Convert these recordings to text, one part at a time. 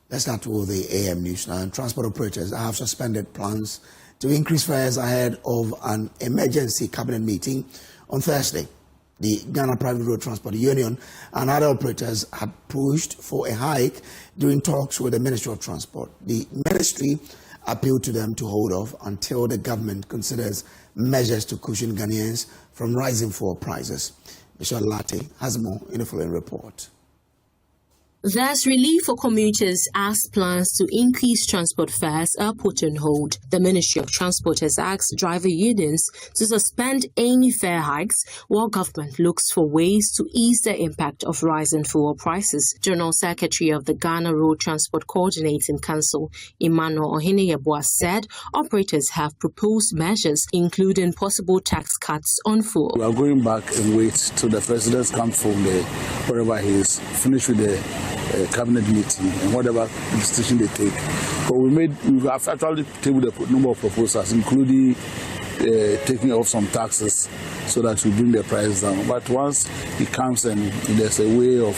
Let's start with the AM news now. Transport operators have suspended plans to increase fares ahead of an emergency cabinet meeting on Thursday. The Ghana Private Road Transport Union and other operators had pushed for a hike during talks with the Ministry of Transport. The ministry appealed to them to hold off until the government considers measures to cushion Ghanaians from rising fuel prices. Michelle Latte has more in the following report. There's relief for commuters as plans to increase transport fares are put on hold. The Ministry of Transport has asked driver unions to suspend any fare hikes while government looks for ways to ease the impact of rising fuel prices. General Secretary of the Ghana Road Transport Coordinating Council, Emmanuel Ohineyeboah, said operators have proposed measures including possible tax cuts on fuel. We are going back and wait till the president comes from wherever he is, finished with the cabinet meeting and whatever decision they take. But we have actually tabled a number of proposals, including taking off some taxes so that we bring the price down. But once he comes and there's a way of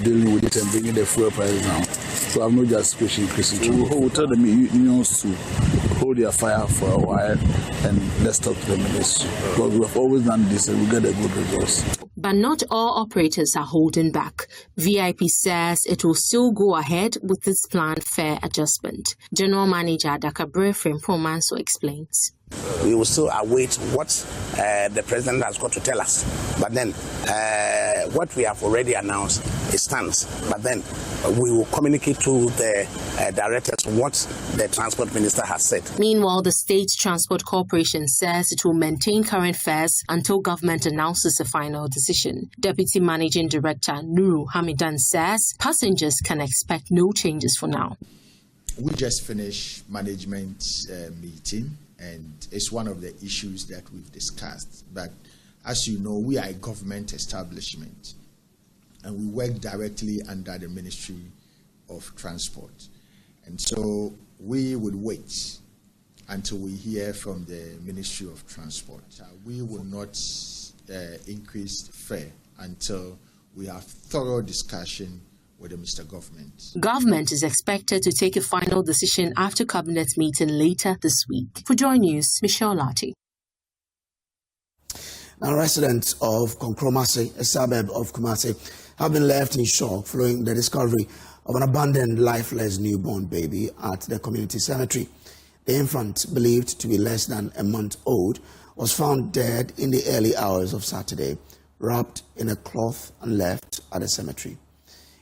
dealing with it and bringing the fuel price down. So I have no justification increasing. We'll tell the unions to hold their fire for a while and let's talk to the ministry. Because we have always done this and we get a good results. But not all operators are holding back. VIP says it will still go ahead with its planned fare adjustment. General Manager Dakabre Frempong explains. We will still await what the president has got to tell us. But then what we have already announced, it stands. But then we will communicate to the directors what the transport minister has said. Meanwhile, the State Transport Corporation says it will maintain current fares until government announces a final decision. Deputy Managing Director Nuru Hamidan says passengers can expect no changes for now. We just finished management meeting. And it's one of the issues that we've discussed. But as you know, we are a government establishment and we work directly under the Ministry of Transport. And so we would wait until we hear from the Ministry of Transport. We will not increase fare until we have thorough discussion with the Mr. Government. Government is expected to take a final decision after cabinet meeting later this week. For JoyNews, Michelle Latte. Now, residents of Konkromasi, a suburb of Kumasi, have been left in shock following the discovery of an abandoned, lifeless newborn baby at the community cemetery. The infant, believed to be less than a month old, was found dead in the early hours of Saturday, wrapped in a cloth and left at the cemetery.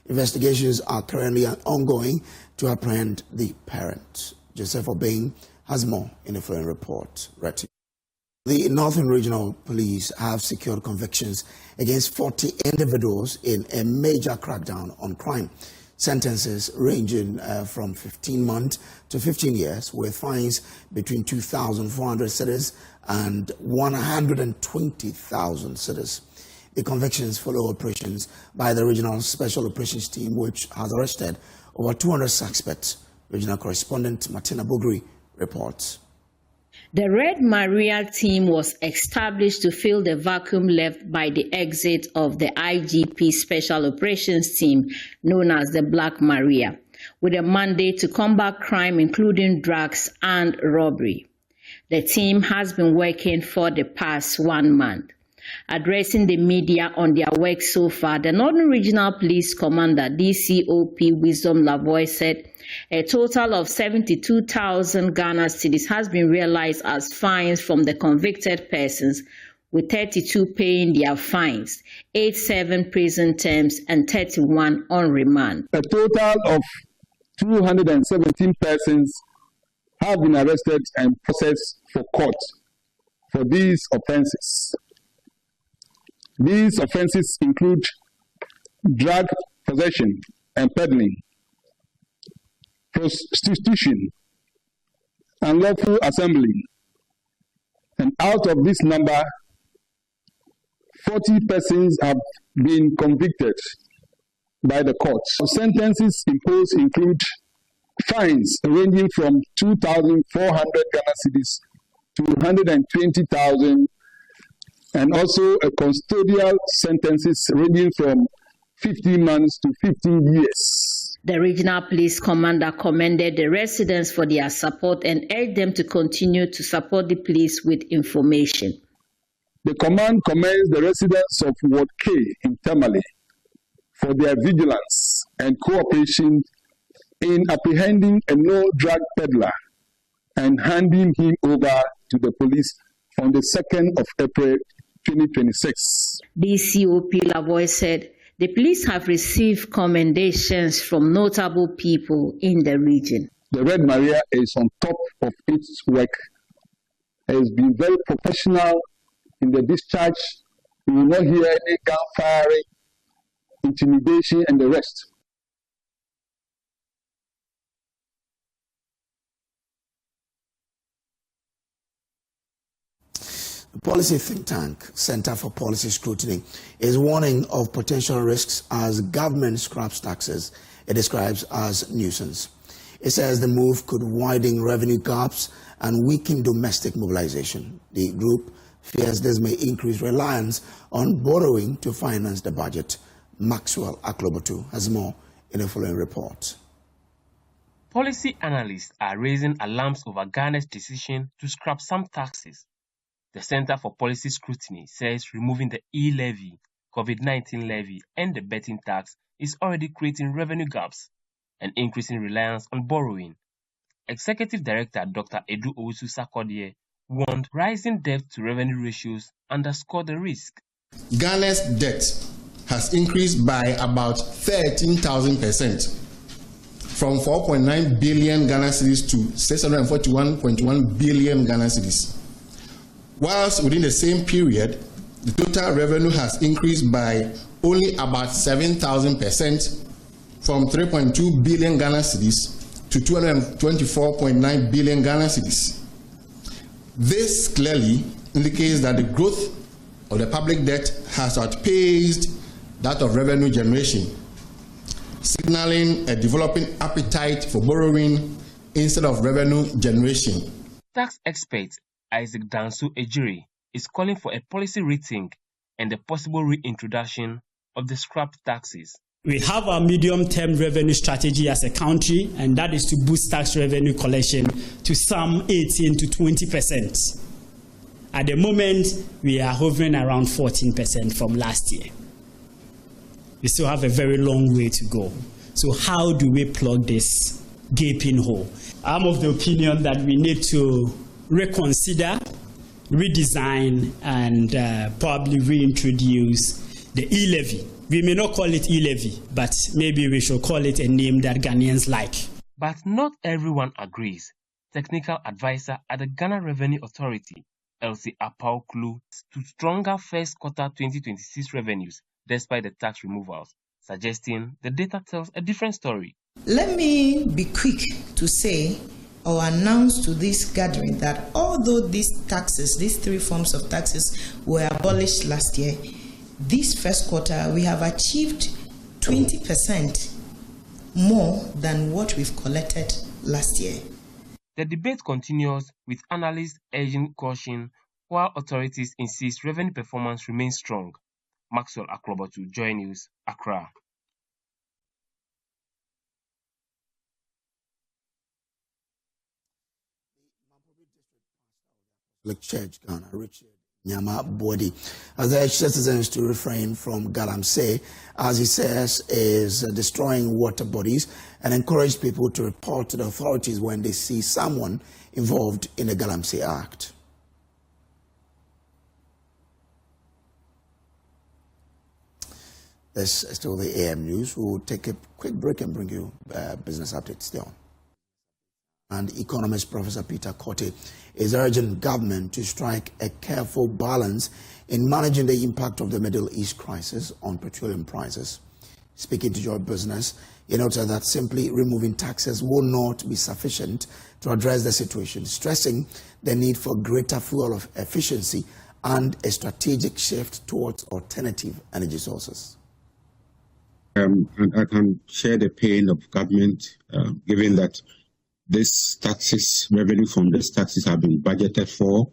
Investigations are currently ongoing to apprehend the parent. Joseph Obeng has more in the following report. The Northern Regional Police have secured convictions against 40 individuals in a major crackdown on crime. Sentences ranging from 15 months to 15 years, with fines between 2,400 cedis and 120,000 cedis. The convictions follow operations by the Regional Special Operations Team, which has arrested over 200 suspects. Regional correspondent Martina Bugri reports. The Red Maria team was established to fill the vacuum left by the exit of the IGP Special Operations Team, known as the Black Maria, with a mandate to combat crime including drugs and robbery. The team has been working for the past 1 month. Addressing the media on their work so far, the Northern Regional Police Commander, DCOP Wisdom Lavoy, said a total of 72,000 Ghana cedis has been realized as fines from the convicted persons, with 32 paying their fines, 87 prison terms, and 31 on remand. A total of 217 persons have been arrested and processed for court for these offenses. These offenses include drug possession and peddling, prostitution, unlawful assembly. And out of this number, 40 persons have been convicted by the courts. Sentences imposed include fines ranging from 2,400 Ghana cedis to 120,000, and also a custodial sentences ranging from 15 months to 15 years. The regional police commander commended the residents for their support and urged them to continue to support the police with information. The command commends the residents of Ward K in Tamale for their vigilance and cooperation in apprehending a no-drug peddler and handing him over to the police on the 2nd of April 2026. DCOP Lavoy said the police have received commendations from notable people in the region. The Red Maria is on top of its work. It has been very professional in the discharge. You will not hear any gunfiring, intimidation, and the rest. The policy think tank, Center for Policy Scrutiny, is warning of potential risks as government scraps taxes it describes as nuisance. It says the move could widen revenue gaps and weaken domestic mobilization. The group fears this may increase reliance on borrowing to finance the budget. Maxwell Akufo-Addo has more in the following report. Policy analysts are raising alarms over Ghana's decision to scrap some taxes. The Center for Policy Scrutiny says removing the e-levy, COVID-19 levy, and the betting tax is already creating revenue gaps and increasing reliance on borrowing. Executive Director Dr. Edu Owusu-Sarkodie warned rising debt to revenue ratios underscore the risk. Ghana's debt has increased by about 13,000%, from 4.9 billion Ghana cedis to 641.1 billion Ghana cedis. Whilst within the same period, the total revenue has increased by only about 7,000%, from 3.2 billion Ghana cedis to 224.9 billion Ghana cedis. This clearly indicates that the growth of the public debt has outpaced that of revenue generation, signaling a developing appetite for borrowing instead of revenue generation. Tax expert Isaac Danso Ejiri is calling for a policy rethink and the possible reintroduction of the scrap taxes. We have our medium-term revenue strategy as a country, and that is to boost tax revenue collection to some 18 to 20%. At the moment, we are hovering around 14% from last year. We still have a very long way to go. So how do we plug this gaping hole? I'm of the opinion that we need to reconsider, redesign, and probably reintroduce the e-levy. We may not call it e-levy, but maybe we should call it a name that Ghanaians like. But not everyone agrees. Technical advisor at the Ghana Revenue Authority, Elsie Apaoklu, to stronger first quarter 2026 revenues despite the tax removals, suggesting the data tells a different story. Let me be quick to say or announce to this gathering that although these taxes, these three forms of taxes, were abolished last year, this first quarter we have achieved 20% more than what we've collected last year. The debate continues with analysts urging caution while authorities insist revenue performance remains strong. Maxwell Akufo-Addo, JoyNews, Accra. Church Ghana, Richard Nyama Body, has urged citizens to refrain from galamsey, as he says is destroying water bodies, and encourage people to report to the authorities when they see someone involved in a galamsey act. This is still the AM News. We'll take a quick break and bring you business updates. Stay on. And economist Professor Peter Korte is urging government to strike a careful balance in managing the impact of the Middle East crisis on petroleum prices. Speaking to Joy Business, he noted that simply removing taxes will not be sufficient to address the situation, stressing the need for greater fuel of efficiency and a strategic shift towards alternative energy sources. And I can share the pain of government, given that these taxes, revenue from these taxes have been budgeted for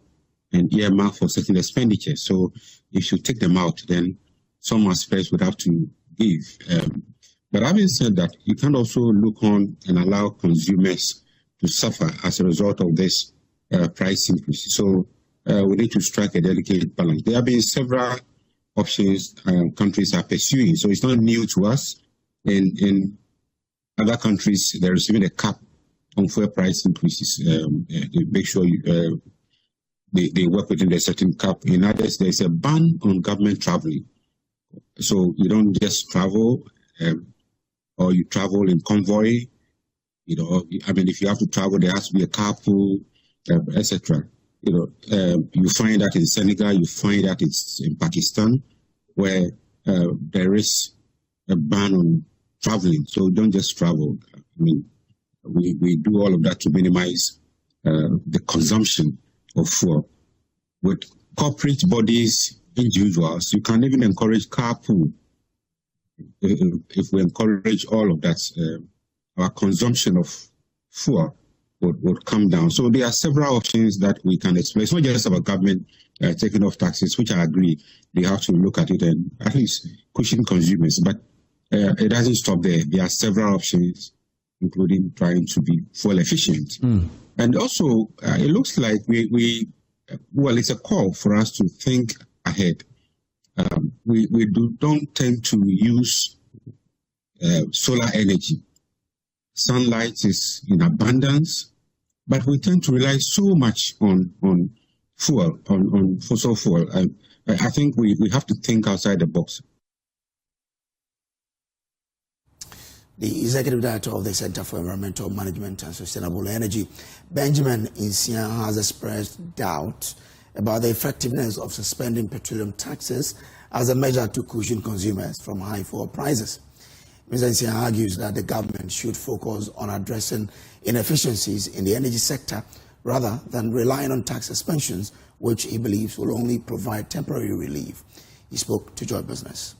and earmarked for certain expenditures. So if you take them out, then some aspects would have to give. But having said that, you can also look on and allow consumers to suffer as a result of this price increase. So we need to strike a delicate balance. There have been several options countries are pursuing, so it's not new to us. In other countries, there is even a cap on fuel price increases. They make sure they work within a certain cap. In others, there's a ban on government traveling. So you don't just travel, or you travel in convoy. You know, I mean, if you have to travel, there has to be a carpool, etc. You know, you find that in Senegal, you find that it's in Pakistan, where there is a ban on traveling. So don't just travel. I mean, we do all of that to minimize the consumption of fuel. With corporate bodies, individuals, you can even encourage carpool. If we encourage all of that, our consumption of fuel would come down. So there are several options that we can explore. It's not just about government taking off taxes, which I agree. They have to look at it and at least cushion consumers. But it doesn't stop there. There are several options, including trying to be fuel efficient. And also, it looks like well, it's a call for us to think ahead. We don't tend to use solar energy. Sunlight is in abundance, but we tend to rely so much on fuel, on fossil fuel. I think we have to think outside the box. The Executive Director of the Center for Environmental Management and Sustainable Energy, Benjamin Insian, has expressed doubt about the effectiveness of suspending petroleum taxes as a measure to cushion consumers from high fuel prices. Mr. Insian argues that the government should focus on addressing inefficiencies in the energy sector rather than relying on tax suspensions, which he believes will only provide temporary relief. He spoke to Joy Business.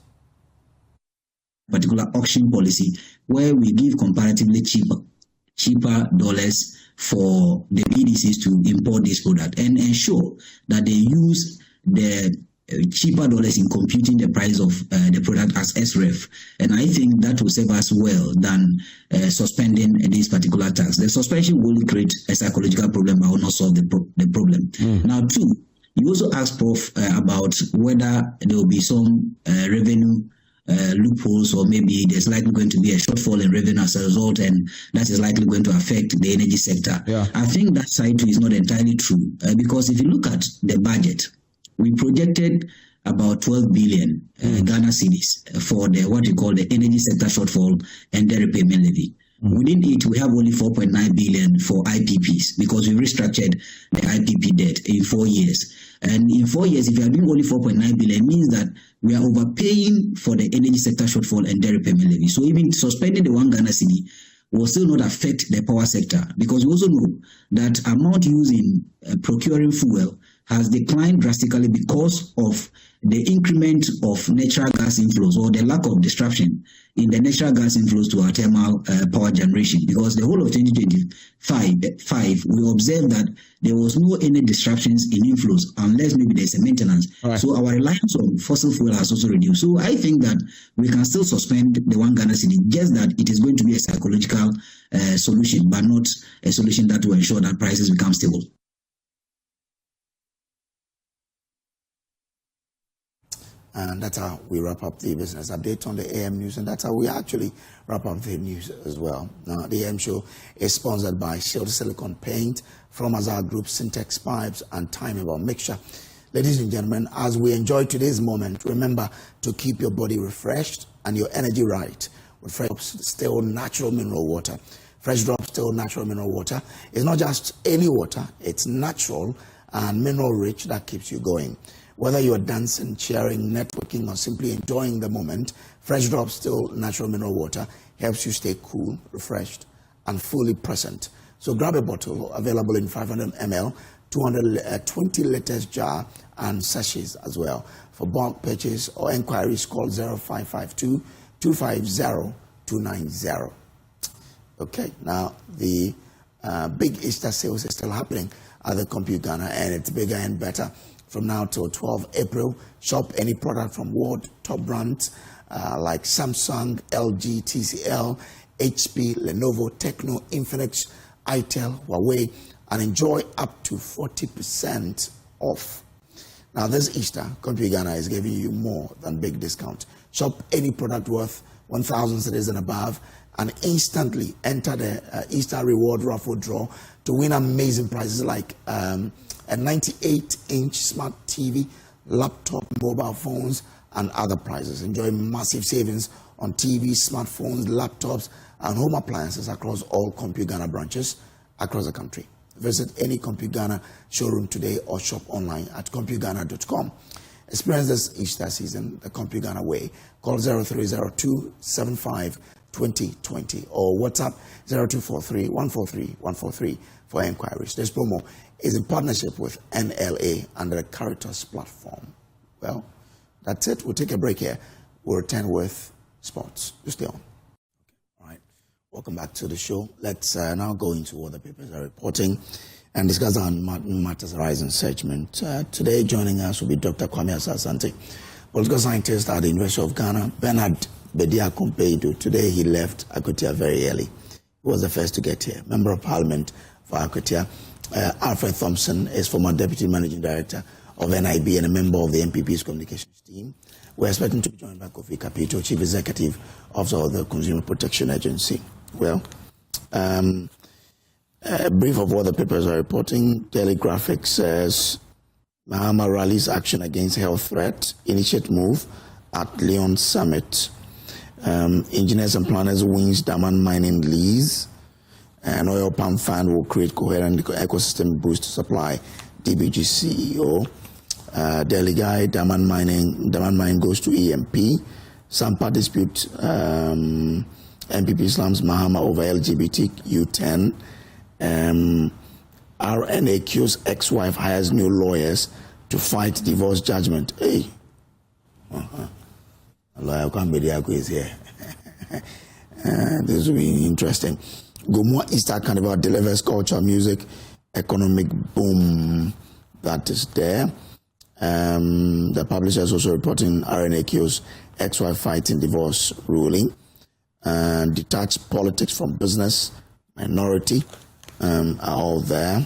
Particular auction policy where we give comparatively cheaper dollars for the PDCs to import this product and ensure that they use the cheaper dollars in computing the price of the product as SREF. And I think that will serve us well than suspending this particular tax. The suspension will create a psychological problem but will not solve the problem. Now, two, you also asked Prof about whether there will be some revenue loopholes, or maybe there's likely going to be a shortfall in revenue as a result, and that is likely going to affect the energy sector. I think that side too is not entirely true, because if you look at the budget, we projected about 12 billion Ghana cedis for the what we call the energy sector shortfall and debt repayment levy. Within it, we have only 4.9 billion for IPPs because we restructured the IPP debt in 4 years. And in 4 years, if you are doing only 4.9 billion, it means that we are overpaying for the energy sector shortfall and debt repayment levy. So even suspending the 1 Ghana cedi will still not affect the power sector, because we also know that amount used in procuring fuel has declined drastically because of the increment of natural gas inflows, or the lack of disruption in the natural gas inflows to our thermal power generation. Because the whole of 2025, we observed that there was no any disruptions in inflows unless maybe there's a maintenance. So our reliance on fossil fuel has also reduced. So I think that we can still suspend the 1 Ghana cedi, just that it is going to be a psychological solution, but not a solution that will ensure that prices become stable. And that's how we wrap up the business update on the AM News, and that's how we actually wrap up the news as well. Now, the AM Show is sponsored by Shield Silicon Paint, from Azar Group, Syntex Pipes, and Time About Mixture. Ladies and gentlemen, as we enjoy today's moment, remember to keep your body refreshed and your energy right with Fresh Drops Still Natural Mineral Water. Fresh Drops Still Natural Mineral Water is not just any water, it's natural and mineral rich that keeps you going. Whether you're dancing, cheering, networking, or simply enjoying the moment, Fresh Drops Still Natural Mineral Water helps you stay cool, refreshed, and fully present. So grab a bottle, available in 500 ml, 220 liters jar, and sachets as well. For bulk purchase or inquiries, call 0552 250 290. Okay, now the big Easter sales is still happening at the Compute Ghana, and it's bigger and better. From now till 12 April, shop any product from World Top Brands like Samsung, LG, TCL, HP, Lenovo, Tecno, Infinix, Itel, Huawei, and enjoy up to 40% off. Now, this Easter, Compute Ghana is giving you more than big discount. Shop any product worth 1,000 cedis and above and instantly enter the Easter reward raffle draw to win amazing prizes like a 98-inch smart TV, laptop, mobile phones, and other prizes. Enjoy massive savings on TVs, smartphones, laptops, and home appliances across all Compute Ghana branches across the country. Visit any Compute Ghana showroom today or shop online at ComputeGhana.com. Experience this Easter season the Compute Ghana way. Call 0302 75 2020 or WhatsApp 0243 143 143 for inquiries. This promo is in partnership with NLA under the Caritas platform. Well, that's it. We'll take a break here. We'll return with sports. You stay on. All right. Welcome back to the show. Let's now go into what the papers are reporting and discuss on matters arising segment. Today, joining us will be Dr. Kwame Asante, political scientist at the University of Ghana. Bediako Baidoo. Today, he left Akwatia very early. He was the first to get here. Member of Parliament for Akwatia. Alfred Thompson is former Deputy Managing Director of NIB and a member of the MPP's communications team. We're expecting to be joined by Kofi Kapito, Chief Executive Officer of the Consumer Protection Agency. Well, a brief of what the papers are reporting. Daily Graphic says Mahama rallies action against health threat, initiate move at Leon Summit. Engineers and planners wins diamond mining lease. An oil palm fund will create coherent ecosystem boost to supply. DBG CEO. Daily Guide, diamond mining goes to EMP. Sampa dispute MPP slams Mahama over LGBTQ 10. RNAQ's ex-wife hires new lawyers to fight divorce judgment. Hey. Lawyer Bediako is here. This will be interesting. Gomoa Easter Carnival delivers culture, music, economic boom. That is there. The publisher is also reporting RNAQ's ex-wife fighting divorce ruling. Detached politics from business, minority are all there.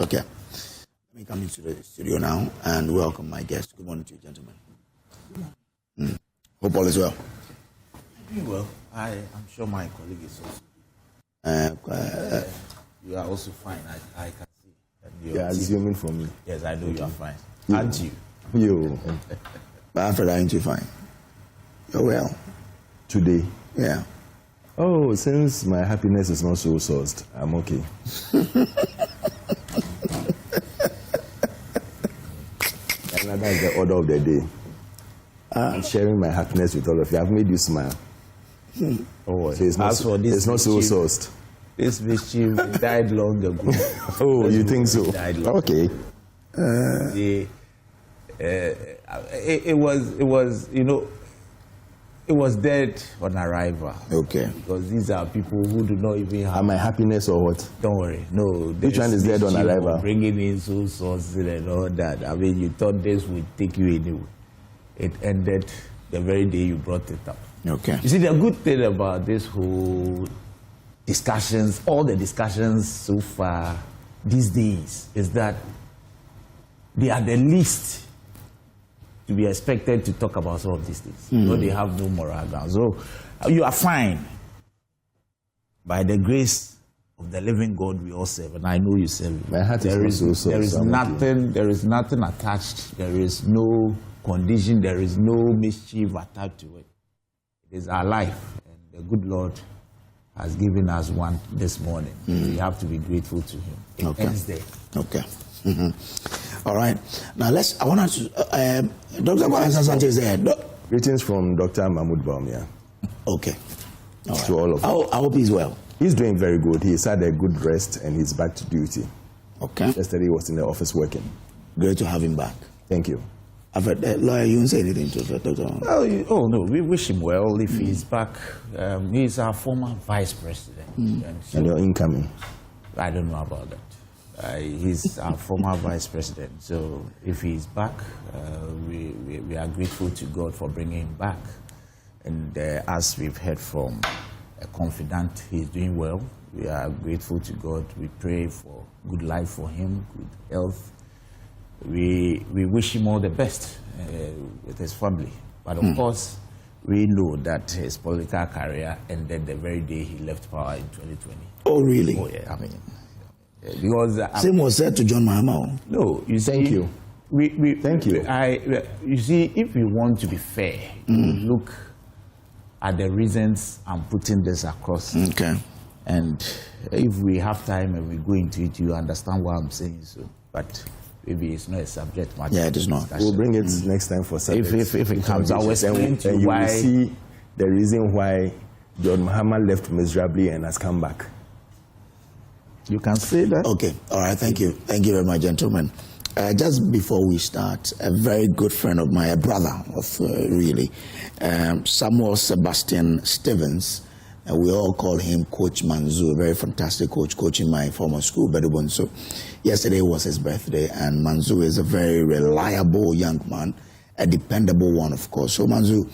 Okay. Let me come into the studio now and welcome my guest. Good morning to you, gentlemen. Hope all is well. Well, I'm sure my colleague is also. You are also fine. I can see. You are assuming for me. Yes, I know you are fine. Aren't you? You. But Alfred, aren't you fine? You're well. Today? Yeah. Oh, since my happiness is not so sourced, I'm okay. And that's the order of the day. I'm sharing my happiness with all of you. I've made you smile. Oh, so it's not so sourced. This mischief died long ago. Oh, you think so? Okay. It was, it was dead on arrival. Okay. Because these are people who do not even have... Am I happiness or what? Don't worry. No. Which one is dead on arrival? Bringing in soul sources and all that. I mean, you thought this would take you anywhere. It ended the very day you brought it up. Okay. You see, the good thing about this whole discussions, all the discussions so far these days, is that they are the least to be expected to talk about some of these things. So they have no moral ground. So you are fine. By the grace of the living God we all serve, and I know you serve. My heart there is nothing. There is nothing attached. There is no condition. There is no mischief attached to it. It is our life, and the good Lord has given us one this morning. We have to be grateful to Him. It ends there. Okay. All right. Now I want to. Dr. Asante is there. Greetings from Dr. Mahmoud Baumia. Okay. All right. To all of you. I hope he's well. He's doing very good. He's had a good rest and he's back to duty. Okay. Yesterday he was in the office working. Great to have him back. Thank you. Lawyer, you won't say anything to Dr. Oh, no, we wish him well if he's back. He's our former vice president. And you're incoming? I don't know about that. He's our former vice president. So if he's back, we are grateful to God for bringing him back. And as we've heard from a confidant, he's doing well. We are grateful to God. We pray for good life for him, good health. We wish him all the best with his family. But of course, we know that his political career ended the very day he left power in 2020. Oh, really? Oh, yeah. I mean, because same was said to John Mahama. No, you see, thank you. Thank you. You see, if we want to be fair, look at the reasons I'm putting this across. Okay. And if we have time and we go into it, you understand what I'm saying. So, but maybe it's not a subject matter. Yeah, it is not. We'll bring it next time for subject. If it comes, I will explain to you why. will see the reason why John Mahama left miserably and has come back. You can say that. Okay. All right. Thank you. Thank you very much, gentlemen. Just before we start, a very good friend of mine, a brother of really, Samuel Sebastian Stevens. We all call him Coach Manzu, a very fantastic coach, coaching my former school, Bediako. So yesterday was his birthday, and Manzu is a very reliable young man, a dependable one, of course. So Manzu,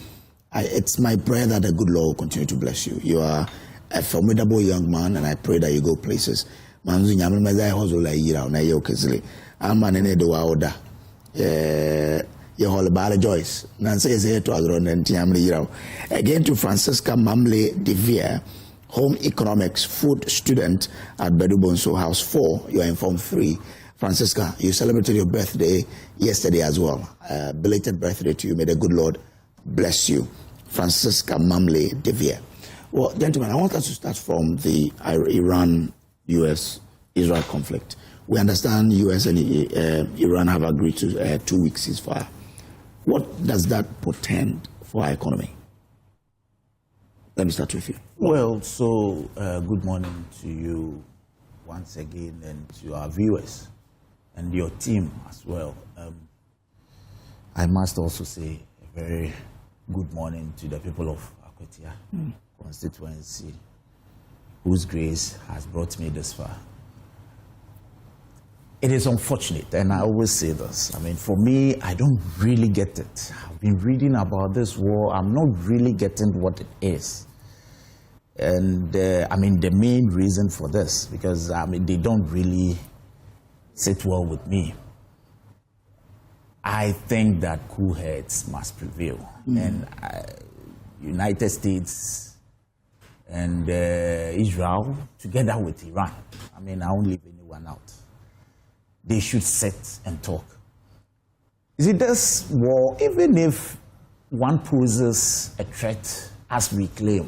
it's my prayer that the good Lord will continue to bless you. You are a formidable young man, and I pray that you go places. Manzu, I'm an Enedo order. Bala Joyce. Nancy is here to Agron and Tiamli. Again to Francisca Mamle de Vere, home economics food student at Bediako House 4. You are in Form 3. Francisca, you celebrated your birthday yesterday as well. Belated birthday to you. May the good Lord bless you. Francisca Mamle de Vere. Well, gentlemen, I want us to start from the Iran-US-Israel conflict. We understand US and Iran have agreed to 2 weeks ceasefire. What does that portend for our economy? Let me start with you. Well, so good morning to you once again and to our viewers and your team as well. I must also say a very good morning to the people of Akwatia constituency, whose grace has brought me this far. It is unfortunate, and I always say this. I mean, for me, I don't really get it. I've been reading about this war. I'm not really getting what it is. And, I mean, the main reason for this, because, I mean, they don't really sit well with me. I think that cool heads must prevail. And United States and Israel, together with Iran, I mean, I won't leave anyone out. They should sit and talk. You see, this war, even if one poses a threat, as we claim,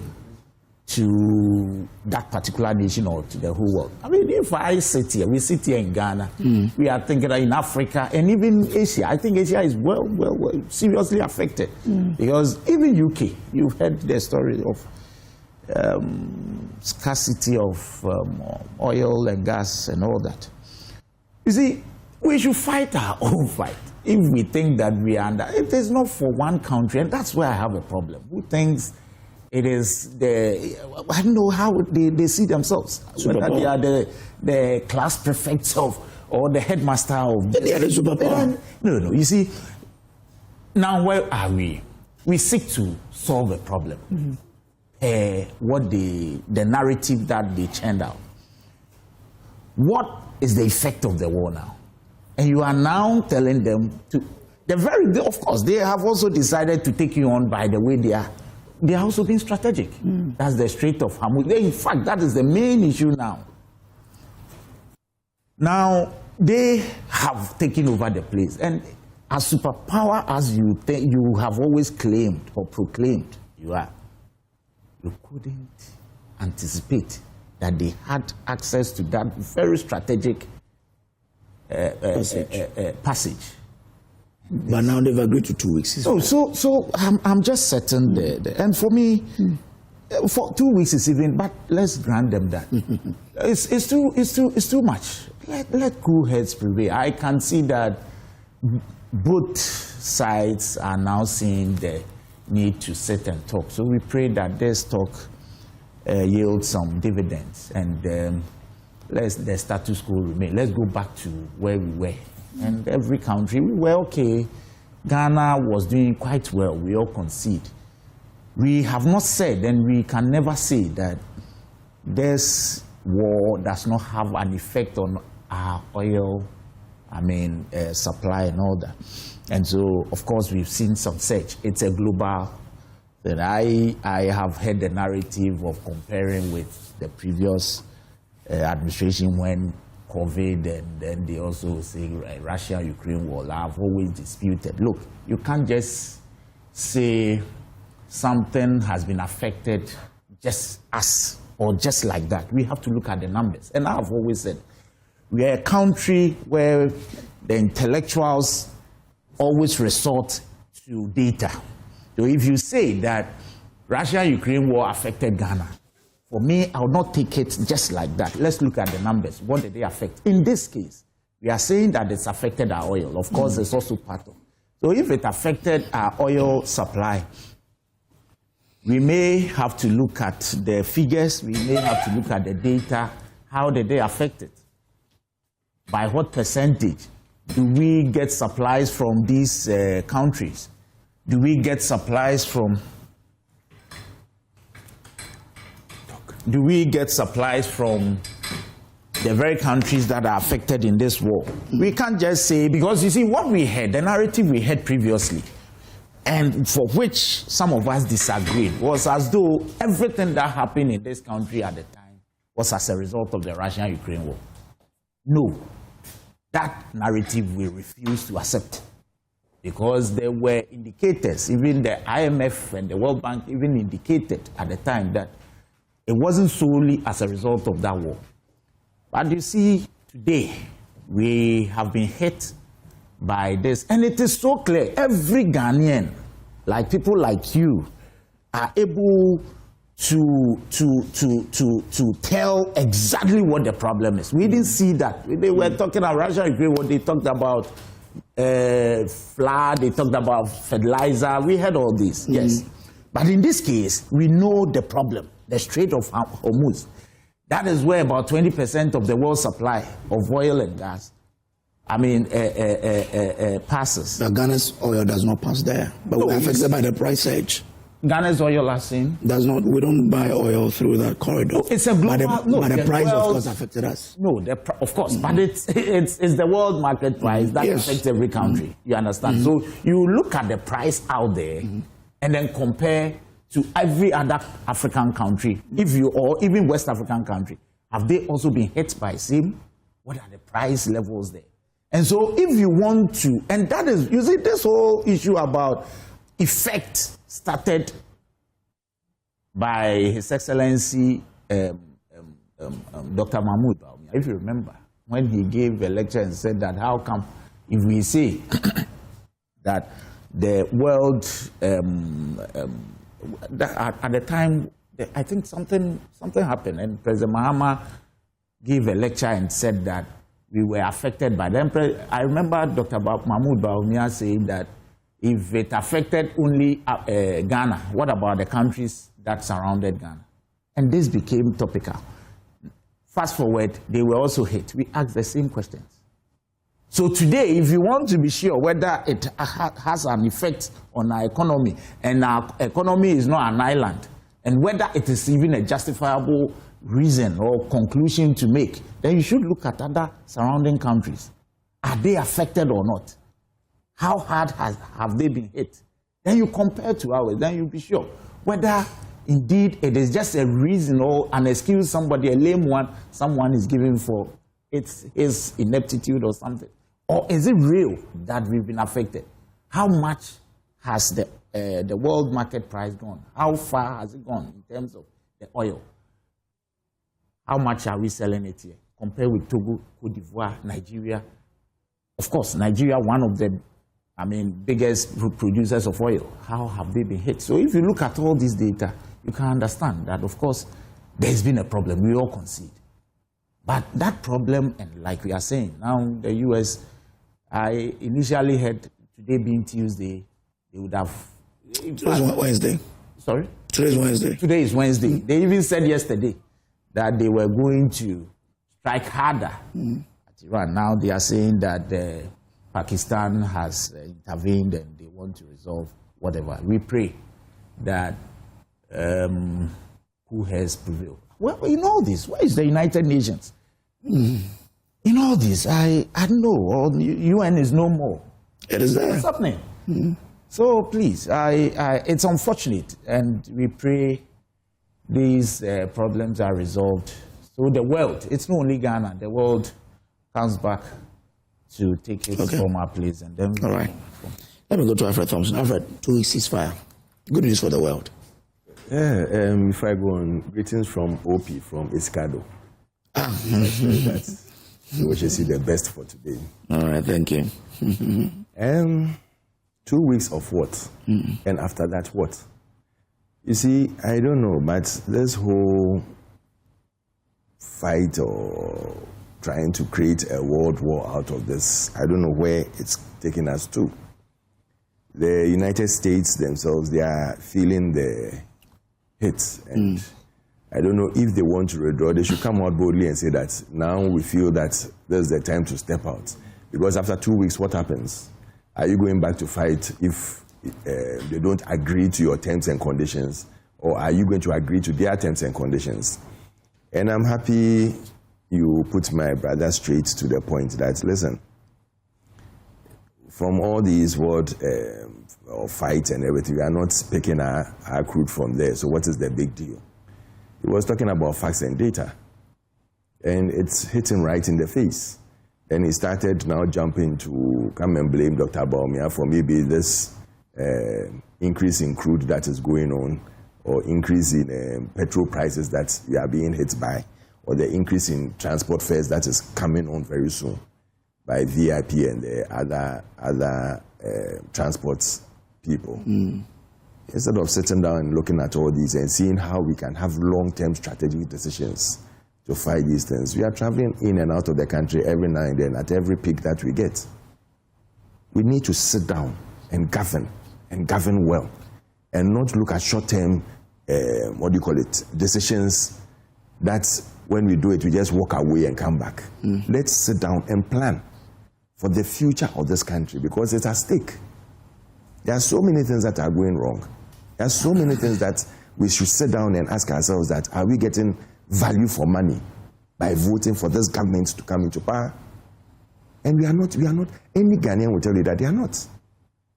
to that particular nation or to the whole world. I mean, if I sit here, we sit here in Ghana, we are thinking in Africa and even Asia. I think Asia is well seriously affected because even UK, you've heard the story of scarcity of oil and gas and all that. You see, we should fight our own fight. If we think that we are under, it is not for one country, and that's where I have a problem. Who thinks it is I don't know how they see themselves. Whether they are the class prefects of, or the headmaster of. They are the superpower. No. You see, now where are we? We seek to solve a problem. What the narrative that they churned out. What is the effect of the war now? And you are now telling them to, of course, they have also decided to take you on by the way they are. They are also being strategic. That's the Strait of Hormuz. In fact, that is the main issue now. Now, they have taken over the place. And as superpower as you have always claimed or proclaimed you are, you couldn't anticipate that they had access to that very strategic passage. But now they've agreed to 2 weeks. So I'm just certain and for me, for 2 weeks is even. But let's grant them that. It's too much. Let cool heads prevail. I can see that both sides are now seeing the need to sit and talk. So we pray that this talk yield some dividends and let the status quo remain. Let's go back to where we were. And every country, we were okay. Ghana was doing quite well. We all concede. We have not said, and we can never say that this war does not have an effect on our oil, supply and all that. And so, of course, we've seen some surge. It's a global that I have heard the narrative of comparing with the previous administration when COVID, and then they also say Russia-Ukraine war. I've always disputed. Look, you can't just say something has been affected just us or just like that. We have to look at the numbers. And I've always said, we are a country where the intellectuals always resort to data. So if you say that Russia-Ukraine war affected Ghana, for me, I will not take it just like that. Let's look at the numbers. What did they affect? In this case, we are saying that it's affected our oil. Of course, it's also part of. So if it affected our oil supply, we may have to look at the figures. We may have to look at the data. How did they affect it? By what percentage do we get supplies from these countries? Do we get supplies from the very countries that are affected in this war? We can't just say, because you see what we had, the narrative we had previously, and for which some of us disagreed, was as though everything that happened in this country at the time was as a result of the Russian-Ukraine war. No. That narrative we refuse to accept, because there were indicators, even the IMF and the World Bank even indicated at the time that it wasn't solely as a result of that war. But you see, today, we have been hit by this, and it is so clear. Every Ghanaian, like people like you, are able to tell exactly what the problem is. We didn't see that. They were talking about Russia-Ukraine war. They talked about flood. They talked about fertilizer. We had all this, yes. But in this case, we know the problem, the Strait of Hormuz. That is where about 20% of the world's supply of oil and gas, passes. But Ghana's oil does not pass there, but we're affected by the price edge. Ghana's oil, as in? Does not. We don't buy oil through that corridor. No, it's a global. But the price, of course, affected us. No, of course, but it's the world market price that affects every country. You understand? So you look at the price out there, and then compare to every other African country, or even West African country. Have they also been hit by same? What are the price levels there? And so, if you want to, and that is, you see, this whole issue about effect started by His Excellency Dr. Mahmoud Bawumia. If you remember, when he gave a lecture and said that how come if we say that the world at the time, I think something happened, and President Mahama gave a lecture and said that we were affected by them. I remember Dr. Mahmoud Bawumia saying that if it affected only Ghana, what about the countries that surrounded Ghana? And this became topical. Fast forward, they were also hit. We asked the same questions. So today, if you want to be sure whether it has an effect on our economy, and our economy is not an island, and whether it is even a justifiable reason or conclusion to make, then you should look at other surrounding countries. Are they affected or not? How hard have they been hit? Then you compare to ours, then you'll be sure whether indeed it is just a reason or an excuse somebody, a lame one, someone is giving for his ineptitude or something. Or is it real that we've been affected? How much has the world market price gone? How far has it gone in terms of the oil? How much are we selling it here? Compared with Togo, Cote d'Ivoire, Nigeria. Of course, Nigeria, one of the biggest producers of oil. How have they been hit? So if you look at all this data, you can understand that, of course, there's been a problem. We all concede. But that problem, and like we are saying, now the U.S., I initially had today being Tuesday, they would have... Today's Wednesday. Sorry? Today's Wednesday. Today is Wednesday. They even said yesterday that they were going to strike harder at Iran. Now they are saying that Pakistan has intervened and they want to resolve whatever. We pray that who has prevailed. Well, in all this, where is the United Nations? In all this, I don't know, or the UN is no more. It is there. What's happening? So please, it's unfortunate, and we pray these problems are resolved. So the world, it's not only Ghana, the world comes back to take it from our place. And then all right. Let me go to Alfred Thompson. Alfred, 2 weeks ceasefire. Good news for the world. Yeah, if I go on, greetings from OP, from Escado. We should see the best for today. All right, thank you. 2 weeks of what? And after that, what? You see, I don't know, but this whole fight or trying to create a world war out of this, I don't know where it's taking us to. The United States themselves, they are feeling the hits. And I don't know if they want to withdraw, they should come out boldly and say that now we feel that there's the time to step out. Because after 2 weeks, what happens? Are you going back to fight if they don't agree to your terms and conditions? Or are you going to agree to their terms and conditions? And I'm happy you put my brother straight to the point that, listen, from all these world fights and everything, we are not picking our crude from there. So what is the big deal? He was talking about facts and data. And it's hitting right in the face. And he started now jumping to come and blame Dr. Baumia for maybe this increase in crude that is going on, or increase in petrol prices that we are being hit by, or the increase in transport fares that is coming on very soon by VIP and the other transport people. Instead of sitting down and looking at all these and seeing how we can have long-term strategic decisions to fight these things, we are traveling in and out of the country every now and then at every peak that we get. We need to sit down and govern well, and not look at short-term, decisions that when we do it, we just walk away and come back. Let's sit down and plan for the future of this country, because it's at stake. There are so many things that are going wrong. There are so many things that we should sit down and ask ourselves that, are we getting value for money by voting for this government to come into power? And we are not. Any Ghanaian will tell you that they are not.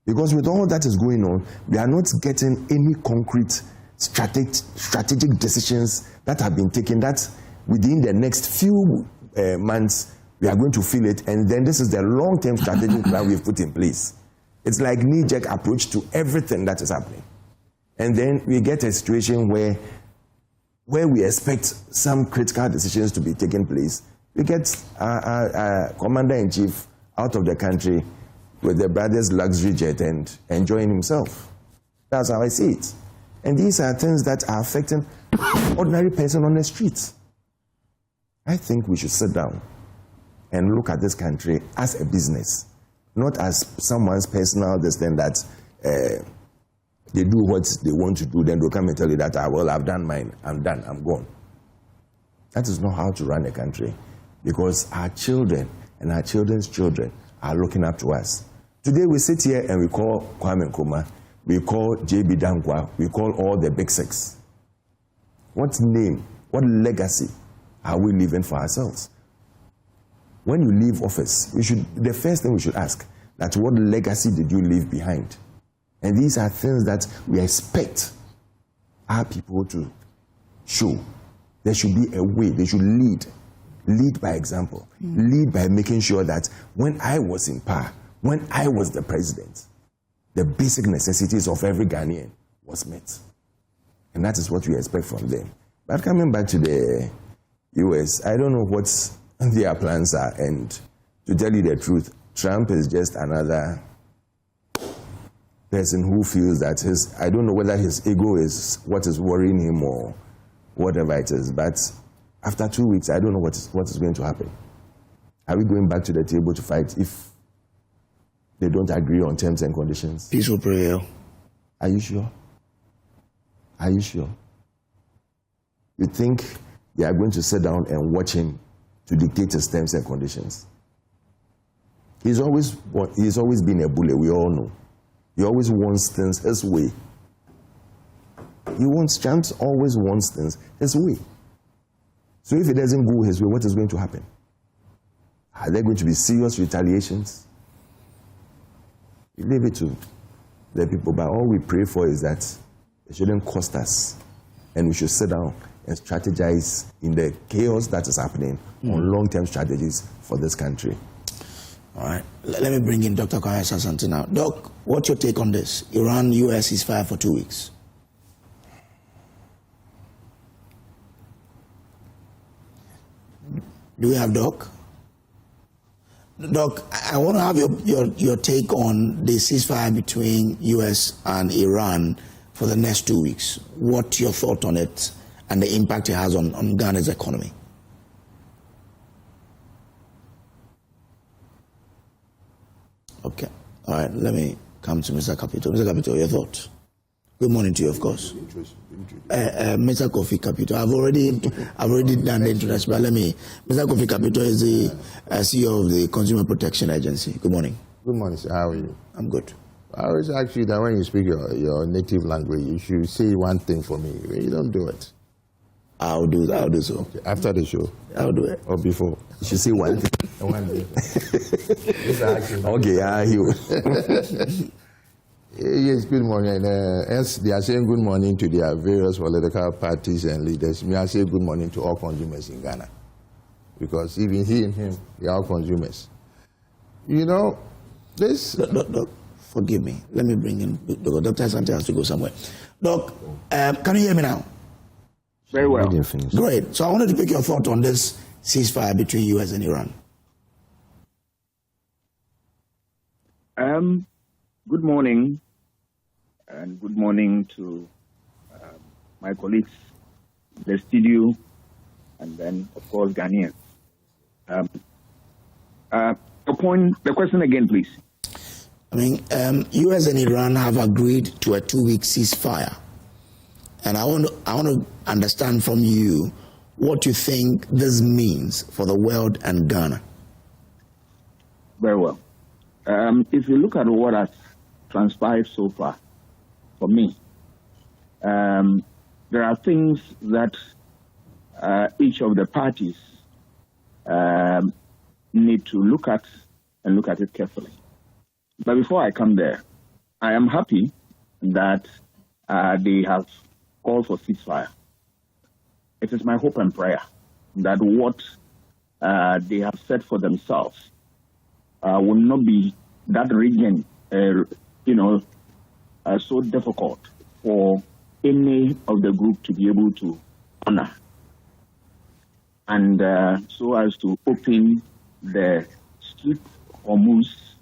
Because with all that is going on, we are not getting any concrete strategic decisions that have been taken that within the next few months, we are going to feel it. And then this is the long-term strategic plan we've put in place. It's like knee-jerk approach to everything that is happening. And then we get a situation where we expect some critical decisions to be taking place. We get our commander-in-chief out of the country with the brother's luxury jet and enjoying himself. That's how I see it. And these are things that are affecting ordinary person on the streets. I think we should sit down and look at this country as a business, not as someone's personal thing that they do what they want to do, then they'll come and tell you that, well, I've done mine, I'm done, I'm gone. That is not how to run a country, because our children and our children's children are looking up to us. Today we sit here and we call Kwame Nkrumah, we call J.B. Dankwa, we call all the big six. What name, what legacy are we leaving for ourselves? When you leave office, the first thing we should ask, that what legacy did you leave behind? And these are things that we expect our people to show. There should be a way, they should lead by example, lead by making sure that when I was in power, when I was the president, the basic necessities of every Ghanaian was met. And that is what we expect from them. But coming back to the US, I don't know what their plans are. And to tell you the truth, Trump is just another person who feels that I don't know whether his ego is what is worrying him or whatever it is. But after 2 weeks, I don't know what is going to happen. Are we going back to the table to fight if they don't agree on terms and conditions? Peaceful prayer. Are you sure? Are you sure? You think they are going to sit down and watch him to dictate his terms and conditions? He's always been a bully, we all know. He always wants things his way. Trump always wants things his way. So if it doesn't go his way, what is going to happen? Are there going to be serious retaliations? We leave it to the people, but all we pray for is that it shouldn't cost us, and we should sit down and strategize in the chaos that is happening on long-term strategies for this country. All right. Let me bring in Dr. Kwahesa Asante now. Doc, what's your take on this? Iran, US ceasefire for 2 weeks. Do we have Doc? Doc, I want to have your take on the ceasefire between US and Iran for the next 2 weeks. What's your thought on it and the impact it has on Ghana's economy? Okay. All right. Let me come to Mr. Capito. Mr. Capito, your thoughts? Good morning to you, of course. Mr. Kofi Capito, I've already done the introduction, but Mr. Kofi Capito is the CEO of the Consumer Protection Agency. Good morning. Good morning, sir. How are you? I'm good. I always ask you that when you speak your native language, you should say one thing for me. You don't do it. I'll do so. Okay. After the show? I'll do it. Or before? You should say one thing. One thing. Okay, I hear. Yes, good morning. As they are saying good morning to their various political parties and leaders, me I say good morning to all consumers in Ghana. Because even he and him, they are all consumers. You know, this... Doc, forgive me. Let me bring in Dr. Asante has to go somewhere. Doc, can you hear me now? Very well. Great. So I wanted to pick your thought on this ceasefire between US and Iran. Good morning, and good morning to my colleagues in the studio, and then, of course, Ghanaians. The question again, please. I mean, US and Iran have agreed to a 2-week ceasefire. And I want to understand from you what you think this means for the world and Ghana. Very well. If you look at what has transpired so far, for me, there are things that each of the parties need to look at and look at it carefully. But before I come there, I am happy that they have called for ceasefire. It is my hope and prayer that what they have set for themselves will not be that region, so difficult for any of the group to be able to honor. And so as to open the Strait of Hormuz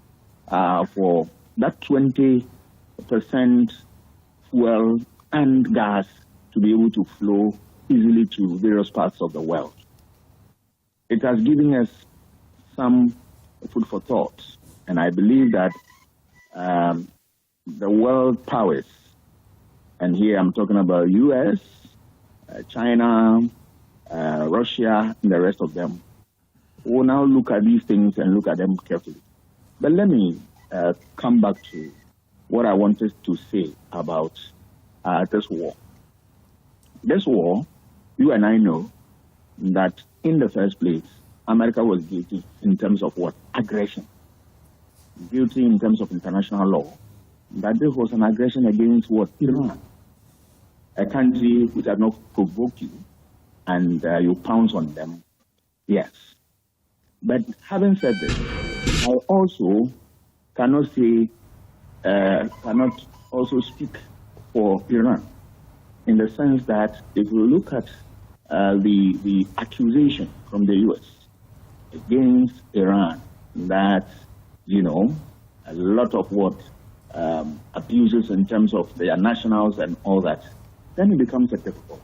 for that 20% fuel and gas to be able to flow easily to various parts of the world. It has given us some food for thought, and I believe that the world powers, and here I'm talking about US, China, Russia, and the rest of them, will now look at these things and look at them carefully. But let me come back to what I wanted to say about this war. This war, you and I know that in the first place, America was guilty in terms of what? Aggression. Guilty in terms of international law. That this was an aggression against what? Iran. A country which had not provoked you and you pounce on them. Yes. But having said this, I also cannot also speak for Iran, in the sense that if you look at the accusation from the U.S. against Iran, that, a lot of what abuses in terms of their nationals and all that, then it becomes a difficult.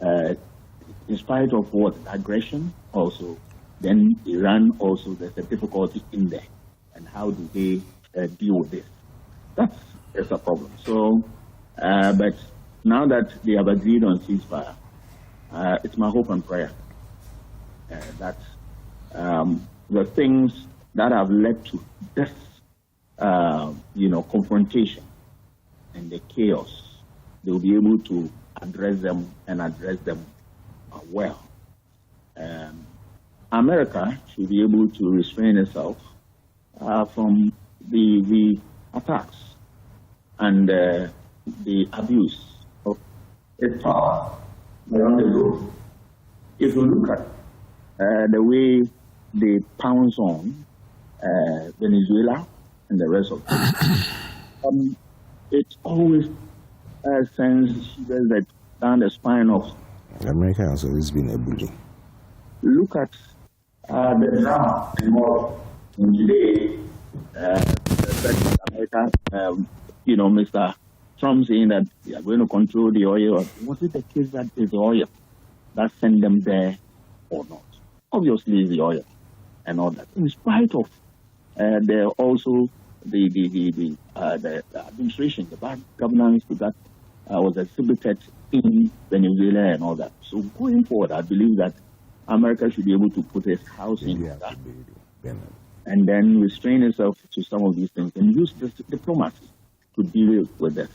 In spite of what aggression also, then Iran also, there's a difficulty in there. And how do they deal with this? That's a problem. So, but now that they have agreed on ceasefire, it's my hope and prayer that the things that have led to this, confrontation and the chaos, they will be able to address them and address them well. America should be able to restrain itself from the attacks and the abuse of its power around the globe. If you look at the way they pounce on Venezuela and the rest of them, it always sends shivers down the spine of America has always been a bully. Look at the drama and more. Today, President America, Mr. Trump saying that they are going to control the oil. Was it the case that it's the oil that sent them there or not? Obviously, it's the oil and all that. In spite of also the administration, the bad governance that was exhibited in Venezuela and all that. So going forward, I believe that America should be able to put its house in that and then restrain itself to some of these things and use this diplomacy to deal with this.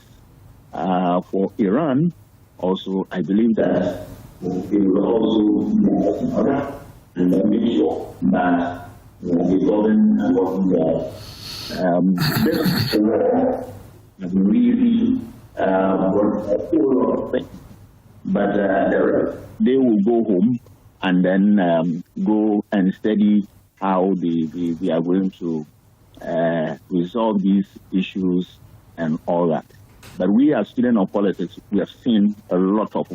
For Iran, also, I believe that they will also in order and make sure that the government and working there. This war has really brought a whole lot of things. But they will go home and then go and study how they are going to resolve these issues and all that. But we as students of politics, we have seen a lot of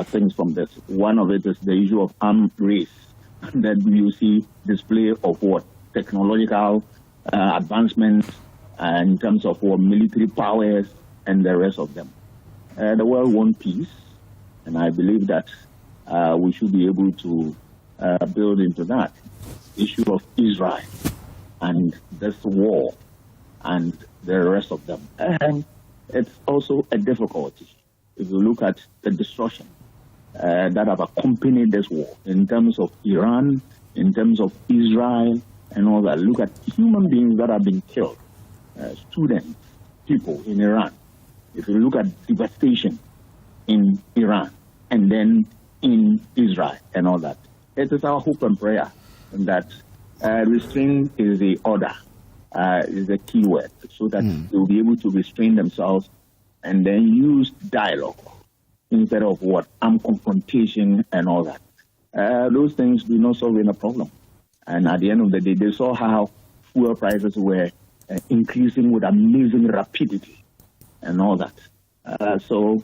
things from this. One of it is the issue of armed race. That you see display of technological advancements in terms of military powers and the rest of them. The world wants peace, and I believe that we should be able to build into that issue of Israel and this war and the rest of them. And it's also a difficulty if you look at the destruction that have accompanied this war in terms of Iran, in terms of Israel, and all that. Look at human beings that have been killed, students, people in Iran. If you look at devastation in Iran and then in Israel and all that, it is our hope and prayer that restraint is the order, is the key word, so that they will be able to restrain themselves and then use dialogue instead of armed confrontation and all that. Those things do not solve any problem. And at the end of the day, they saw how fuel prices were increasing with amazing rapidity and all that. So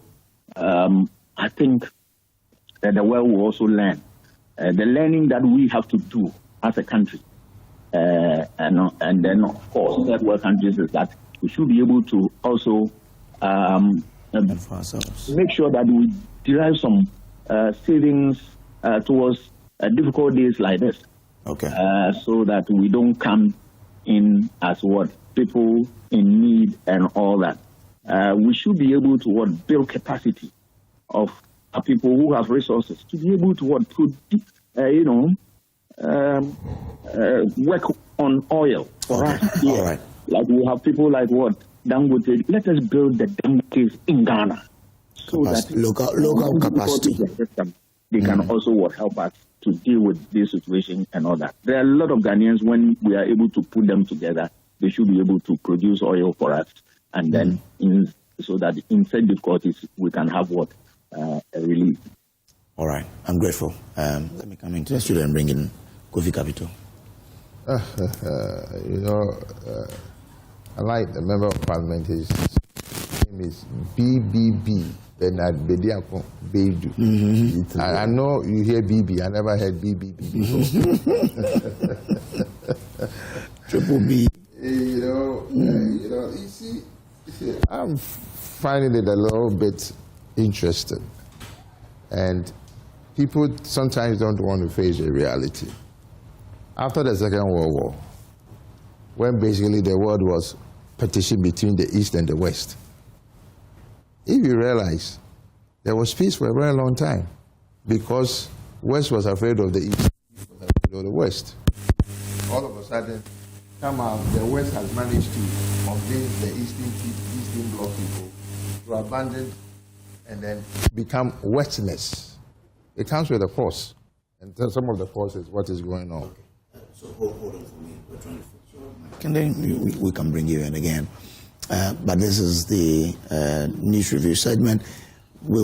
I think that the world will also learn. The learning that we have to do as a country, and then, of course, third world countries, is that we should be able to also make sure that we derive some savings towards difficult days like this. Okay. So that we don't come in as people in need and all that. We should be able to build capacity of people who have resources to be able to work on oil for us here. All right. Like we have people like Dangote. Let us build the Dangotes in Ghana so that local capacity. They can also help us to deal with this situation and all that. There are a lot of Ghanaians, when we are able to put them together, they should be able to produce oil for us, and then so that in such difficulties we can have a relief. All right, I'm grateful. Let me come into the studio and bring in Kofi Capital. I like the member of parliament. His name is BBB. Bediako Baidoo. I know you hear BB. I never heard BBB before. Triple B. You see, I'm finding it a little bit interesting, and people sometimes don't want to face the reality. After the Second World War, when basically the world was partitioned between the East and the West, if you realize, there was peace for a very long time because West was afraid of the East, East was afraid of the West. All of a sudden, somehow the West has managed to convince the Eastern Bloc people to abandon and then become Westerners. It comes with a cost, and some of the cost is what is going on. Okay. So hold on for me. We're trying to. And then we can bring you in again. But this is the news review segment. We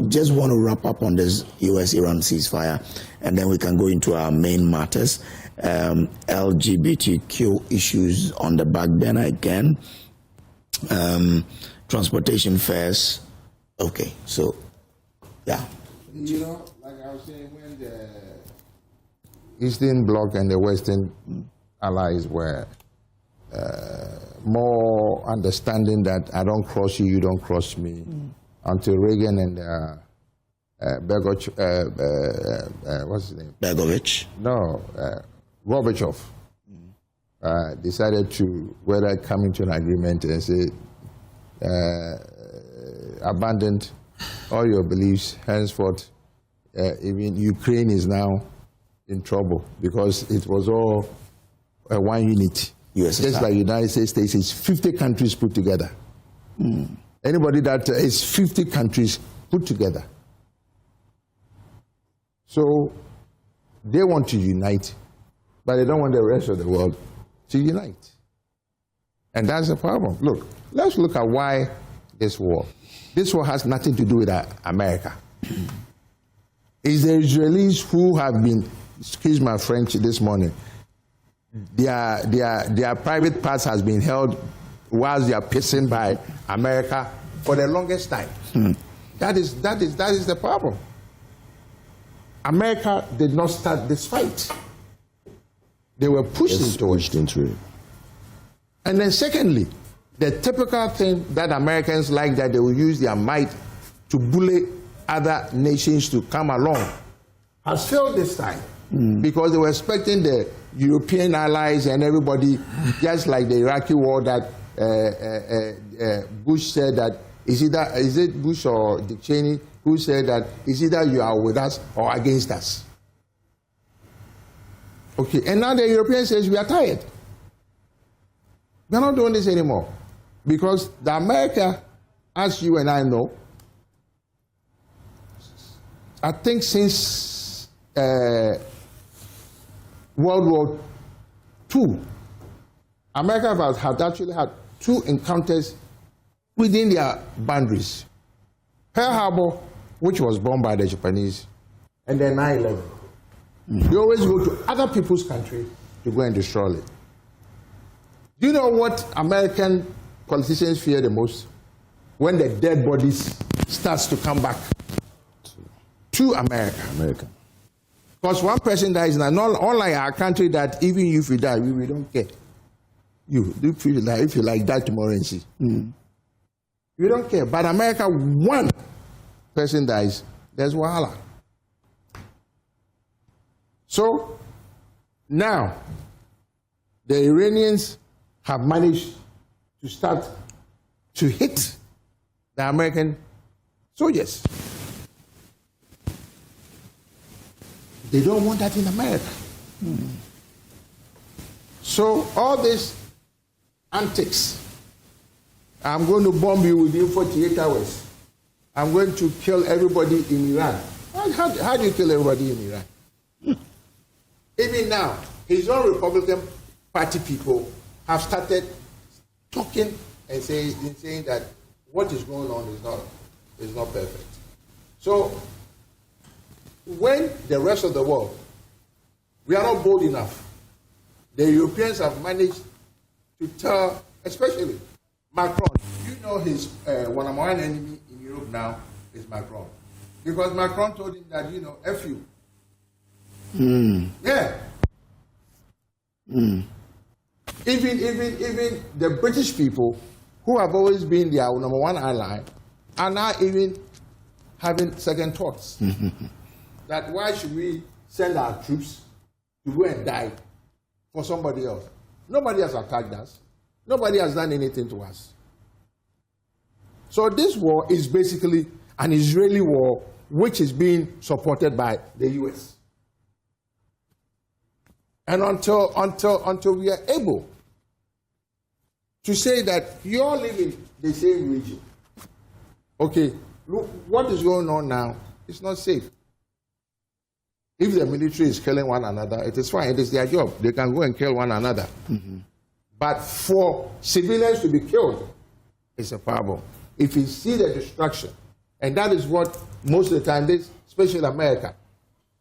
just want to wrap up on this U.S.-Iran ceasefire, and then we can go into our main matters. LGBTQ issues on the back burner again. Transportation fares. Okay, so, yeah. You know, like I was saying, when the Eastern Bloc and the Western allies were more understanding that I don't cross you, you don't cross me, until Reagan and what's his name? Begovich? No, Gorbachev decided to whether come into an agreement and say abandoned all your beliefs, henceforth even Ukraine is now in trouble because it was all one unit. Just like the United States is 50 countries put together. Anybody that is 50 countries put together. So they want to unite, but they don't want the rest of the world to unite. And that's the problem. Look, let's look at why this war. This war has nothing to do with America. It's the Israelis who have been, excuse my French this morning, their private parts has been held whilst they are pissing by America for the longest time. That is the problem. America did not start this fight. They were pushed into it. And then secondly, the typical thing that Americans like, that they will use their might to bully other nations to come along, has failed this time. Because they were expecting the European allies and everybody, just like the Iraqi war that Bush said that, is it Bush or Dick Cheney who said that it's either you are with us or against us. Okay, and now the Europeans says we are tired. We are not doing this anymore. Because the America, as you and I know, I think since World War II, America has actually had 2 encounters within their boundaries. Pearl Harbor, which was bombed by the Japanese, and then 9/11. You always go to other people's country to go and destroy it. Do you know what American politicians fear the most? When the dead bodies starts to come back to America. Because one person dies now, not unlike our country that even if you die, we don't care. If you like die tomorrow and see. We don't care. But America, one person dies, there's wahala. So now the Iranians have managed to start to hit the American soldiers. They don't want that in America. So all these antics, I'm going to bomb you within 48 hours. I'm going to kill everybody in Iran. How do you kill everybody in Iran? Even now, his own Republican Party people have started talking and saying that what is going on is not perfect. So when the rest of the world, we are not bold enough, the Europeans have managed to tell, especially Macron, you know his one-on-one enemy in Europe now is Macron. Because Macron told him that, F you. Yeah. Even the British people, who have always been their number one ally, are now even having second thoughts. That why should we send our troops to go and die for somebody else? Nobody has attacked us. Nobody has done anything to us. So this war is basically an Israeli war which is being supported by the U.S. And until we are able to say that you all live in the same region. Okay, look, what is going on now? It's not safe. If the military is killing one another, it is fine. It is their job. They can go and kill one another. But for civilians to be killed, it's a problem. If you see the destruction, and that is what most of the time, especially in America,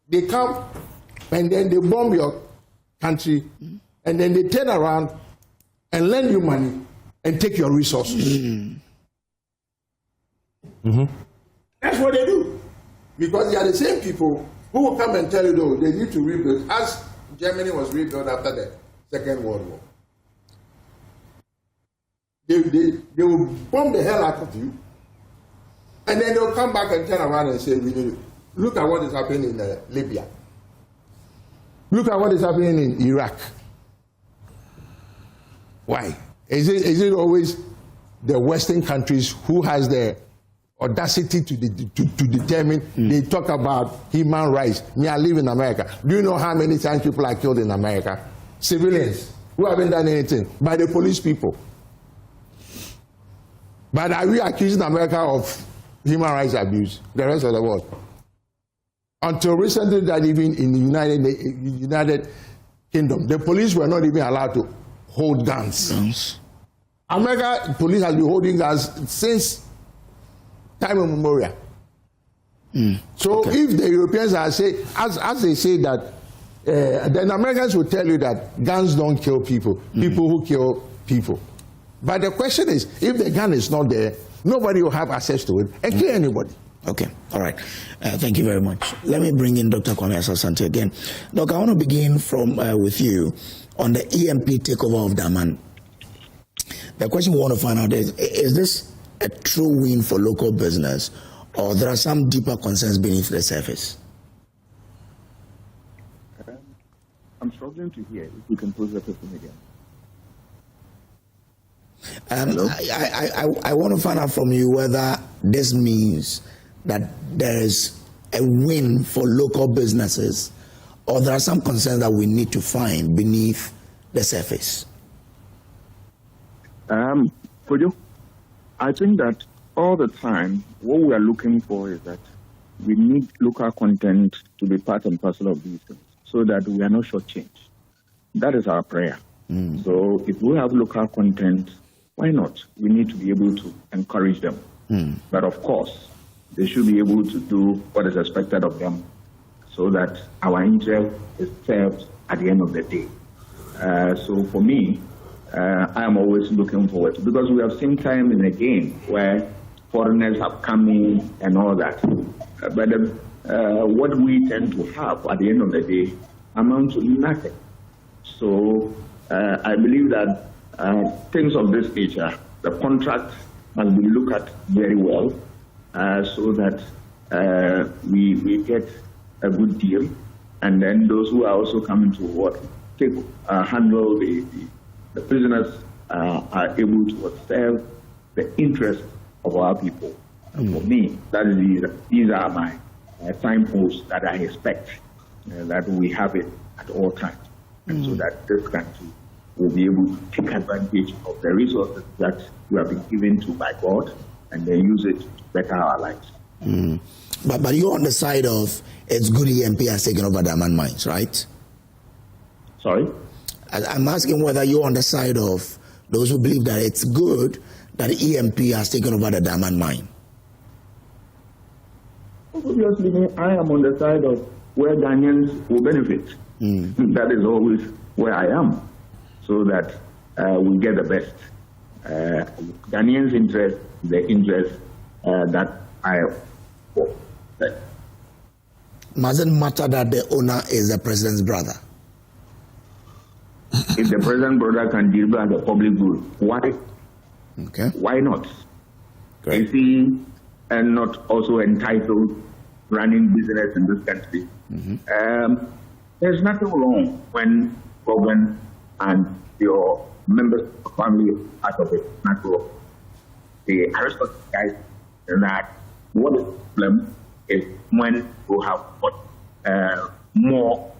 they come and then they bomb your country, and then they turn around and lend you money and take your resources. That's what they do. Because they are the same people who will come and tell you, though, they need to rebuild, as Germany was rebuilt after the Second World War. They will bomb the hell out of you, and then they'll come back and turn around and say, look at what is happening in Libya. Look at what is happening in Iraq. Why? Is it always the Western countries who has the audacity to determine? They talk about human rights. Me, I live in America. Do you know how many times people are killed in America? Civilians who haven't done anything, by the police people. But are we accusing America of human rights abuse? The rest of the world. Until recently, that even in the United Kingdom, the police were not even allowed to hold guns. America police has been holding guns since time immemorial. So if the Europeans are saying, as they say that, then Americans will tell you that guns don't kill people, people who kill people. But the question is, if the gun is not there, nobody will have access to it and kill anybody. Okay, all right. Thank you very much. Let me bring in Dr. Kwame Asante again. Doc, I want to begin from with you on the EMP takeover of Daman. The question we want to find out is this a true win for local business, or there are some deeper concerns beneath the surface? I'm struggling to hear. If you can pose the question again. I want to find out from you whether this means that there is a win for local businesses, or there are some concerns that we need to find beneath the surface. Fordjour, I think that all the time, what we are looking for is that we need local content to be part and parcel of these things, so that we are not shortchanged. That is our prayer. So if we have local content, why not? We need to be able to encourage them. But of course, they should be able to do what is expected of them, so that our interest is served at the end of the day. So for me, I am always looking forward to, because we have seen time and again where foreigners have come in and all that. But what we tend to have at the end of the day amounts to nothing. So I believe that things of this nature, the contract must be looked at very well, so that we get a good deal, and then those who are also coming to handle the prisoners are able to serve the interest of our people. And for me, these are my signposts that I expect that we have it at all times, and so that this country will be able to take advantage of the resources that we have been given to by God, and then use it to better our lives. But you're on the side of it's good EMP has taken over Daman mines, right? Sorry? I'm asking whether you're on the side of those who believe that it's good that EMP has taken over the Daman mine. Obviously, I am on the side of where Ghanaians will benefit. That is always where I am, so that we get the best. Ghanaians' interest, the interest that I have. Mustn't matter that the owner is the president's brother. If the president's brother can deliver the public good, why? Okay. Why not? Great. Is he not also entitled running business in this country? There's nothing wrong when government and your members of the family are part of it. Natural. The Aristotle guys that what is the problem is when you have got more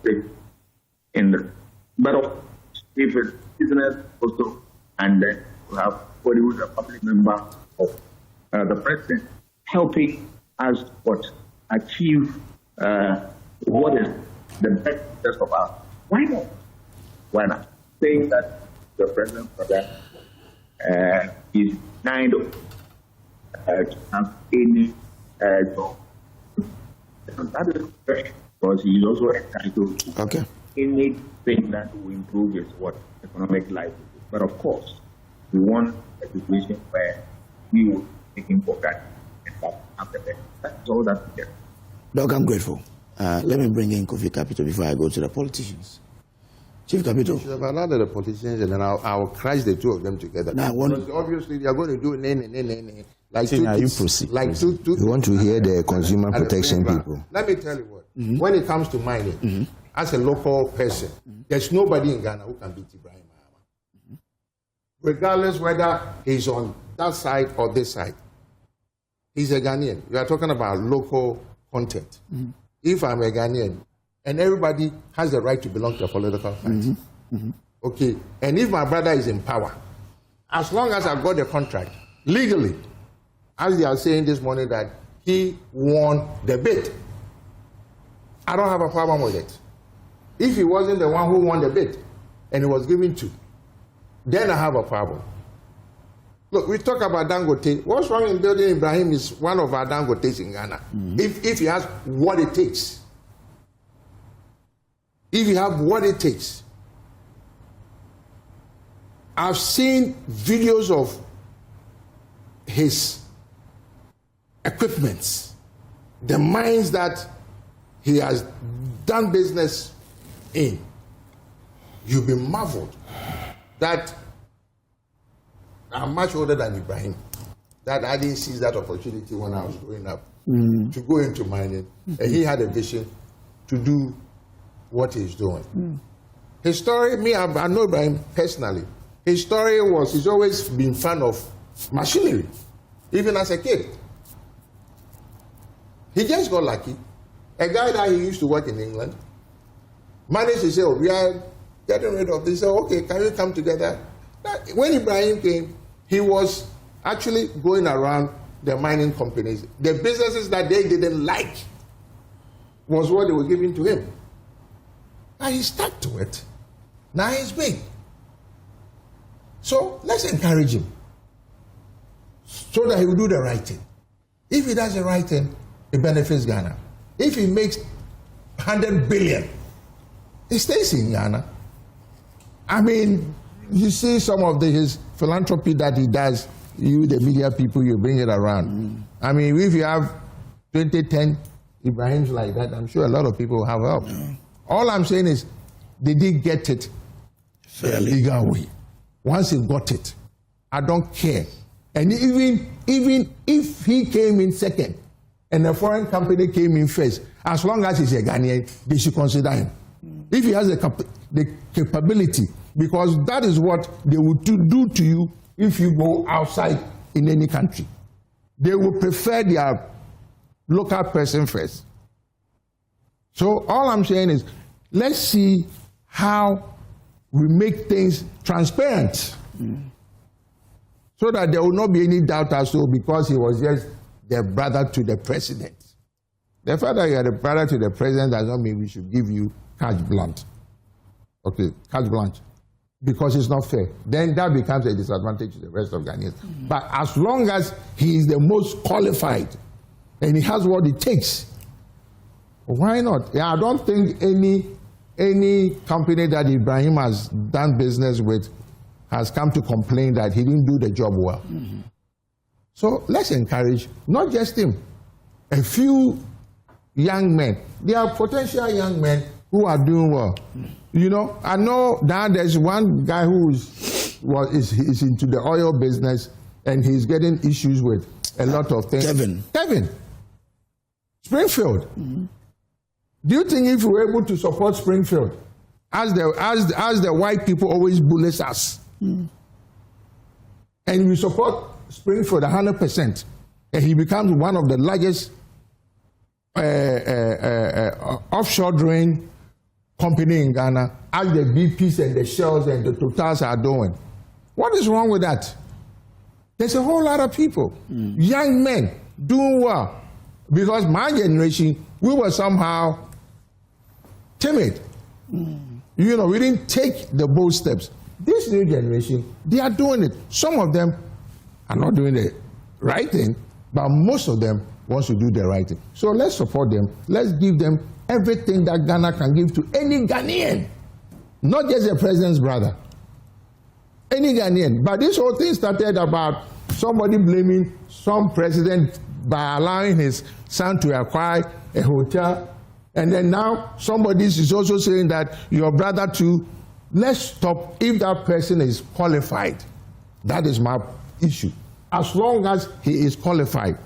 in the, but if it's business also, and then to have somebody who's a public member of the president helping us achieve what is the best interest of us. Why not? Why not? Saying that the president for that is denied to have any job. That is correct, because he is also entitled to anything that will improve his economic life. But of course, we want a situation where we will take him for granted and that after that. That's all that we get. Doc, I'm grateful. Let me bring in Kofi Capito before I go to the politicians. Chief Capito. You should have allowed the politicians and then I'll crash the two of them together. Now, because obviously they are going to do like you proceed. Like we want to hear the consumer protection people. Let me tell you what. When it comes to mining, as a local person, there's nobody in Ghana who can beat Ibrahim Mahama. Regardless whether he's on that side or this side. He's a Ghanaian. You are talking about local content. If I'm a Ghanaian, and everybody has the right to belong to a political party. Okay, and if my brother is in power, as long as I've got the contract, legally, as they are saying this morning that he won the bid, I don't have a problem with it. If he wasn't the one who won the bid, and it was given to, then I have a problem. Look, we talk about Dangote. What's wrong in building Ibrahim is one of our Dangotes in Ghana. If he has what it takes. If you have what it takes. I've seen videos of his equipments, the mines that he has done business in. You'll be marveled that I'm much older than Ibrahim, that I didn't seize that opportunity when I was growing up to go into mining. And he had a vision to do what he's doing. His story, I know Ibrahim personally. His story was, he's always been fan of machinery, even as a kid. He just got lucky. A guy that he used to work in England managed to say, oh, we are getting rid of this. So, okay, can we come together? When Ibrahim came, he was actually going around the mining companies. The businesses that they didn't like was what they were giving to him. Now he stuck to it. Now he's big. So let's encourage him so that he will do the right thing. If he does the right thing, it benefits Ghana. If he makes 100 billion, he stays in Ghana. I mean, you see some of his philanthropy that he does, you, the media people, you bring it around. I mean, if you have 2010 Ibrahims like that, I'm sure a lot of people will have help. All I'm saying is, they did get it fairly legal way. Once he got it, I don't care. And even if he came in second and a foreign company came in first, as long as he's a Ghanaian, they should consider him. If he has the capability, because that is what they would do to you if you go outside in any country. They will prefer their local person first. So all I'm saying is, let's see how we make things transparent so that there will not be any doubt as to because he was just the brother to the president. The fact that you are the brother to the president does not mean we should give you carte blanche. Okay, carte blanche. Because it's not fair. Then that becomes a disadvantage to the rest of Ghanaians. But as long as he is the most qualified and he has what it takes, why not? Yeah, I don't think any company that Ibrahim has done business with has come to complain that he didn't do the job well. So let's encourage not just him, a few young men. There are potential young men who are doing well. You know, I know that there's one guy who is into the oil business and he's getting issues with a lot of things. Kevin. Springfield. Do you think if we were able to support Springfield, as the white people always bully us, and we support Springfield 100%, and he becomes one of the largest offshore drilling company in Ghana, as the BPs and the Shells and the Totals are doing. What is wrong with that? There's a whole lot of people, young men, doing well. Because my generation, we were somehow timid. You know, we didn't take the bold steps. This new generation, they are doing it. Some of them are not doing the right thing, but most of them want to do the right thing. So let's support them. Let's give them everything that Ghana can give to any Ghanaian, not just the president's brother. Any Ghanaian. But this whole thing started about somebody blaming some president by allowing his son to acquire a hotel. And then now somebody is also saying that your brother too. Let's stop if that person is qualified. That is my issue. As long as he is qualified,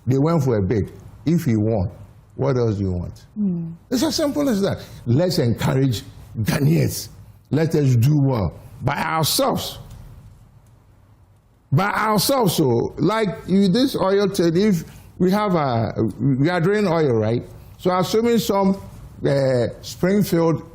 they went for a bid. If he won, what else do you want? It's as simple as that. Let's encourage Ghanaians. Let us do well by ourselves. By ourselves, so like this oil trade, if we have we are drilling oil, right? So assuming some Springfield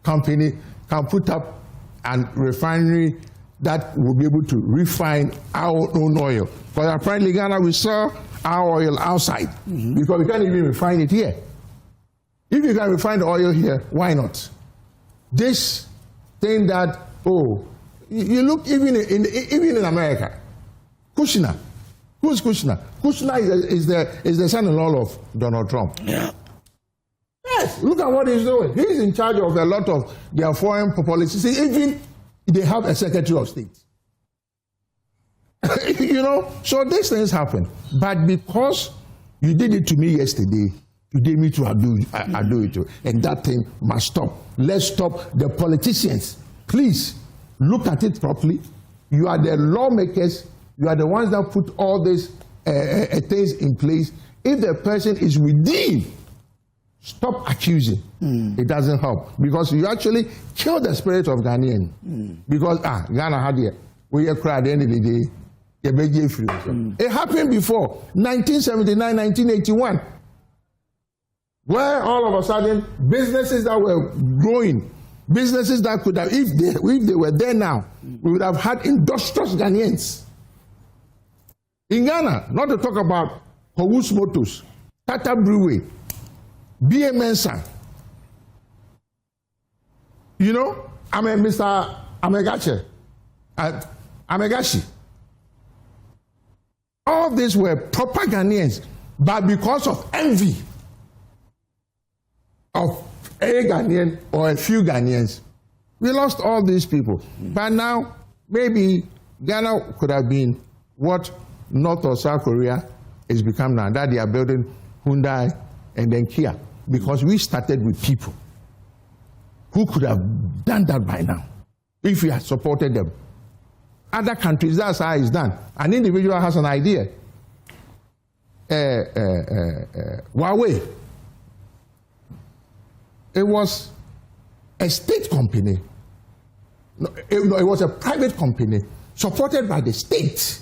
company can put up a refinery that will be able to refine our own oil. But apparently Ghana, we sell our oil outside because we can't even refine it here. If you can refine the oil here, why not? This thing that, you look even in America, Kushner. Who's Kushner? Kushner is the son-in-law of Donald Trump. Yeah. Yes, look at what he's doing. He's in charge of a lot of their foreign policies. See, even they have a Secretary of State. You know, so these things happen. But because you did it to me yesterday, today me too, I do it too. And that thing must stop. Let's stop the politicians. Please, look at it properly. You are the lawmakers. You are the ones that put all these things in place. If the person is redeemed, stop accusing. It doesn't help. Because you actually kill the spirit of Ghanaian. Because, Ghana had it. We cry at the end of the day. It happened before, 1979, 1981. Where all of a sudden, businesses that were growing, businesses that could have, if they were there now, we would have had industrious Ghanaians. In Ghana, not to talk about Howus Motors, Tata Brewery, B.A. Mensah, you know, Mr. Amegashi. All of these were proper Ghanaians, but because of envy of a Ghanaian or a few Ghanaians, we lost all these people. But now, maybe Ghana could have been what North or South Korea is become now, that they are building Hyundai and then Kia, because we started with people who could have done that by now if we had supported them. Other countries, that's how it's done. An individual has an idea. Huawei, it was a state company. It was a private company supported by the state.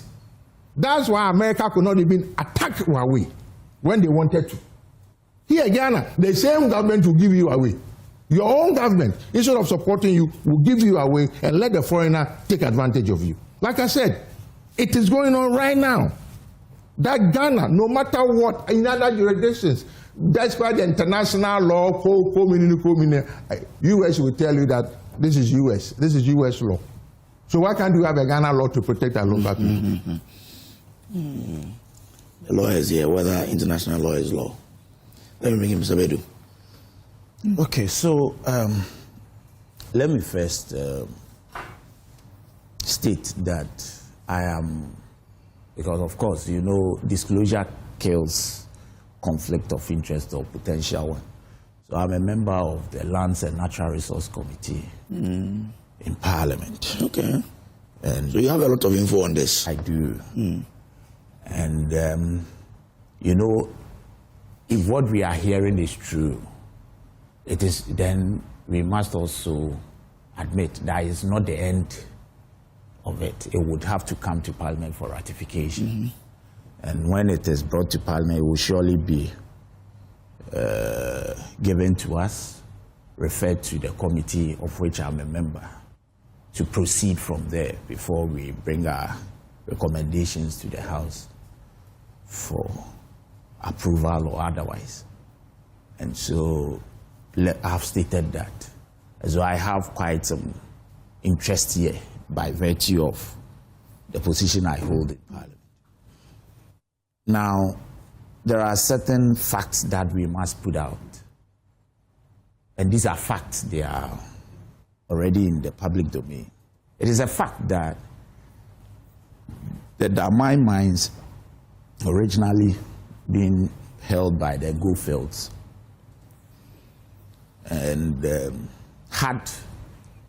That's why America could not even attack Huawei when they wanted to. Here, Ghana, the same government will give you away. Your own government, instead of supporting you, will give you away and let the foreigner take advantage of you. Like I said, it is going on right now. That Ghana, no matter what, in other jurisdictions, despite the international law, US will tell you that this is US law. So why can't you have a Ghana law to protect our local people? The law is here, whether international law is law. Let me bring him, Mr. Baidoo. Okay, so let me first state that I am, because of course, you know, disclosure kills conflict of interest or potential one. So I'm a member of the Lands and Natural Resource Committee in Parliament. Okay. And so you have a lot of info on this. I do. And, you know, if what we are hearing is true, it is, then we must also admit that is not the end of it. It would have to come to Parliament for ratification. And when it is brought to Parliament, it will surely be given to us, referred to the committee of which I'm a member, to proceed from there before we bring our recommendations to the House for approval or otherwise. And so I've stated that. So I have quite some interest here by virtue of the position I hold in Parliament. Now, there are certain facts that we must put out. And these are facts, they are already in the public domain. It is a fact that the Damai mines originally being held by the Goldfields and had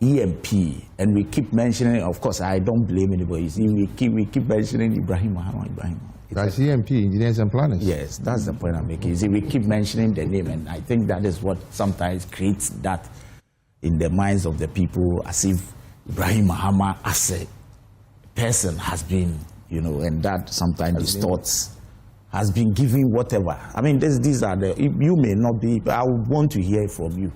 EMP, and we keep mentioning, of course, I don't blame anybody. You see, we keep mentioning Ibrahim Mahama. That's EMP, engineers and planners. Yes, that's the point I'm making. You see, we keep mentioning the name, and I think that is what sometimes creates that in the minds of the people, as if Ibrahim Mahama as a person has been, and that sometimes distorts, has been giving whatever. I mean, these are the, you may not be, but I would want to hear from you.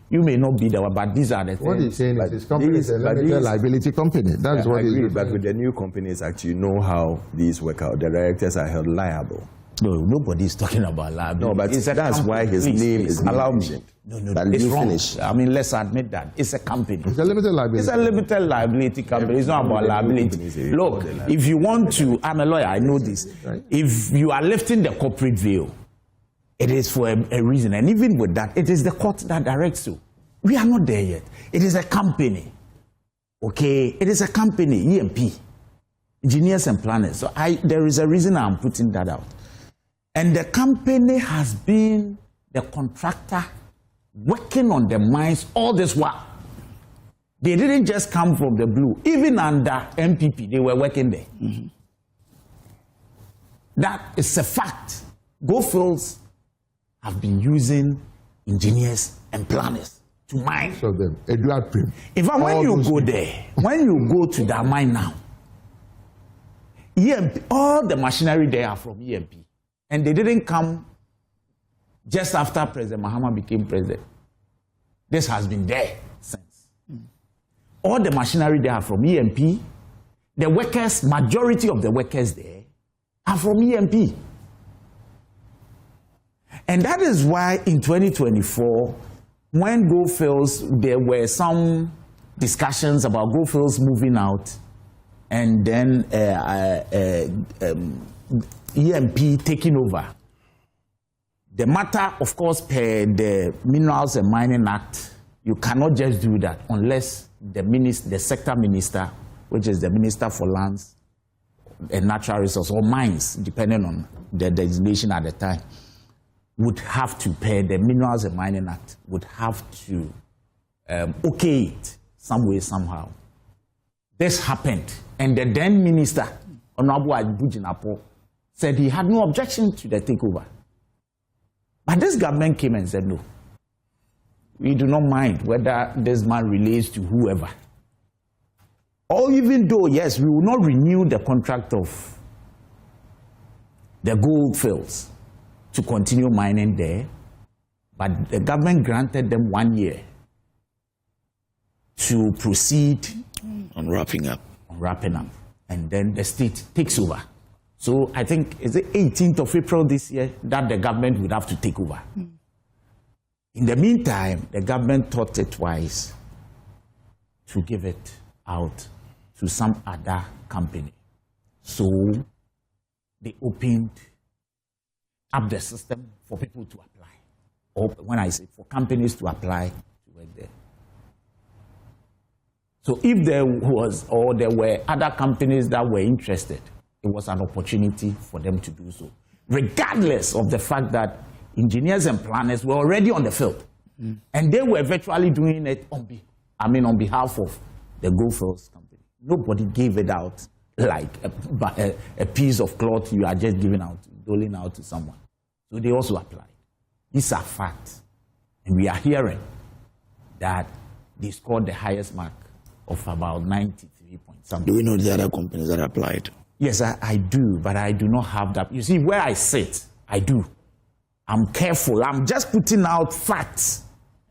You may not be there, but these are the things. What he's saying is this company is a limited liability company. That's what he's But with the new companies, actually, you know how these work out. The directors are held liable. No, nobody is talking about liability. No, but that's why his name is allow mentioned. Me. No, but it's you wrong. finish. I mean, let's admit that. It's a company. It's a limited liability. It's a limited liability company. It's not about liability. Look, if you want to, I'm a lawyer, I know this. Right. If you are lifting the corporate veil, it is for a reason. And even with that, it is the court that directs you. We are not there yet. It is a company. Okay? It is a company, EMP. Engineers and planners. So there is a reason I'm putting that out. And the company has been the contractor working on the mines all this while. They didn't just come from the blue. Even under MPP, they were working there. Mm-hmm. That is a fact. Goldfields have been using engineers and planners to mine. So then, Edward Prim. In fact, when you go there, when you go to that mine now, EMP, all the machinery there are from EMP. And they didn't come just after President Mahama became president. This has been there since. All the machinery there are from EMP. The workers, majority of the workers there are from EMP. And that is why in 2024, when Goldfields, there were some discussions about Goldfields moving out, and then EMP taking over. The matter, of course, per the Minerals and Mining Act, you cannot just do that unless the sector minister, which is the Minister for Lands and Natural Resources, or Mines, depending on the designation at the time, would have to pay the Minerals and Mining Act, would have to okay it some way, somehow. This happened, and the then minister, Honorable Agyeman-Rawlings, said he had no objection to the takeover. But this government came and said, no, we do not mind whether this man relates to whoever. Or even though, yes, we will not renew the contract of the Goldfields to continue mining there, but the government granted them 1 year to proceed on wrapping up. And then the state takes over. So I think it's the 18th of April this year that the government would have to take over. In the meantime, the government thought it twice to give it out to some other company. So they opened up the system for people to apply. Or when I say for companies to apply to work there. So if there was, or there were other companies that were interested, it was an opportunity for them to do so, regardless of the fact that engineers and planners were already on the field. And they were virtually doing it on behalf of the Goldfields company. Nobody gave it out like a piece of cloth you are just doling out to someone. So they also applied. These are facts. And we are hearing that they scored the highest mark of about 93 point something. Do we know the other companies that applied? Yes, I do, but I do not have that. You see, where I sit, I do. I'm careful. I'm just putting out facts.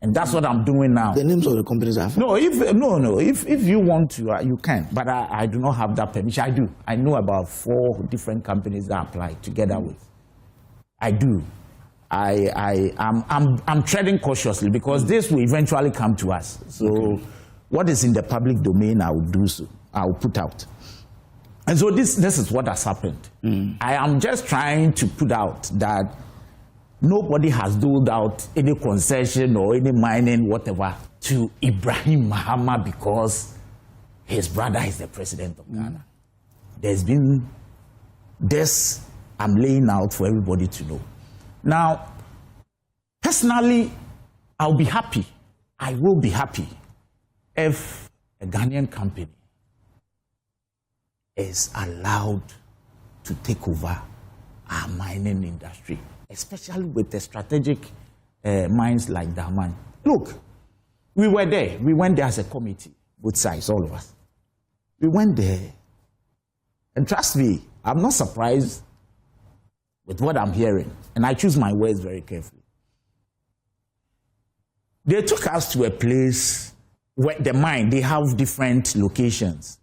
And that's what I'm doing now. The names of the companies are... No, if you want to, you can. But I do not have that permission. I do. I know about 4 different companies that I apply together with. I do. I'm treading cautiously because this will eventually come to us. So what is in the public domain, I will do so. I will put out. And so this is what has happened. I am just trying to put out that nobody has doled out any concession or any mining, whatever, to Ibrahim Mahama because his brother is the president of Ghana. There's been this I'm laying out for everybody to know. Now, personally, I'll be happy. I will be happy if a Ghanaian company is allowed to take over our mining industry, especially with the strategic mines like Daman. Look, we were there. We went there as a committee, both sides, all of us. We went there, and trust me, I'm not surprised with what I'm hearing, and I choose my words very carefully. They took us to a place where the mine, they have different locations.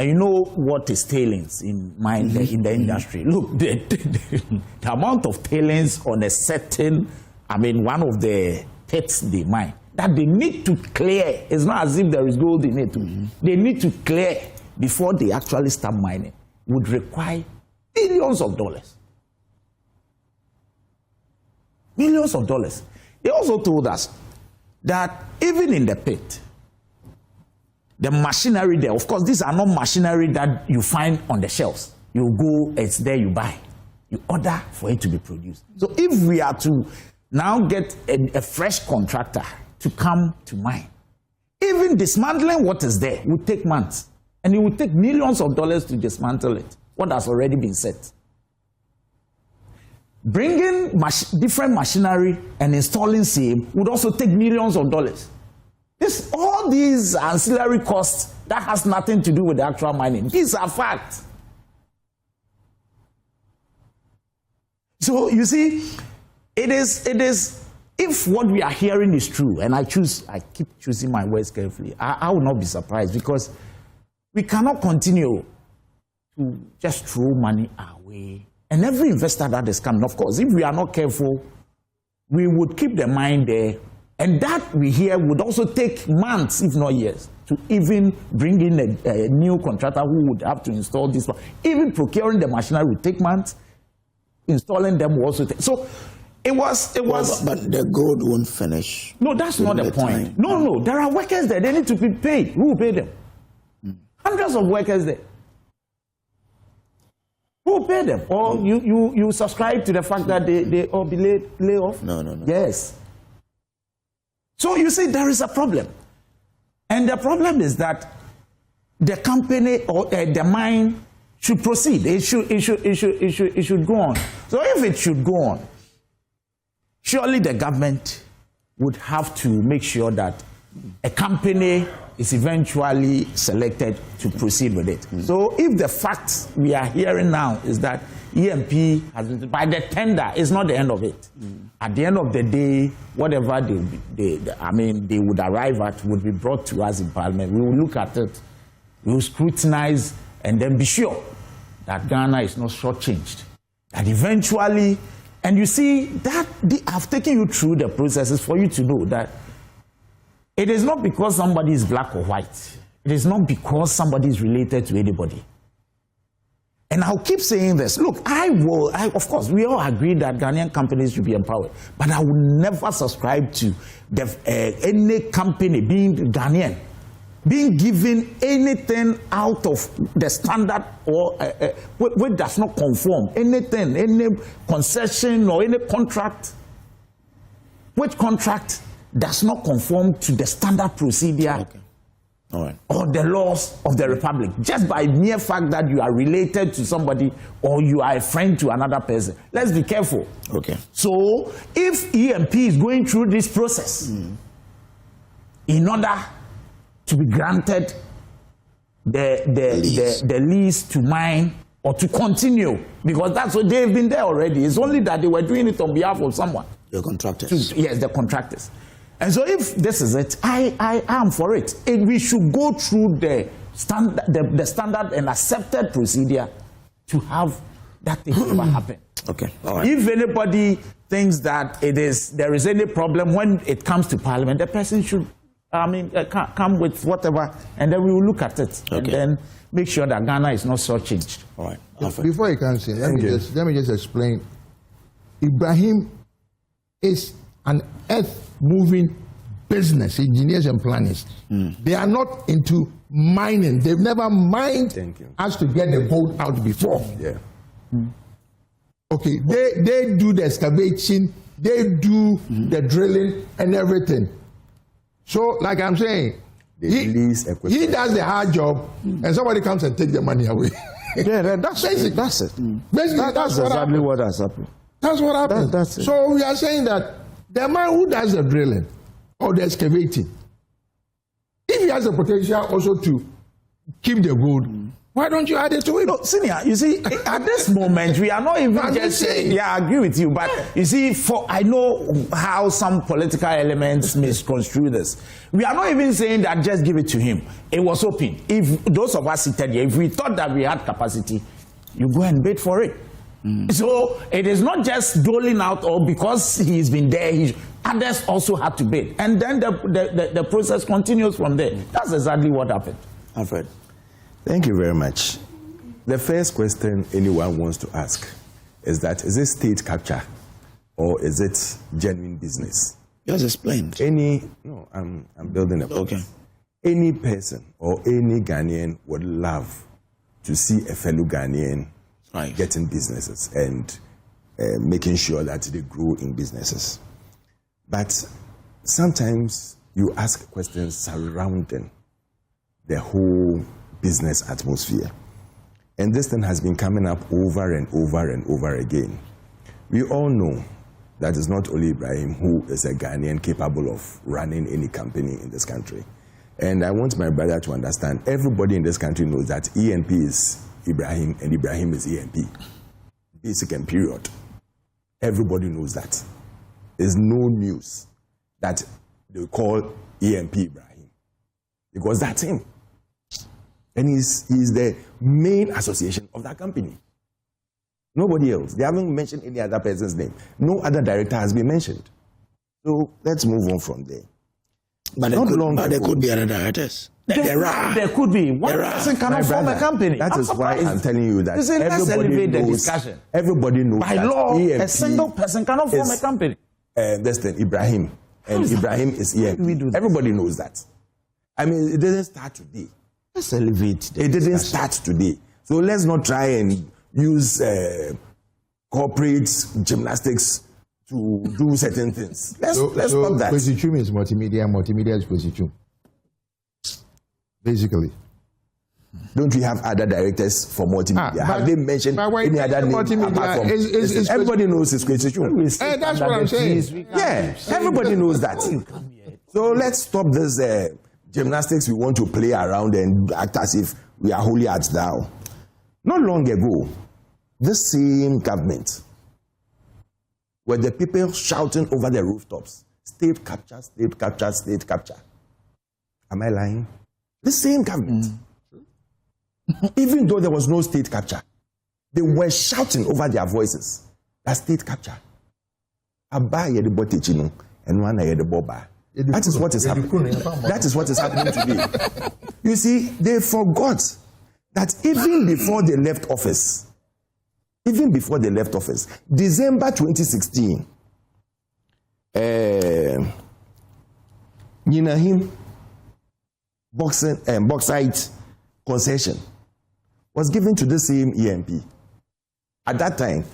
And you know what is tailings in mine in the industry? Look, the amount of tailings on a certain, one of the pits they mine, that they need to clear. It's not as if there is gold in it. They need to clear before they actually start mining. Would require billions of dollars. Millions of dollars. They also told us that even in the pit, the machinery there, of course, these are not machinery that you find on the shelves. You go, it's there, you buy. You order for it to be produced. So if we are to now get a fresh contractor to come to mine, even dismantling what is there would take months. And it would take millions of dollars to dismantle it, what has already been set. Bringing different machinery and installing same would also take millions of dollars. All these ancillary costs, that has nothing to do with the actual mining. These are facts. So you see, it is if what we are hearing is true, and I keep choosing my words carefully, I will not be surprised because we cannot continue to just throw money away. And every investor that is coming, of course, if we are not careful, we would keep the mine there. And that we hear would also take months, if not years, to even bring in a new contractor who would have to install this. Even procuring the machinery would take months. Installing them will also take. So it was. But the gold won't finish. No, that's not the point. No. There are workers there. They need to be paid. Who will pay them? Hundreds of workers there. Who will pay them? Or you subscribe to the fact that they all be lay off? No. Yes. So you see, there is a problem. And the problem is that the company or the mine should proceed. It should go on. So if it should go on, surely the government would have to make sure that a company is eventually selected to proceed with it. So if the facts we are hearing now is that EMP has been, by the tender, it's not the end of it. At the end of the day, whatever they would arrive at would be brought to us in Parliament. We will look at it, we will scrutinize, and then be sure that Ghana is not shortchanged. That eventually, and you see, that I've taken you through the processes for you to know that it is not because somebody is black or white. It is not because somebody is related to anybody. And I'll keep saying this. Look, of course, we all agree that Ghanaian companies should be empowered. But I will never subscribe to any company being Ghanaian, being given anything out of the standard or which does not conform. Anything, any concession or any contract, which contract does not conform to the standard procedure. Okay. All right. Or the laws of the republic, just by mere fact that you are related to somebody or you are a friend to another person. Let's be careful. Okay. So if EMP is going through this process in order to be granted the lease to mine or to continue, because that's what they've been there already. It's only that they were doing it on behalf of someone. The contractors. Yes, the contractors. And so if this is it, I am for it. We should go through the standard and accepted procedure to have that thing ever happen. Okay. All right. If anybody thinks that there is any problem when it comes to Parliament, the person should, come with whatever, and then we will look at it, and then make sure that Ghana is not shortchanged. All right. Before you can say, let me just explain. Ibrahim is an earth-moving business, engineers and planners. They are not into mining. They've never mined us to get the gold out before. Yeah. Okay, they do the excavation, they do the drilling and everything. So, like I'm saying, he does the hard job, and somebody comes and takes the money away. Yeah, that's it. Basically, That's exactly what has happened. That's what happened. That's it. So we are saying that the man who does the drilling or the excavating, if he has the potential also to keep the gold, why don't you add it to it? No, Senior, you see, at this moment, we are not even just saying, yeah, I agree with you, but you see, I know how some political elements misconstrue this. We are not even saying that just give it to him. It was open. If those of us seated here, if we thought that we had capacity, you go and bid for it. So it is not just doling out, or because he's been there, others also had to bid. And then the process continues from there. That's exactly what happened. Alfred. Thank you very much. The first question anyone wants to ask is it state capture or is it genuine business? Just explain. I'm building a point. Okay. Any person or any Ghanaian would love to see a fellow Ghanaian getting businesses and making sure that they grow in businesses. But sometimes you ask questions surrounding the whole business atmosphere. And this thing has been coming up over and over and over again. We all know that it's not only Ibrahim who is a Ghanaian capable of running any company in this country. And I want my brother to understand, everybody in this country knows that ENP is Ibrahim and Ibrahim is ENP. Basic and period. Everybody knows that. There's no news that they call ENP Ibrahim, because that's him. And he's the main association of that company. Nobody else. They haven't mentioned any other person's name. No other director has been mentioned. So let's move on from there. But there could be other directors. There could be. One person cannot form a company. That is why I'm telling you that everybody knows by that law, EMP, a single person cannot form a company. Listen, Ibrahim. And Ibrahim is EMP. Everybody knows that. I mean, it didn't start today. Let's elevate. It didn't start today. So let's not try and use corporate gymnastics to do certain things. Let's stop that. Position is multimedia is position. Basically. Don't we have other directors for multimedia? Have they mentioned any other name apart from everybody knows it's position. That's what I'm saying. Yeah, everybody knows that. So let's stop this gymnastics we want to play around and act as if we are holy as thou. Not long ago, this same government were the people shouting over the rooftops, state capture, state capture, state capture. Am I lying? The same government. Even though there was no state capture, they were shouting over their voices that state capture. That is what is happening. That is what is happening today. You see, they forgot that even before they left office, December 2016, Yinahim bauxite concession was given to the same EMP. At that time,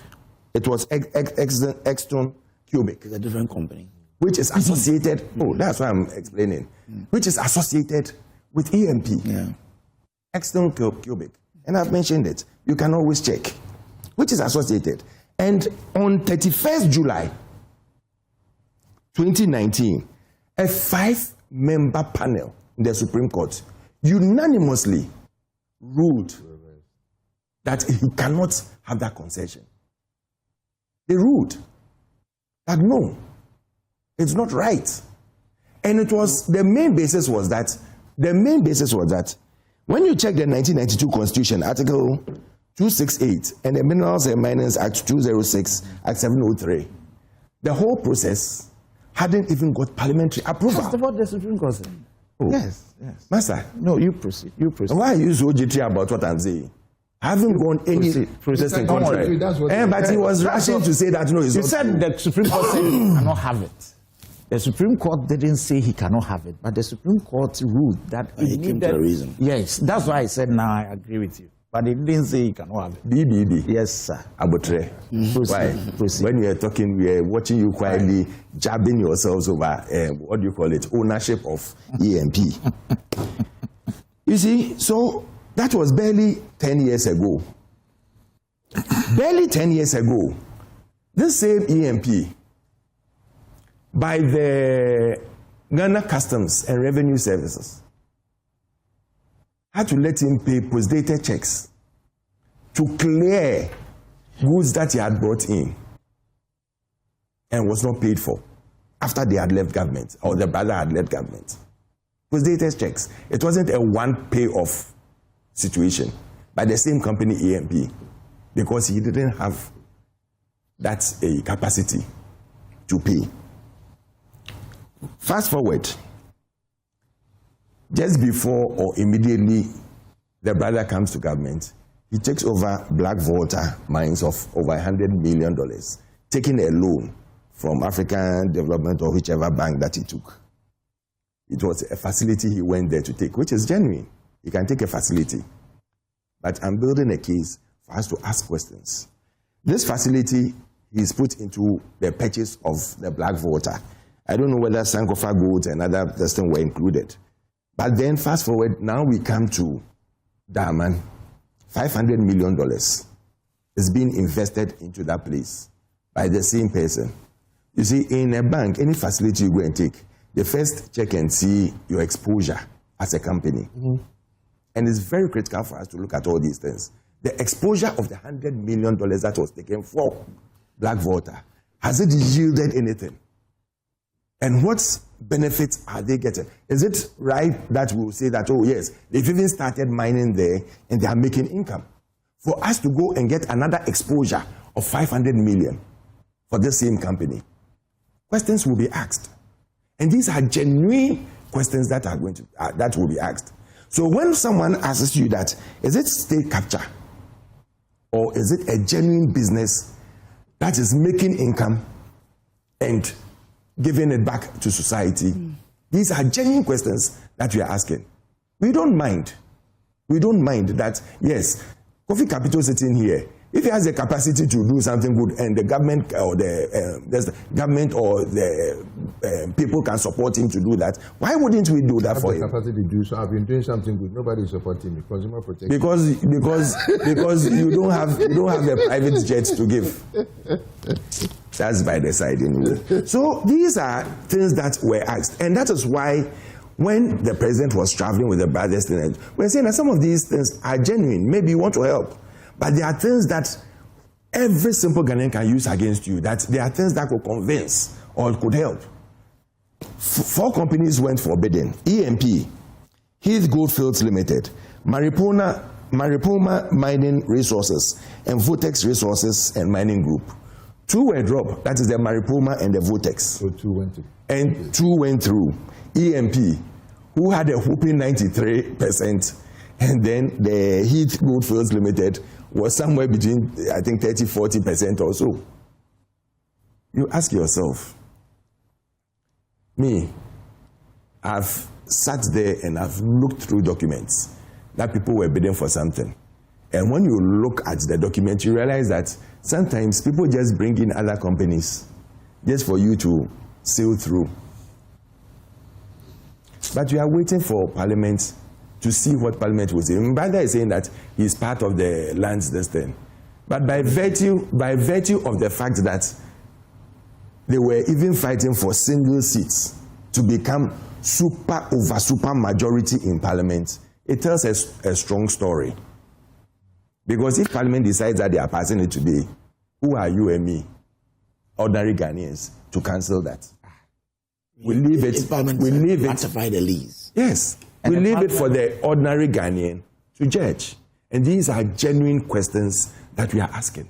it was Exton Cubic. It's a different company. Which is associated, that's why I'm explaining, which is associated with EMP. Yeah. Exton Cubic. And I've mentioned it. You can always check. Which is associated. And on 31st July 2019, a 5-member panel in the Supreme Court unanimously ruled that he cannot have that concession. They ruled that no, it's not right. And it was, the main basis was that when you check the 1992 Constitution, Article 268, and the Minerals and Miners Act 206, Act 703, the whole process hadn't even got parliamentary approval. First of all, the Supreme Court said. Oh. Yes. Master. No, you proceed. Why are you so jittery about what I'm saying? I haven't gone any protesting contrary. But he was rushing to say that, no, it's not. You said the Supreme Court said he cannot have it. The Supreme Court didn't say he cannot have it, but the Supreme Court ruled that he needed a reason. Yes, that's why I said, now I agree with you. But it didn't say he cannot have it. BBB. Yes, sir. Abotre. Why? When we are talking, we are watching you quietly jabbing yourselves over, what do you call it, ownership of EMP. You see, so that was barely 10 years ago. Barely 10 years ago, this same EMP, by the Ghana Customs and Revenue Services, had to let him pay post-dated checks to clear goods that he had brought in and was not paid for after they had left government, or the brother had left government. Post-dated checks. It wasn't a one pay-off situation by the same company, EMP, because he didn't have that capacity to pay. Fast forward, just before or immediately the brother comes to government, he takes over Black Volta mines of over $100 million, taking a loan from African Development or whichever bank that he took. It was a facility he went there to take, which is genuine. He can take a facility. But I'm building a case for us to ask questions. This facility is put into the purchase of the Black Volta. I don't know whether Sankofa Gold and other things were included. But then fast forward, now we come to Daman. $500 million is being invested into that place by the same person. You see, in a bank, any facility you go and take, they first check and see your exposure as a company. And it's very critical for us to look at all these things. The exposure of the $100 million that was taken for Black Volta, has it yielded anything? And what benefits are they getting? Is it right that we'll say that, oh yes, they've even started mining there and they are making income? For us to go and get another exposure of $500 million for the same company, questions will be asked. And these are genuine questions that are going to that will be asked. So when someone asks you that, is it state capture or is it a genuine business that is making income and giving it back to society? These are genuine questions that we are asking. We don't mind. We don't mind that, yes, Kofi Capital sitting here, if he has the capacity to do something good and the government or the government or the people can support him to do that, why wouldn't we do that for him? Capacity to do so. I've been doing something good. Nobody is supporting me. Consumer protection. Because you don't have a private jet to give. That's by the side anyway. So these are things that were asked, and that is why when the president was traveling with the brothers, we're saying that some of these things are genuine. Maybe you want to help. But there are things that every simple Ghanaian can use against you, that there are things that could convince or could help. 4 companies went for bidding. EMP, Heath Goldfields Limited, Maripoma Mining Resources, and Votex Resources and Mining Group. 2 were dropped, that is the Maripoma and the Votex. So 2 went through. And 2 went through. EMP, who had a whooping 93%, and then the Heath Goldfields Limited was somewhere between, I think, 30-40% or so. You ask yourself, me, I've sat there and I've looked through documents that people were bidding for something. And when you look at the document, you realize that sometimes people just bring in other companies just for you to sail through. But we are waiting for Parliament to see what Parliament will say. Mbanda is saying that he's part of the lands this thing. But by virtue of the fact that they were even fighting for single seats to become super majority in Parliament, it tells us a strong story. Because if Parliament decides that they are passing it today, who are you and me, ordinary Ghanaians, to cancel that? We leave it. We leave it. Ratify the lease. Yes. We leave it for the ordinary Ghanaian to judge. And these are genuine questions that we are asking.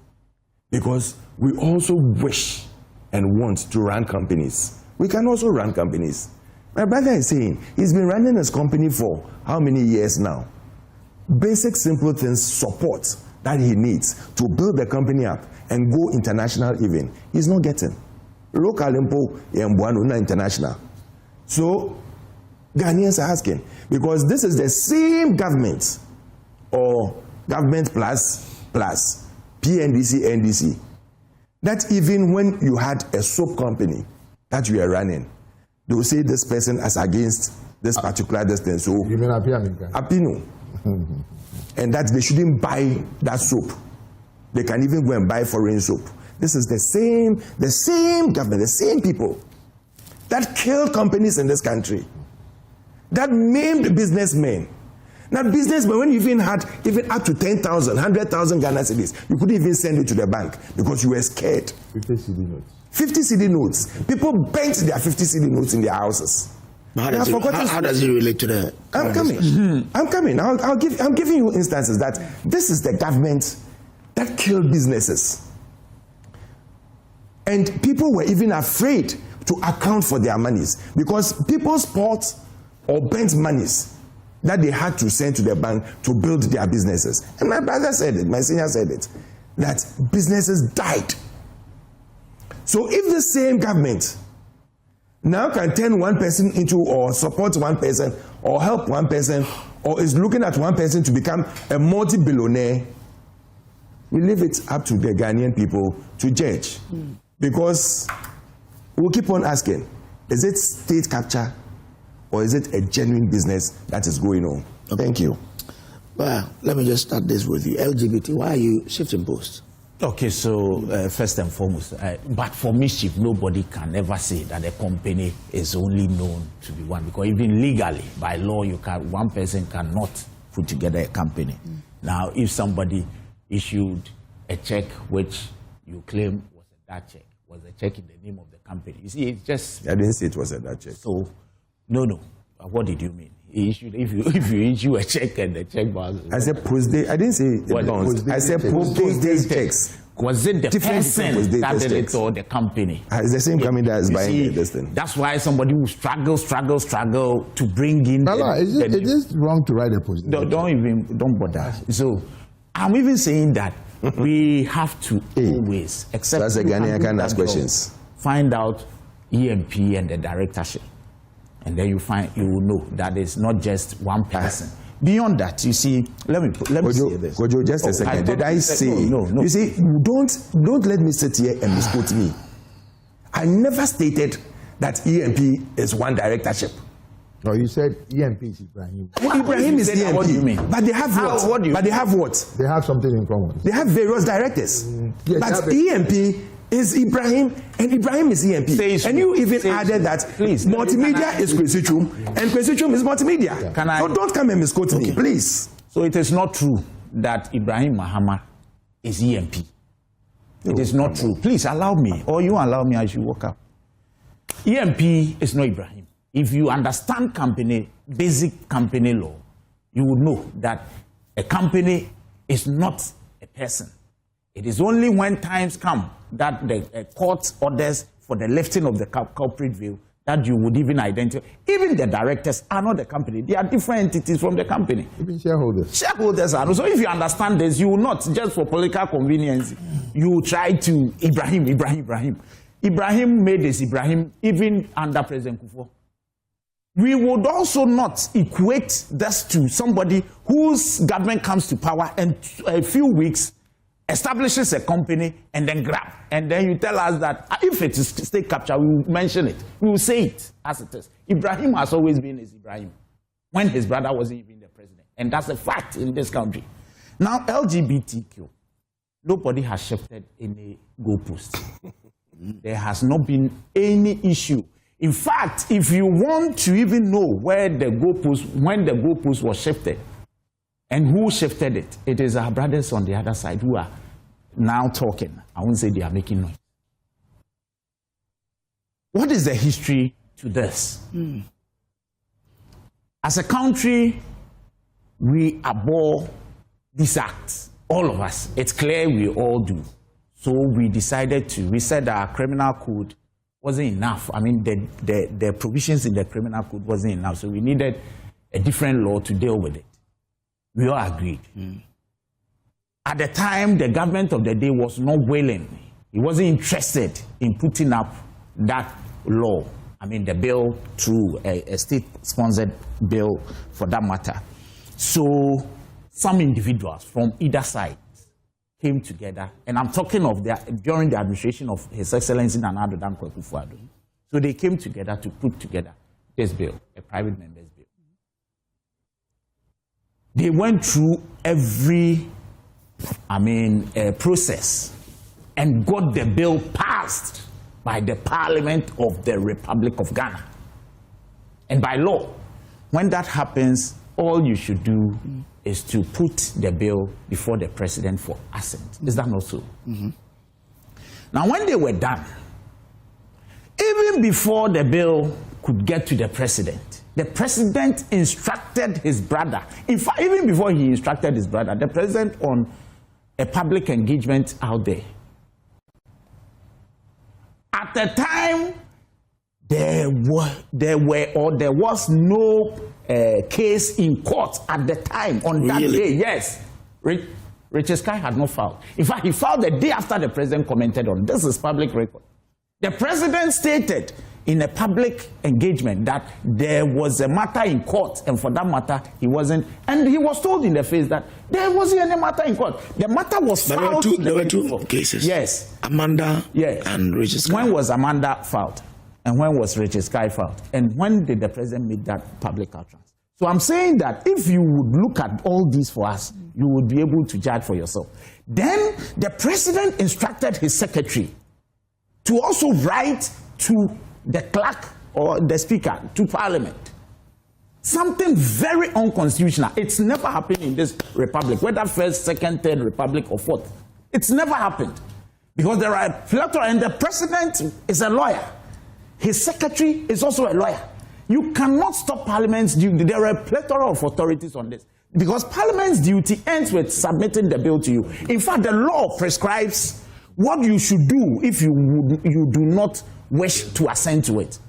Because we also wish and want to run companies. We can also run companies. My brother is saying he's been running his company for how many years now? Basic, simple things, support that he needs to build the company up and go international even. He's not getting. Local impo, not international. So Ghanaians are asking, because this is the same government, or government plus PNDC, NDC, that even when you had a soap company that you are running, they will say this person as against this particular distance. So you mean Apino. And that they shouldn't buy that soap. They can even go and buy foreign soap. This is the same government, the same people that killed companies in this country, that maimed businessmen. Now, businessmen, when you even had even up to 10,000, 100,000 Ghana cedis, you couldn't even send it to the bank because you were scared. 50 cedi notes. 50 cedi notes. People bent their 50 cedi notes in their houses. How does it relate to the? I'm coming. I'm giving you instances that this is the government that killed businesses, and people were even afraid to account for their monies because people sport or bent monies that they had to send to the bank to build their businesses. And my brother said it, my senior said it, that businesses died. So if the same government now can turn one person into, or support one person, or help one person, or is looking at one person to become a multi-billionaire, we leave it up to the Ghanaian people to judge. Because we'll keep on asking, is it state capture, or is it a genuine business that is going on? Okay. Thank you. Well, let me just start this with you. LGBT, why are you shifting posts? Okay, so first and foremost, but for mischief, nobody can ever say that a company is only known to be one, because even legally, by law, one person cannot put together a company. Now, if somebody issued a check which you claim was a check in the name of the company, you see, it's just... I didn't say it was a that check. So, no. What did you mean? If you issue a check and the check was... I said post-date. I didn't say bonds. I said post-date checks. Was it the person that did it or the company? It's the same company that is buying this thing. That's why somebody will struggle to bring in... Is it wrong to write a post-date? Don't bother. So, I'm even saying that we have to always, except... That's a Ghanaian can ask questions. Find out EMP and the directorship. And then you will know that it's not just one person. Beyond that, you see, let me say this. Kojo, just a second. Did I say? No. You see, don't let me sit here and misquote me. I never stated that EMP is one directorship. No, you said EMP is Ibrahim. Ibrahim is EMP. What do you mean? But they have what? They have what? They have something in common. They have various directors. Yes, but EMP is Ibrahim, and Ibrahim is EMP. And you even added that multimedia is Kwesichum, and Kwesichum is multimedia. So don't come and misquote me, please. So it is not true that Ibrahim Mahama is EMP. It is not true. Please allow me, or you allow me as you walk up. EMP is not Ibrahim. If you understand basic company law, you would know that a company is not a person. It is only when times come that the court orders for the lifting of the corporate veil that you would even identify. Even the directors are not the company. They are different entities from the company. Even shareholders. Shareholders are. So if you understand this, you will not, just for political convenience, you will try to Ibrahim. Ibrahim made this Ibrahim even under President Akufo. We would also not equate this to somebody whose government comes to power and a few weeks establishes a company and then grab. And then you tell us that if it is state capture, we will mention it. We will say it as it is. Ibrahim has always been his Ibrahim when his brother wasn't even the president. And that's a fact in this country. Now, LGBTQ, nobody has shifted any goalpost. There has not been any issue. In fact, if you want to even know when the goalpost was shifted, and who shifted it? It is our brothers on the other side who are now talking. I won't say they are making noise. What is the history to this. As a country, we abhor these acts, all of us. It's clear we all do. So we said our criminal code wasn't enough. I mean, the provisions in the criminal code wasn't enough. So we needed a different law to deal with it. We all agreed. At the time, the government of the day was not willing. He wasn't interested in putting up that law. I mean, the bill through a state-sponsored bill for that matter. So some individuals from either side came together, and I'm talking of during the administration of His Excellency Nana Addo Dankwa Akufo-Addo. So they came together to put together this bill, a private member's bill. They went through every, process and got the bill passed by the Parliament of the Republic of Ghana. And by law, when that happens, all you should do is to put the bill before the president for assent. Is that not so? Now, when they were done, even before the bill could get to the president instructed his brother. In fact, even before he instructed his brother, the president on a public engagement out there. At the time, there was no case in court at the time on that day. Yes, Richard Sky had not filed. In fact, he filed the day after the president commented on it. This is public record. The president stated in a public engagement that there was a matter in court, and for that matter, he wasn't. And he was told in the face that there wasn't any matter in court. The matter was filed. There were two cases. Yes. Amanda and Richard Sky. When was Amanda filed? And when was Richard Sky filed? And when did the president make that public utterance? So I'm saying that if you would look at all these for us, you would be able to judge for yourself. Then the president instructed his secretary to also write to the clerk or the speaker, to Parliament. Something very unconstitutional. It's never happened in this republic, whether first, second, third republic or fourth. It's never happened. Because there are a plethora, and the president is a lawyer. His secretary is also a lawyer. You cannot stop Parliament's duty. There are a plethora of authorities on this. Because Parliament's duty ends with submitting the bill to you. In fact, the law prescribes what you should do if you do not wish to assent to it.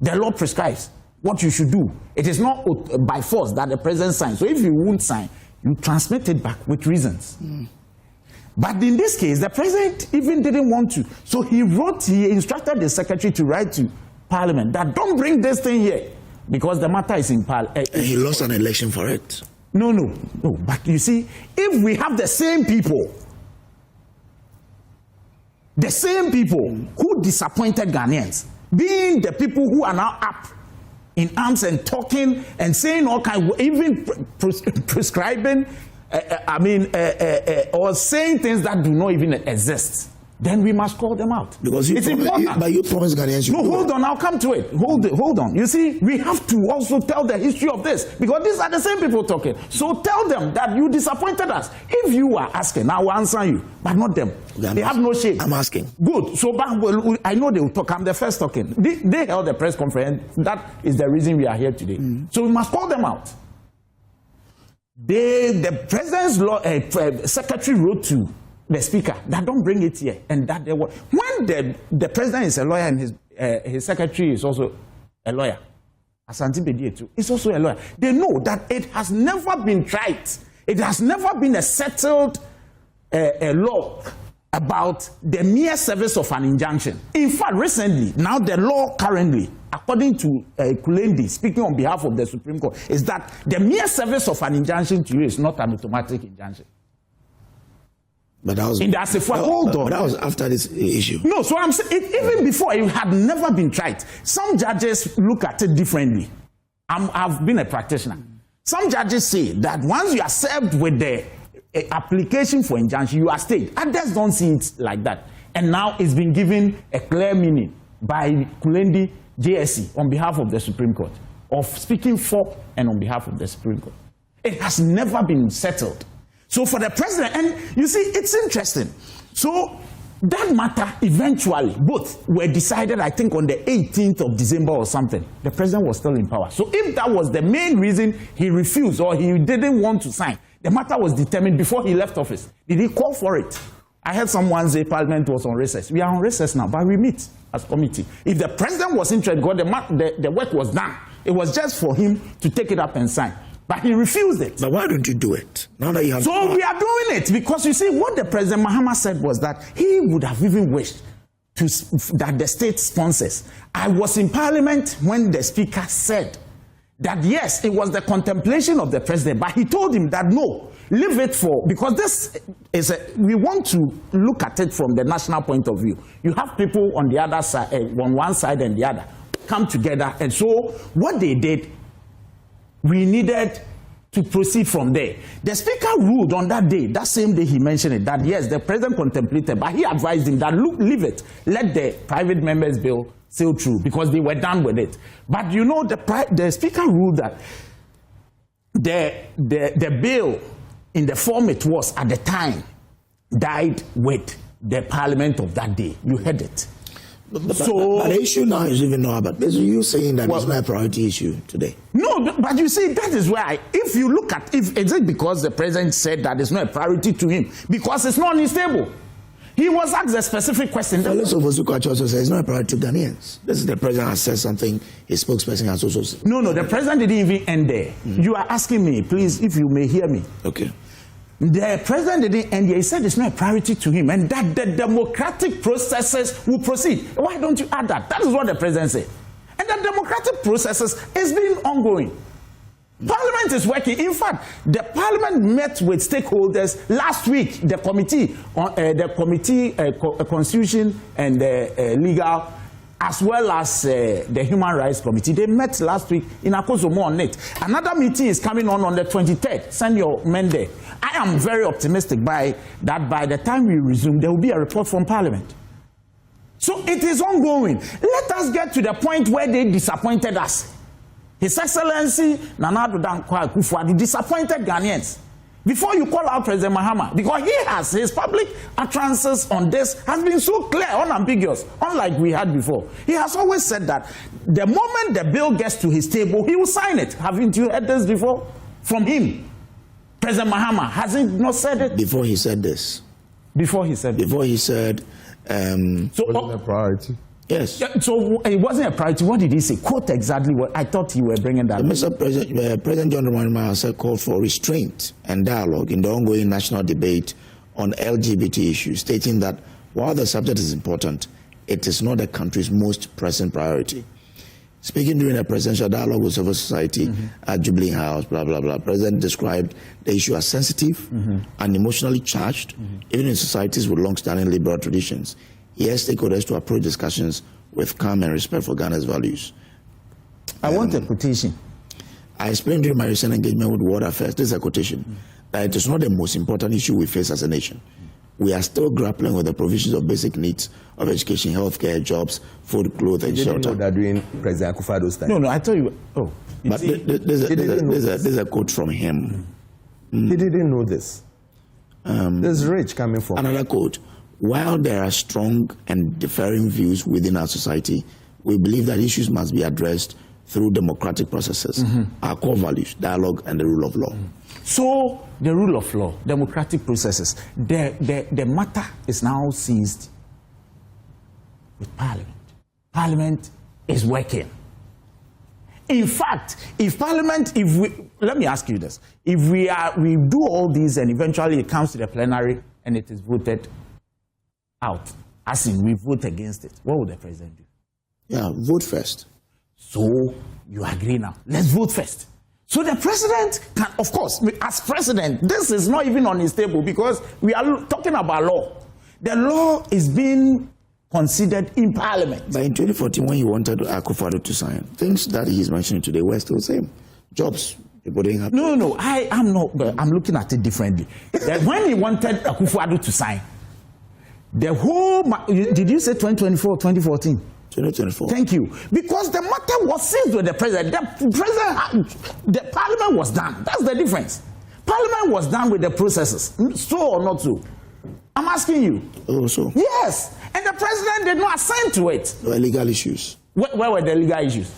The law prescribes what you should do. It is not by force that the president signs. So if you won't sign, you transmit it back with reasons. But in this case, the president even didn't want to. So he instructed the secretary to write to Parliament that don't bring this thing here because the matter is in Parliament. And he lost an election for it. No. But you see, if we have the same people who disappointed Ghanaians, being the people who are now up in arms and talking and saying all kinds, even prescribing, or saying things that do not even exist, then we must call them out. Because it's important. But you promised Ghanaians. No, hold on, I'll come to it. Hold on. You see, we have to also tell the history of this, because these are the same people talking. So tell them that you disappointed us. If you are asking, I will answer you, but not them. They have no shame. I'm asking. Good. So I know they will talk. I'm the first talking. They held a press conference. That is the reason we are here today. So we must call them out. The president's secretary wrote to the speaker that don't bring it here, and that they were when the president is a lawyer and his secretary is also a lawyer. Bediako is also a lawyer. They know that it has never been tried. It has never been a settled law about the mere service of an injunction. In fact, recently, now the law currently, according to Kulendi, speaking on behalf of the Supreme Court, is that the mere service of an injunction to you is not an automatic injunction. But that was hold on. But that was after this issue. No, so I'm saying even before it had never been tried. Some judges look at it differently. I've been a practitioner. Some judges say that once you are served with the application for injunction, you are stayed. Others don't see it like that. And now it's been given a clear meaning by Kulendi JSC on behalf of the Supreme Court, of speaking for and on behalf of the Supreme Court. It has never been settled. So for the president, and you see, it's interesting. So That matter, eventually, both were decided, I think, on the 18th of December or something. The president was still in power. So if that was the main reason he refused or he didn't want to sign, the matter was determined before he left office. Did he call for it? I heard someone say Parliament was on recess. We are on recess now, but we meet as committee. If the president was interested, the work was done. It was just for him to take it up and sign. But he refused it. But why don't you do it? Now that you have so we are doing it because you see what the President Mahama said was that he would have even wished that the state sponsors. I was in Parliament when the Speaker said that yes, it was the contemplation of the President, but he told him that no, leave it for, because this is we want to look at it from the national point of view. You have people on the other side, on one side and the other, come together, and so what they did, we needed to proceed from there. The Speaker ruled on that day, that same day he mentioned it, that yes, the President contemplated, but he advised him that look, leave it, let the private members' bill sail through, because they were done with it. But you know, the Speaker ruled that the bill, in the form it was at the time, died with the Parliament of that day. You heard it. But the issue now is even not about this. You saying that it's not a priority issue today? No, but you see, that is why, if you look at, is it because the president said that it's not a priority to him? Because it's not unstable. He was asked a specific question. Also, Akwatia also says it's not a priority to Ghanaians. This is the president has said something, his spokesperson has also said. No, the president didn't even end there. You are asking me, please, if you may hear me. Okay. The president didn't end there. He said it's not a priority to him and that the democratic processes will proceed. Why don't you add that? That is what the president said. And the democratic processes is being ongoing. Parliament is working. In fact, the Parliament met with stakeholders last week. The committee, Constitution and Legal, as well as the Human Rights Committee, they met last week in Akosomo on it. Another meeting is coming on the 23rd. Send your men there. I am very optimistic that by the time we resume, there will be a report from Parliament. So it is ongoing. Let us get to the point where they disappointed us. His Excellency Nana Addo Dankwa Akufo-Addo disappointed Ghanaians. Before you call out President Mahama, because his public utterances on this has been so clear, unambiguous, unlike we had before. He has always said that the moment the bill gets to his table, he will sign it. Haven't you heard this before? From him. President Mahama, hasn't he not said it? Before he said this. Before he said so wasn't a priority. Yes. So it wasn't a priority. What did he say? Quote exactly what I thought you were bringing that. Mr. President John Dramani Mahama said called for restraint and dialogue in the ongoing national debate on LGBT issues, stating that while the subject is important, it is not the country's most pressing priority. Speaking during a presidential dialogue with civil society at Jubilee House, blah, blah, blah, President described the issue as sensitive and emotionally charged, even in societies with long-standing liberal traditions. He asked stakeholders to approach discussions with calm and respect for Ghana's values. I want a quotation. I explained during my recent engagement with World Affairs, this is a quotation, that it is not the most important issue we face as a nation. We are still grappling with the provisions of basic needs of education, healthcare, jobs, food, clothing, and shelter. You didn't know that during President Akufo-Addo's time? No, I tell you. Oh. But there's a quote from him. He didn't know this. There's rich coming from. Another quote. While there are strong and differing views within our society, we believe that issues must be addressed through democratic processes, our core values, dialogue, and the rule of law. So, the rule of law, democratic processes, the matter is now seized with Parliament. Parliament is working. In fact, if Parliament, let me ask you this, if we do all these and eventually it comes to the plenary and it is voted out, as in we vote against it, what would the president do? Yeah, vote first. So, you agree now. Let's vote first. So the president can, of course, as president, this is not even on his table because we are talking about law. The law is being considered in Parliament. But in 2014, when he wanted Akufo-Addo to sign, things that he's mentioning today were still the same. Jobs, people didn't have. No, I'm not, but I'm looking at it differently. That when he wanted Akufo-Addo to sign, the whole, did you say 2024 or 2014? 2024. Thank you. Because the matter was seized with the president. The Parliament was done. That's the difference. Parliament was done with the processes. So or not so? I'm asking you. Oh, so? Yes. And the president did not assent to it. There were legal issues. Where were the legal issues?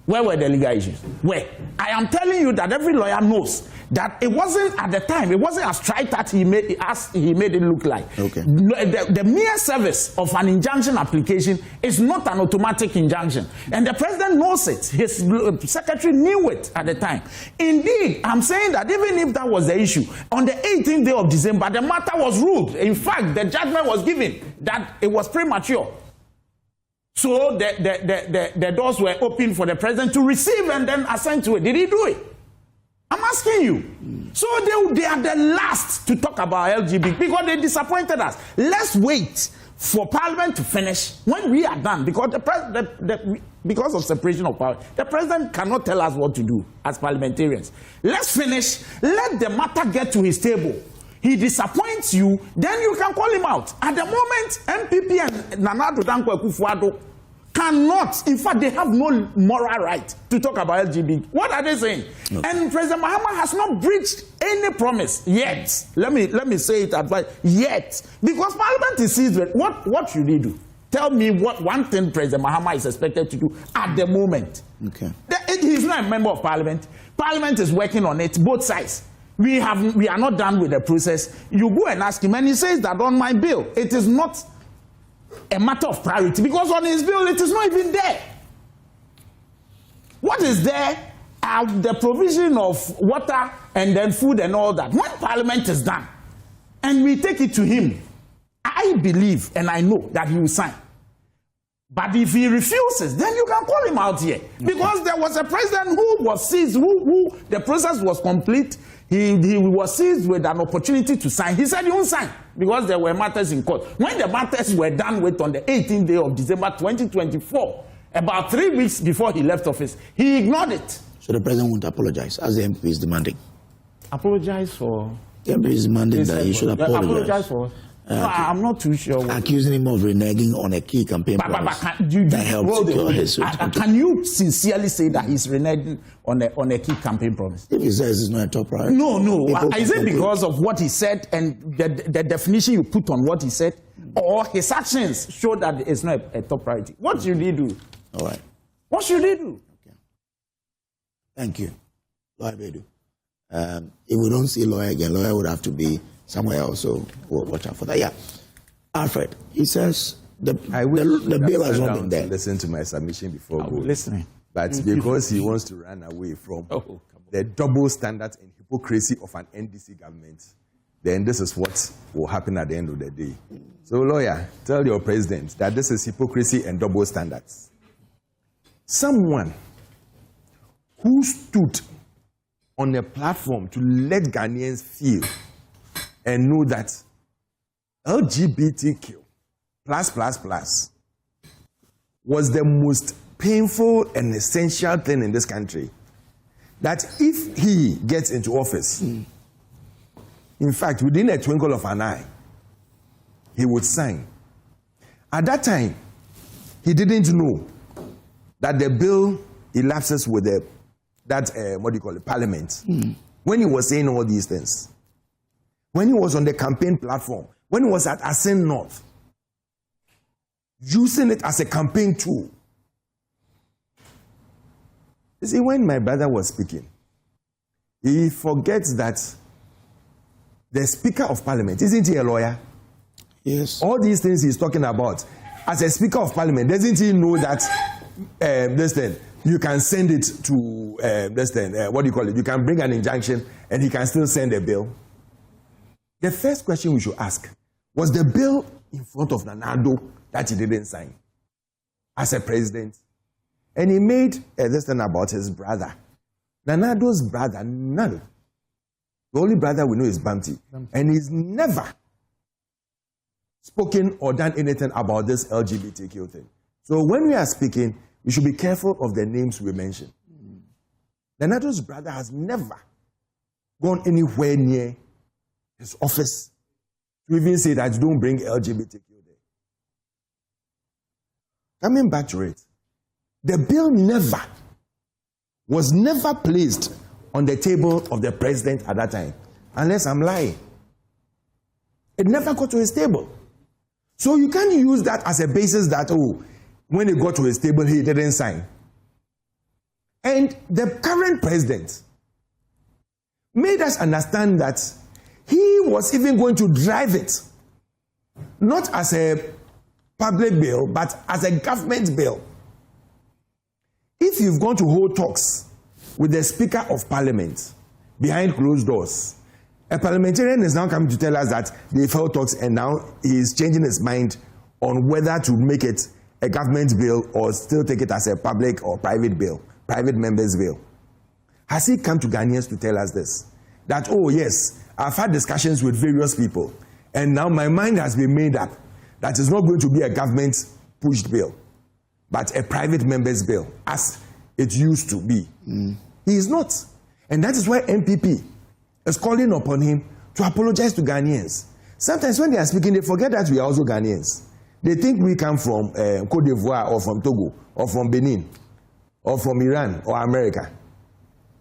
Where were the legal issues? Where? I am telling you that every lawyer knows that it wasn't at the time, it wasn't as trite that he made it look like. Okay. The mere service of an injunction application is not an automatic injunction. And the president knows it. His secretary knew it at the time. Indeed, I'm saying that even if that was the issue, on the 18th day of December, the matter was ruled. In fact, the judgment was given that it was premature. So the doors were open for the president to receive and then assent to it. Did he do it? I'm asking you. So they are the last to talk about LGBT because they disappointed us. Let's wait for Parliament to finish. When we are done, because because of separation of power, the president cannot tell us what to do as parliamentarians. Let's finish. Let the matter get to his table. He disappoints you, then you can call him out. At the moment, MPP and Nana Akufo-Addo cannot, in fact, they have no moral right to talk about LGBT. What are they saying? Okay. And President Mahama has not breached any promise yet. Let me say it advice yet, because Parliament is seized with what should he do? Tell me what one thing President Mahama is expected to do at the moment. Okay. He's not a member of Parliament. Parliament is working on it, both sides. We are not done with the process. You go and ask him, and he says that on my bill, it is not a matter of priority, because on his bill, it is not even there. What is there are the provision of water and then food and all that. When Parliament is done, and we take it to him, I believe and I know that he will sign. But if he refuses, then you can call him out here. Because there was a president who was seized, who the process was complete. He was seized with an opportunity to sign. He said he won't sign because there were matters in court. When the matters were done with on the 18th day of December 2024, about 3 weeks before he left office, he ignored it. So the president won't apologize, as the MP is demanding. Apologize for? The MP is demanding that he should apologize. Apologize for? No, I'm not too sure. Accusing him of reneging on a key campaign promise that helped secure his Can you sincerely say that he's reneging on a key campaign promise? If he says it's not a top priority. No. Is it because of what he said and the definition you put on what he said? Or his actions show that it's not a top priority? What should he do? All right. What should he do? Okay. Thank you. Lawyer Baidoo. If we don't see lawyer again, lawyer would have to be somewhere else, so we'll watch out for that. Yeah. Alfred, he says the bill has not been there. Listen to my submission before going. Listening. But because he wants to run away from the double standards and hypocrisy of an NDC government, then this is what will happen at the end of the day. So, lawyer, tell your president that this is hypocrisy and double standards. Someone who stood on a platform to let Ghanaians feel and know that LGBTQ was the most painful and essential thing in this country. That if he gets into office, in fact, within a twinkle of an eye, he would sign. At that time, he didn't know that the bill elapses with Parliament. When he was saying all these things, when he was on the campaign platform, when he was at Assent North, using it as a campaign tool. You see, when my brother was speaking, he forgets that the Speaker of Parliament, isn't he a lawyer? Yes. All these things he's talking about, as a Speaker of Parliament, doesn't he know that you can send it to, you can bring an injunction and he can still send a bill? The first question we should ask, was the bill in front of Nanado that he didn't sign as a president? And he made this thing about his brother. Nanado's brother, none. The only brother we know is Bamti. And he's never spoken or done anything about this LGBTQ thing. So when we are speaking, we should be careful of the names we mention. Nanado's brother has never gone anywhere near his office to even say that don't bring LGBTQ there. Coming back to it, the bill was never placed on the table of the president at that time, unless I'm lying. It never got to his table. So you can't use that as a basis that, oh, when it got to his table, he didn't sign. And the current president made us understand that he was even going to drive it, not as a public bill, but as a government bill. If you've gone to hold talks with the Speaker of Parliament behind closed doors, a parliamentarian is now coming to tell us that they failed talks and now he is changing his mind on whether to make it a government bill or still take it as a public or private bill, private members bill. Has he come to Ghanaians to tell us this? That, oh yes, I've had discussions with various people and now my mind has been made up that it's not going to be a government pushed bill, but a private members bill, as it used to be. He is not. And that is why MPP is calling upon him to apologize to Ghanaians. Sometimes when they are speaking, they forget that we are also Ghanaians. They think we come from Cote d'Ivoire or from Togo or from Benin or from Iran or America.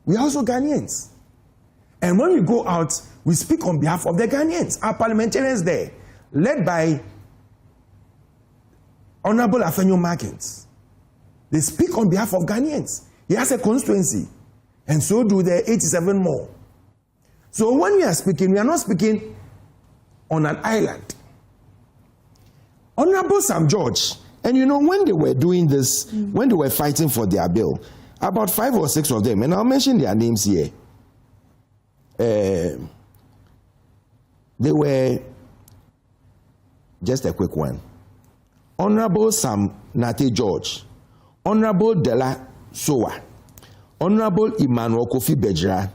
We are also Ghanaians. And when we go out, we speak on behalf of the Ghanaians, our parliamentarians there, led by Honorable Afenyo Markins. They speak on behalf of Ghanaians. He has a constituency, and so do the 87 more. So when we are speaking, we are not speaking on an island. Honorable Sam George, and you know, when they were doing this, when they were fighting for their bill, about 5 or 6 of them, and I'll mention their names here, they were, just a quick one, Honorable Sam Nate George, Honorable Dela Sowa, Honorable Emmanuel Kofi Bejra,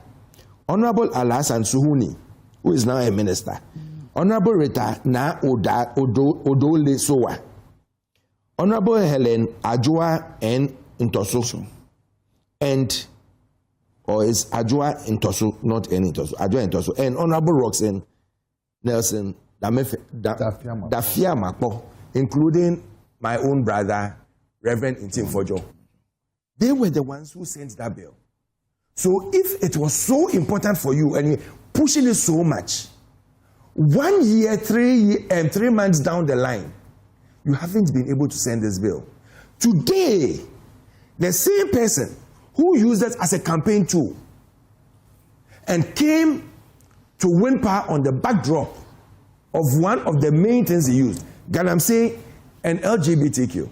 Honorable Alasan Suhuni, who is now a minister, Honorable Rita Na Odole Sowa, Honorable Helen Ajua N. Intoso, and, or is Ajua Intoso, not N. Intoso, Ajua Intoso, and Honorable Roxanne Nelson Dafia Makpo, including my own brother, Reverend Ntim Fordjour. They were the ones who sent that bill. So if it was so important for you and you're pushing it so much, 1 year, 3 months down the line, you haven't been able to send this bill. Today, the same person who used it as a campaign tool and came to win power on the backdrop of one of the main things he used, Galamsey and LGBTQ,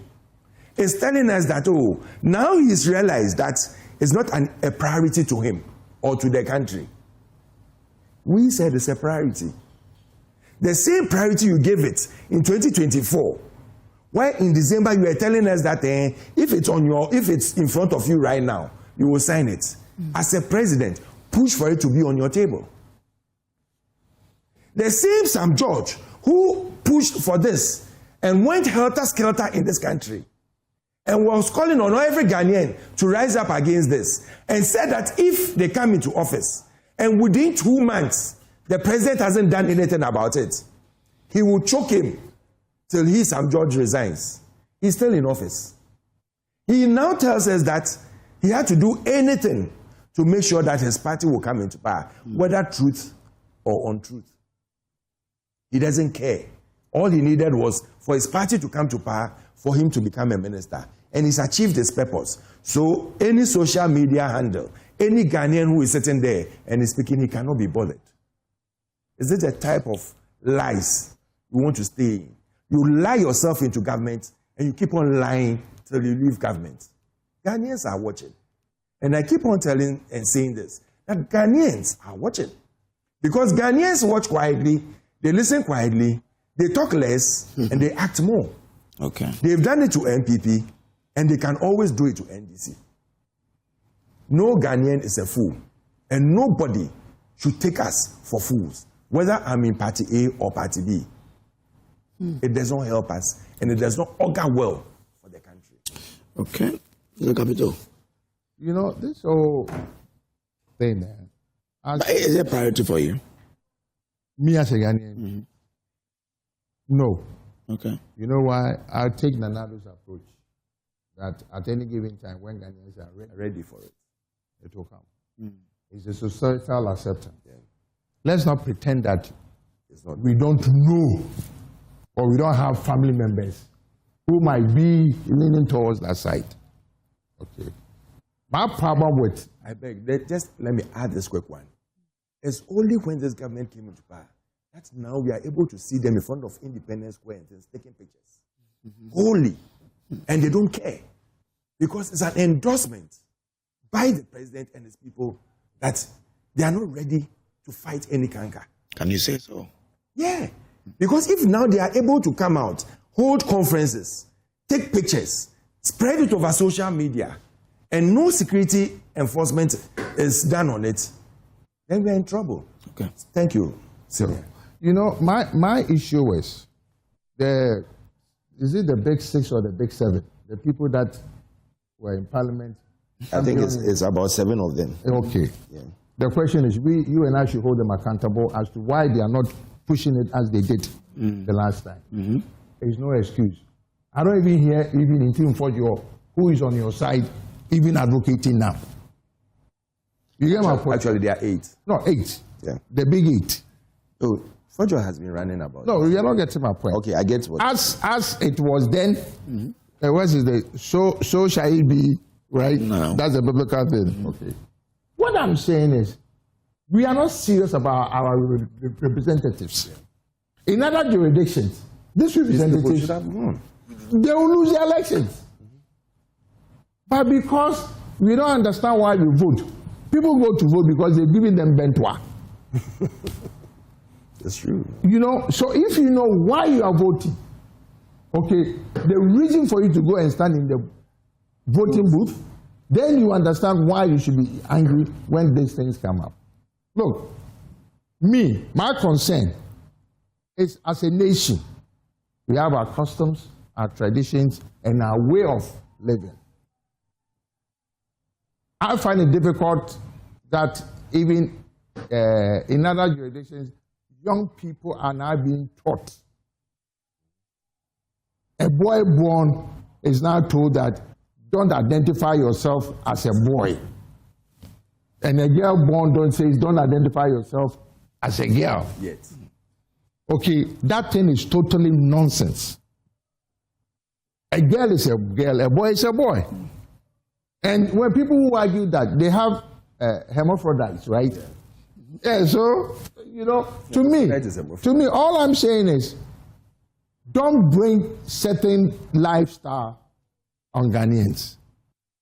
is telling us that, oh, now he's realized that it's not a priority to him or to the country. We said it's a priority. The same priority you gave it in 2024, where in December you were telling us that if it's in front of you right now, you will sign it. As a president, push for it to be on your table. The same Sam George who pushed for this and went helter-skelter in this country and was calling on every Ghanaian to rise up against this and said that if they come into office and within 2 months the president hasn't done anything about it, he will choke him till he, Sam George, resigns. He's still in office. He now tells us that he had to do anything to make sure that his party will come into power, whether truth or untruth. He doesn't care. All he needed was for his party to come to power, for him to become a minister. And he's achieved his purpose. So any social media handle, any Ghanaian who is sitting there and is speaking, he cannot be bothered. Is it a type of lies you want to stay in? You lie yourself into government and you keep on lying till you leave government. Ghanaians are watching. And I keep on telling and saying this, that Ghanaians are watching. Because Ghanaians watch quietly, they listen quietly, they talk less, and they act more. Okay. They've done it to MPP, and they can always do it to NDC. No Ghanaian is a fool, and nobody should take us for fools, whether I'm in Party A or Party B. It does not help us, and it does not augur well for the country. Okay. The capital. You know, this whole thing there. Is it a priority for you? Me as a Ghanaian? No. Okay. You know why? I'll take Nanado's approach. That at any given time, when Ghanaians are ready for it, it will come. It's a societal acceptance. Let's not pretend that we don't know, or we don't have family members who might be leaning towards that side. Okay. My problem with... I beg, just let me add this quick one. It's only when this government came into power that now we are able to see them in front of Independence Square and things, taking pictures. Only. And they don't care. Because it's an endorsement by the president and his people that they are not ready to fight any canker. Can you say so? Yeah. Because if now they are able to come out, hold conferences, take pictures, spread it over social media, and no security enforcement is done on it, then we're in trouble. Okay. Thank you, Sylvia. You know, my issue is, is it the big six or the big seven? The people that were in parliament? I think it's about 7 of them. Okay. Yeah. The question is, you and I should hold them accountable as to why they are not pushing it as they did the last time. There is no excuse. I don't even hear even Ntim Fordjour, who is on your side, even advocating now. You get my point? Actually, there are 8. No, 8. Yeah. The big 8. Oh, Fordjour has been running about. No, you're not getting my point. Okay, I get what. As it was then, what is the so shall it be, right? No. That's a biblical thing. Okay. What I'm saying is, we are not serious about our representatives. In other jurisdictions, these representatives, they will lose the elections. But because we don't understand why we vote, people go to vote because they're giving them bentwa. That's true. You know, so if you know why you are voting, okay, the reason for you to go and stand in the voting booth, then you understand why you should be angry when these things come up. Look, my concern is as a nation, we have our customs, our traditions, and our way of living. I find it difficult that even in other jurisdictions, young people are now being taught. A boy born is now told that don't identify yourself as a boy. And a girl born don't identify yourself as a girl. Yet. Okay, that thing is totally nonsense. A girl is a girl, a boy is a boy. And when people who argue that, they have hermaphrodites, right? Yeah, so, you know, to me, all I'm saying is, don't bring certain lifestyle on Ghanaians.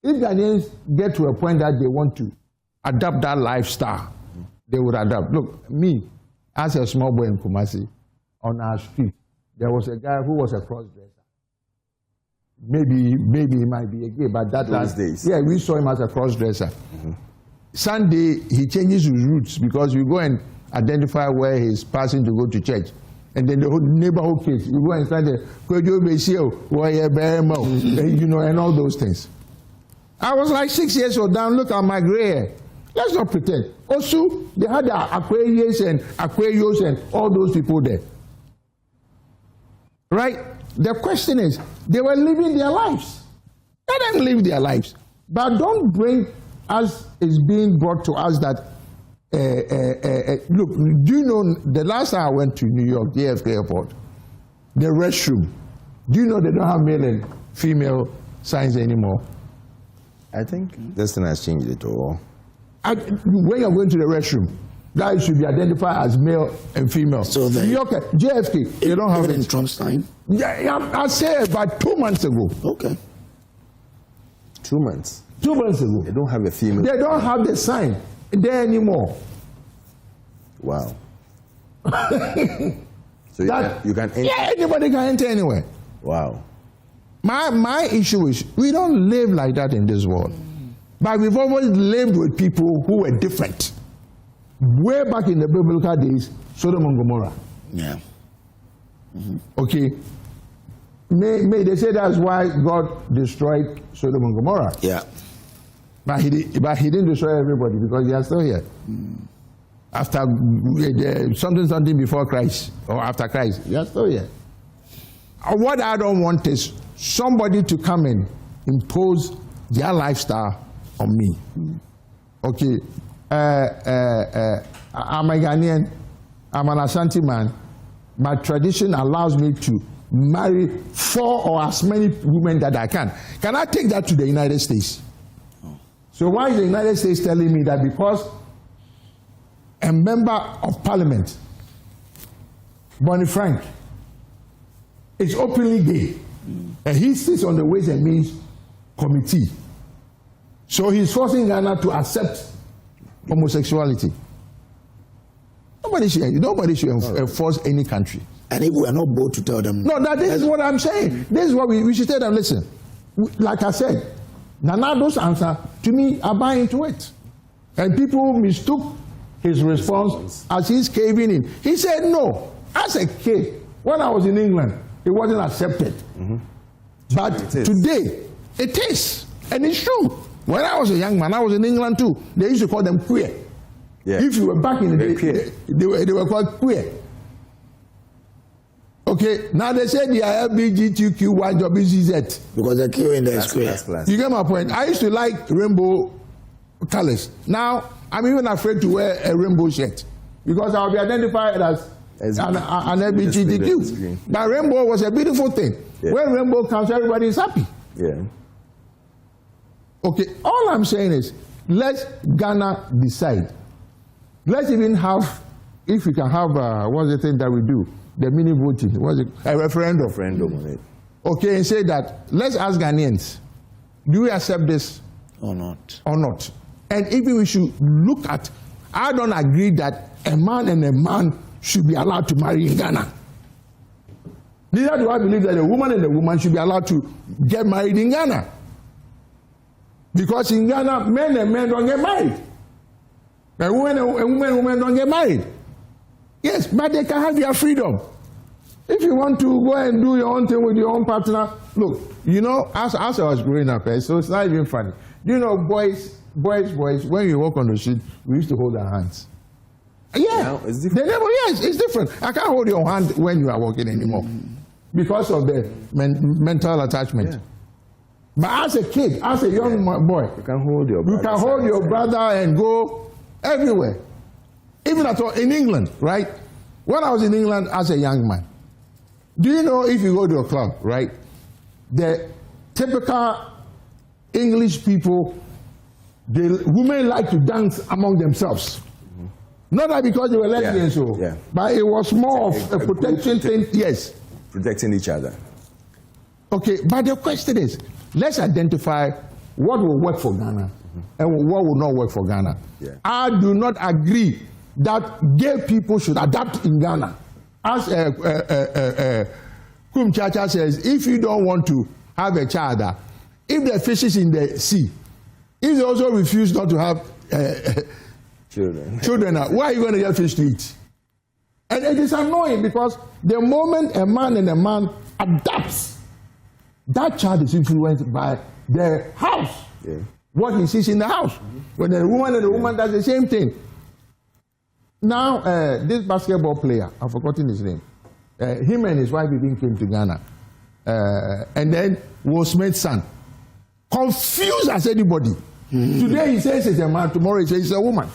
If Ghanaians get to a point that they want to adopt that lifestyle, they would adopt. Look, me, as a small boy in Kumasi, on our street, there was a guy who was a cross-dresser. Maybe he might be a gay, but that last days. Yeah, we saw him as a cross-dresser. Sunday, he changes his routes because we go and identify where he's passing to go to church. And then the whole neighborhood kids, you go and stand there, you know, and all those things. I was like 6 years old, down, look at my gray hair. Let's not pretend. Also, they had the Aquarius and Aquarius and all those people there. Right? The question is, they were living their lives. Let them live their lives. But don't bring, as is being brought to us, that, look, do you know, the last time I went to New York, JFK Airport, the restroom, do you know they don't have male and female signs anymore? I think this thing has changed it all. When you're going to the restroom, that should be identified as male and female. So New York, JFK, they don't have it. In Trump's time? Yeah, I said about 2 months ago. Okay. 2 months? 2 months ago. They don't have a female. They don't have the sign there anymore. Wow. So you can enter? Yeah, anybody can enter anywhere. Wow. My issue is, we don't live like that in this world. But we've always lived with people who were different. Way back in the biblical days, Sodom and Gomorrah. Yeah. Okay. May they say that's why God destroyed Sodom and Gomorrah. Yeah. But he didn't destroy everybody because they are still here. After something before Christ or after Christ, they are still here. What I don't want is somebody to come and impose their lifestyle on me. Okay. I'm a Ghanaian, I'm an Ashanti man, my tradition allows me to marry 4 or as many women that I can. Can I take that to the United States? So why is the United States telling me that because a member of parliament, Bonnie Frank, is openly gay, and he sits on the Ways and Means Committee, so he's forcing Ghana to accept homosexuality? Nobody should enforce any country. And if we are not bold to tell them. No, this is what I'm saying. This is what we should tell them. Listen, like I said, Nanado's answer, to me, I buy into it. And people mistook his response as he's caving in. He said, no, as a kid, when I was in England, it wasn't accepted. But today, it is. And it's true. When I was a young man, I was in England too. They used to call them queer. Yeah. If you were back in the day, they were called queer. Okay, now they say they are LGBTQ, YWZ. Because they're queuing the square. You get my point? I used to like rainbow colors. Now, I'm even afraid to wear a rainbow shirt because I'll be identified as an LGBTQ. But rainbow was a beautiful thing. Yeah. When rainbow comes, everybody is happy. Yeah. Okay, all I'm saying is, let Ghana decide. Let's even have, if we can have, what's the thing that we do? The mini voting, what's it? A referendum. Okay, and say that, let's ask Ghanaians, do we accept this? Or not. Or not. And if we should look at, I don't agree that a man and a man should be allowed to marry in Ghana. Neither do I believe that a woman and a woman should be allowed to get married in Ghana. Because in Ghana, men and men don't get married. A woman and women don't get married. Yes, but they can have their freedom. If you want to go and do your own thing with your own partner, look, you know, as I was growing up, so it's not even funny. You know, boys, when you walk on the street, we used to hold our hands. Yeah, it's different. Yes, it's different. I can't hold your hand when you are walking anymore because of the mental attachment. Yeah. But as a kid, as a young boy, you can hold your brother and go everywhere. Even at all, in England, right? When I was in England as a young man, do you know if you go to a club, right? The typical English people, the women like to dance among themselves. Not that because they were lesbians, but it was more of a protection thing, yes. Protecting each other. Okay, but the question is, let's identify what will work for Ghana and what will not work for Ghana. Yeah. I do not agree that gay people should adapt in Ghana. As Kum Chacha says, if you don't want to have a child, if the fish is in the sea, if they also refuse not to have children, why are you going to get fish to eat? And it is annoying because the moment a man and a man adapts, that child is influenced by the house, what he sees in the house. When a woman and a woman does the same thing. Now, this basketball player, I've forgotten his name, him and his wife even came to Ghana. And then Will Smith's son, confused as anybody. Today he says it's a man, tomorrow he says it's a woman.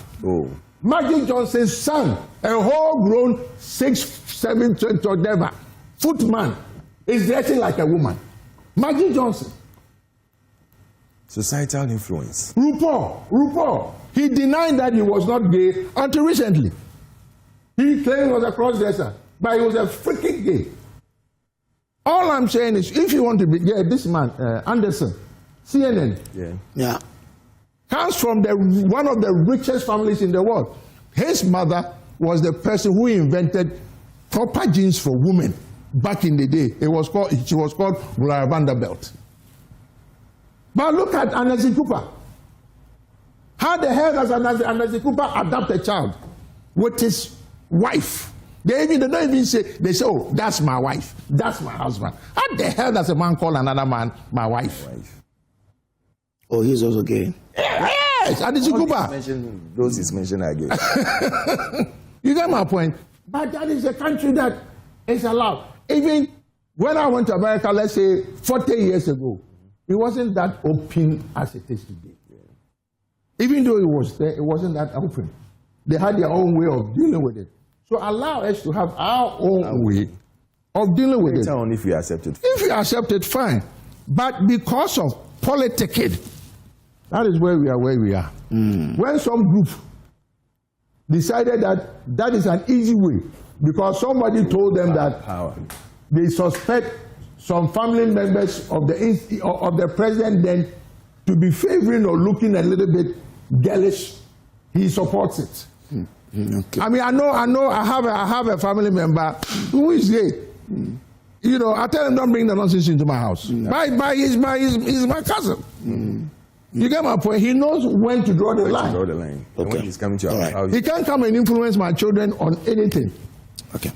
Magic Johnson's son, a whole grown 6'7" whatever footman, is dressing like a woman. Magic Johnson. Societal influence. RuPaul. He denied that he was not gay until recently. He claimed he was a cross-dresser, but he was a freaking gay. All I'm saying is, if you want to be gay, this man, Anderson, CNN, comes from one of the richest families in the world. His mother was the person who invented proper jeans for women back in the day. She was called Gloria Vanderbilt. But look at Anansi Cooper. How the hell does Anansi Cooper adopt a child with his wife? They don't even say, they say, oh, that's my wife, that's my husband. How the hell does a man call another man my wife? Oh, he's also gay. Yes, Anansi Cooper. Those he's mentioned are gay. You get my point? But that is a country that is allowed. Even when I went to America, let's say 40 years ago, it wasn't that open as it is today. Even though it was there, it wasn't that open. They had their own way of dealing with it. So allow us to have our own way of dealing with it. On if you accept it. If you accept it, fine. But because of politicking, that is where we are. When some group decided that is an easy way, because somebody told them that they suspect some family members of the president then to be favoring or looking a little bit girlish, he supports it. Okay. I mean, I know. I have a family member who is gay. You know, I tell him don't bring the nonsense into my house. He's my cousin. You get my point. He knows when to draw the line. Okay. When he's coming to our house, he can't come and influence my children on anything. Okay.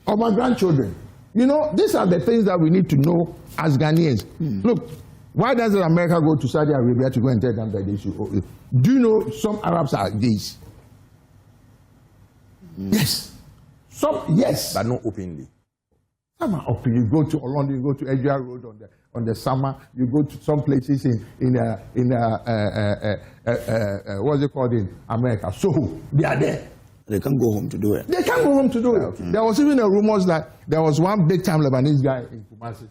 Or my grandchildren. You know, these are the things that we need to know as Ghanaians. Look, why doesn't America go to Saudi Arabia to go and tell them that they should? Do you know some Arabs are gays? Yes. Yes. But not openly. Some are open. You go to London, you go to Edgware Road on the summer, you go to some places in what's it called in America? So they are there. They can't go home to do it. They can't go home to do it. Okay. There was even a rumors that there was one big time Lebanese guy in Kumasi,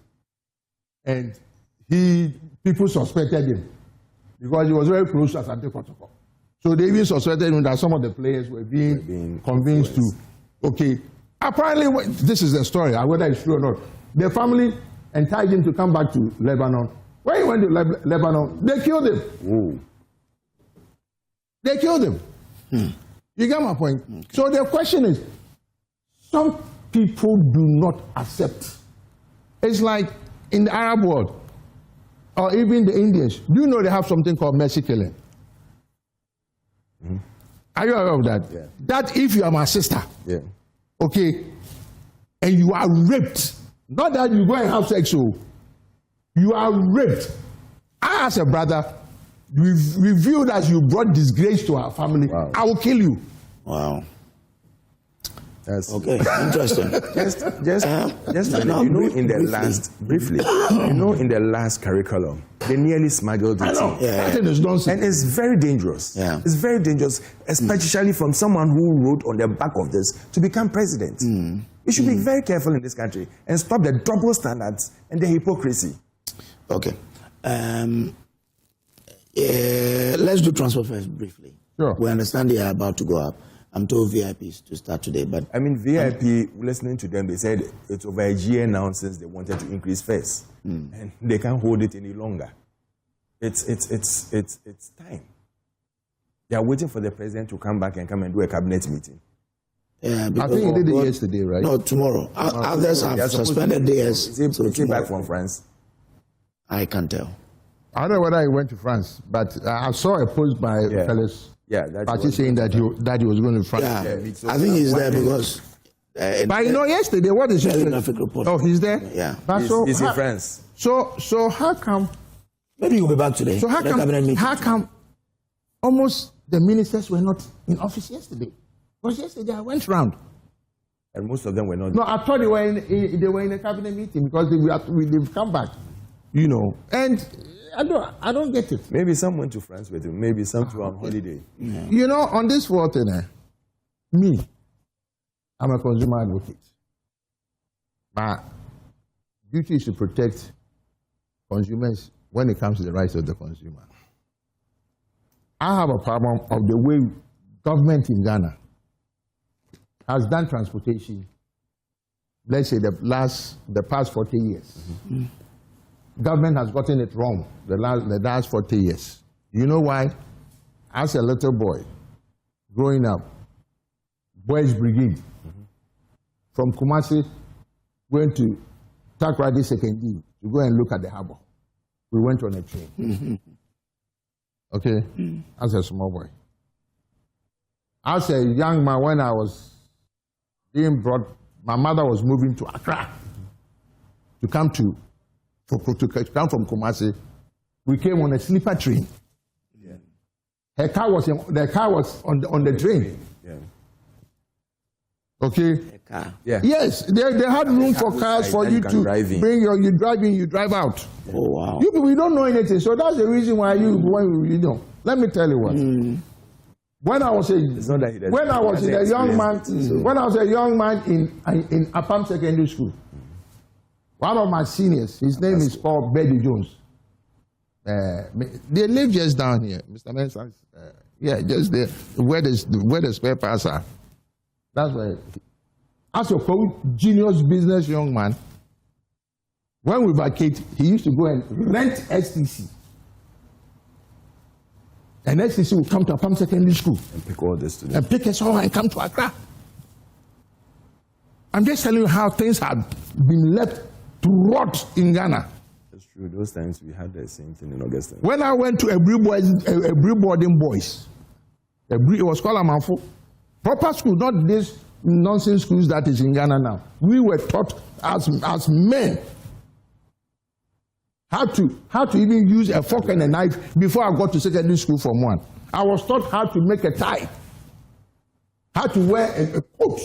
and people suspected him because he was very close to Asante Kotoko. So they even suspected him that some of the players were being convinced to, okay. Apparently, this is the story, whether it's true or not. The family enticed him to come back to Lebanon. When he went to Lebanon, they killed him. Whoa. They killed him. You get my point? Okay. So the question is, some people do not accept. It's like in the Arab world, or even the Indians. Do you know they have something called mercy killing? Are you aware of that? Yeah. That if you are my sister, okay, and you are raped, not that you go and have sex, so you are raped. I, as a brother, revealed as you brought disgrace to our family, I will kill you. Wow. That's okay. Interesting. In the last curriculum, they nearly smuggled it in. That thing is nonsense. And it's very dangerous. Yeah. It's very dangerous, especially from someone who wrote on the back of this to become president. We should be very careful in this country and stop the double standards and the hypocrisy. Okay. Let's do transport first briefly. Sure. We understand they are about to go up. I'm told VIPs to start today, but I mean VIP. Listening to them, they said it's over a year now since they wanted to increase fares, and they can't hold it any longer. It's time. They are waiting for the president to come back and come and do a cabinet meeting. Yeah, I think he did it yesterday, right? No, tomorrow. Others have suspended days. He came back from France. I can't tell. I don't know whether he went to France, but I saw a post by fellas. Party saying that he was going to France. Yeah, I think he's there because. But you know, yesterday, what is it? Oh, he's there. Yeah, he's in France. So how come? Maybe he'll be back today. So how come almost the ministers were not in office yesterday? Because yesterday I went round, and most of them were not. No, I thought they were in a cabinet meeting because they've come back, you know, and. I don't get it. Maybe some went to France with him. Maybe some were on holiday. Yeah. You know, on this whole thing, me, I'm a consumer advocate. My duty is to protect consumers when it comes to the rights of the consumer. I have a problem of the way government in Ghana has done transportation, let's say the past 40 years. Government has gotten it wrong the last 40 years. You know why? As a little boy, growing up, Boys Brigade, from Kumasi, went to Takrady Secondary to go and look at the harbor. We went on a train. Okay? As a small boy. As a young man, when I was being brought, my mother was moving to Accra to come from Kumasi. We came on a sleeper train. Yeah. The car was on the train. Yeah. Okay. A car. Yeah. Yes, they had room for cars for you to bring you drive in, you drive out. Oh wow. You people, you don't know anything, so that's the reason why you know. Let me tell you what. When I was a young man in Apam Secondary School, one of my seniors, his name is called Betty Jones. They live just down here, Mr. Mensah. Yeah, just there, where the spare parts are. That's where. As a genius business young man, when we vacate, he used to go and rent STC. And STC will come to Apam Secondary School. And pick all the students. And pick us all and come to Accra. I'm just telling you how things have been left to rot in Ghana. That's true. Those times we had the same thing in Augustine. When I went to Ebri boarding boys, it was called Amanfo. Proper school, not this nonsense schools that is in Ghana now. We were taught as men how to even use a fork and a knife before I got to secondary school from one. I was taught how to make a tie, how to wear a coat,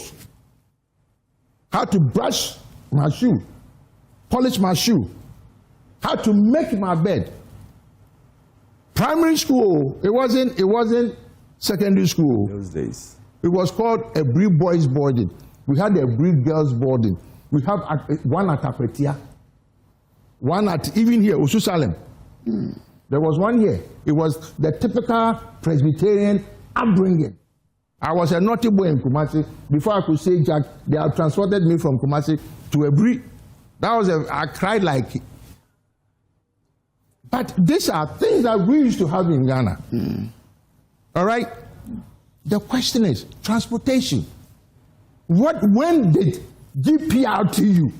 how to brush my shoe, polish my shoe, how to make my bed. Primary school, it wasn't secondary school. Those days. It was called Ebri boys boarding. We had Ebri girls boarding. We have one at Akwatia. One at, even here, Ususalem. There was one here. It was the typical Presbyterian upbringing. I was a naughty boy in Kumasi. Before I could say Jack, they had transported me from Kumasi to Ebri. I cried like it. But these are things that we used to have in Ghana. All right? The question is, transportation. When did GPRTU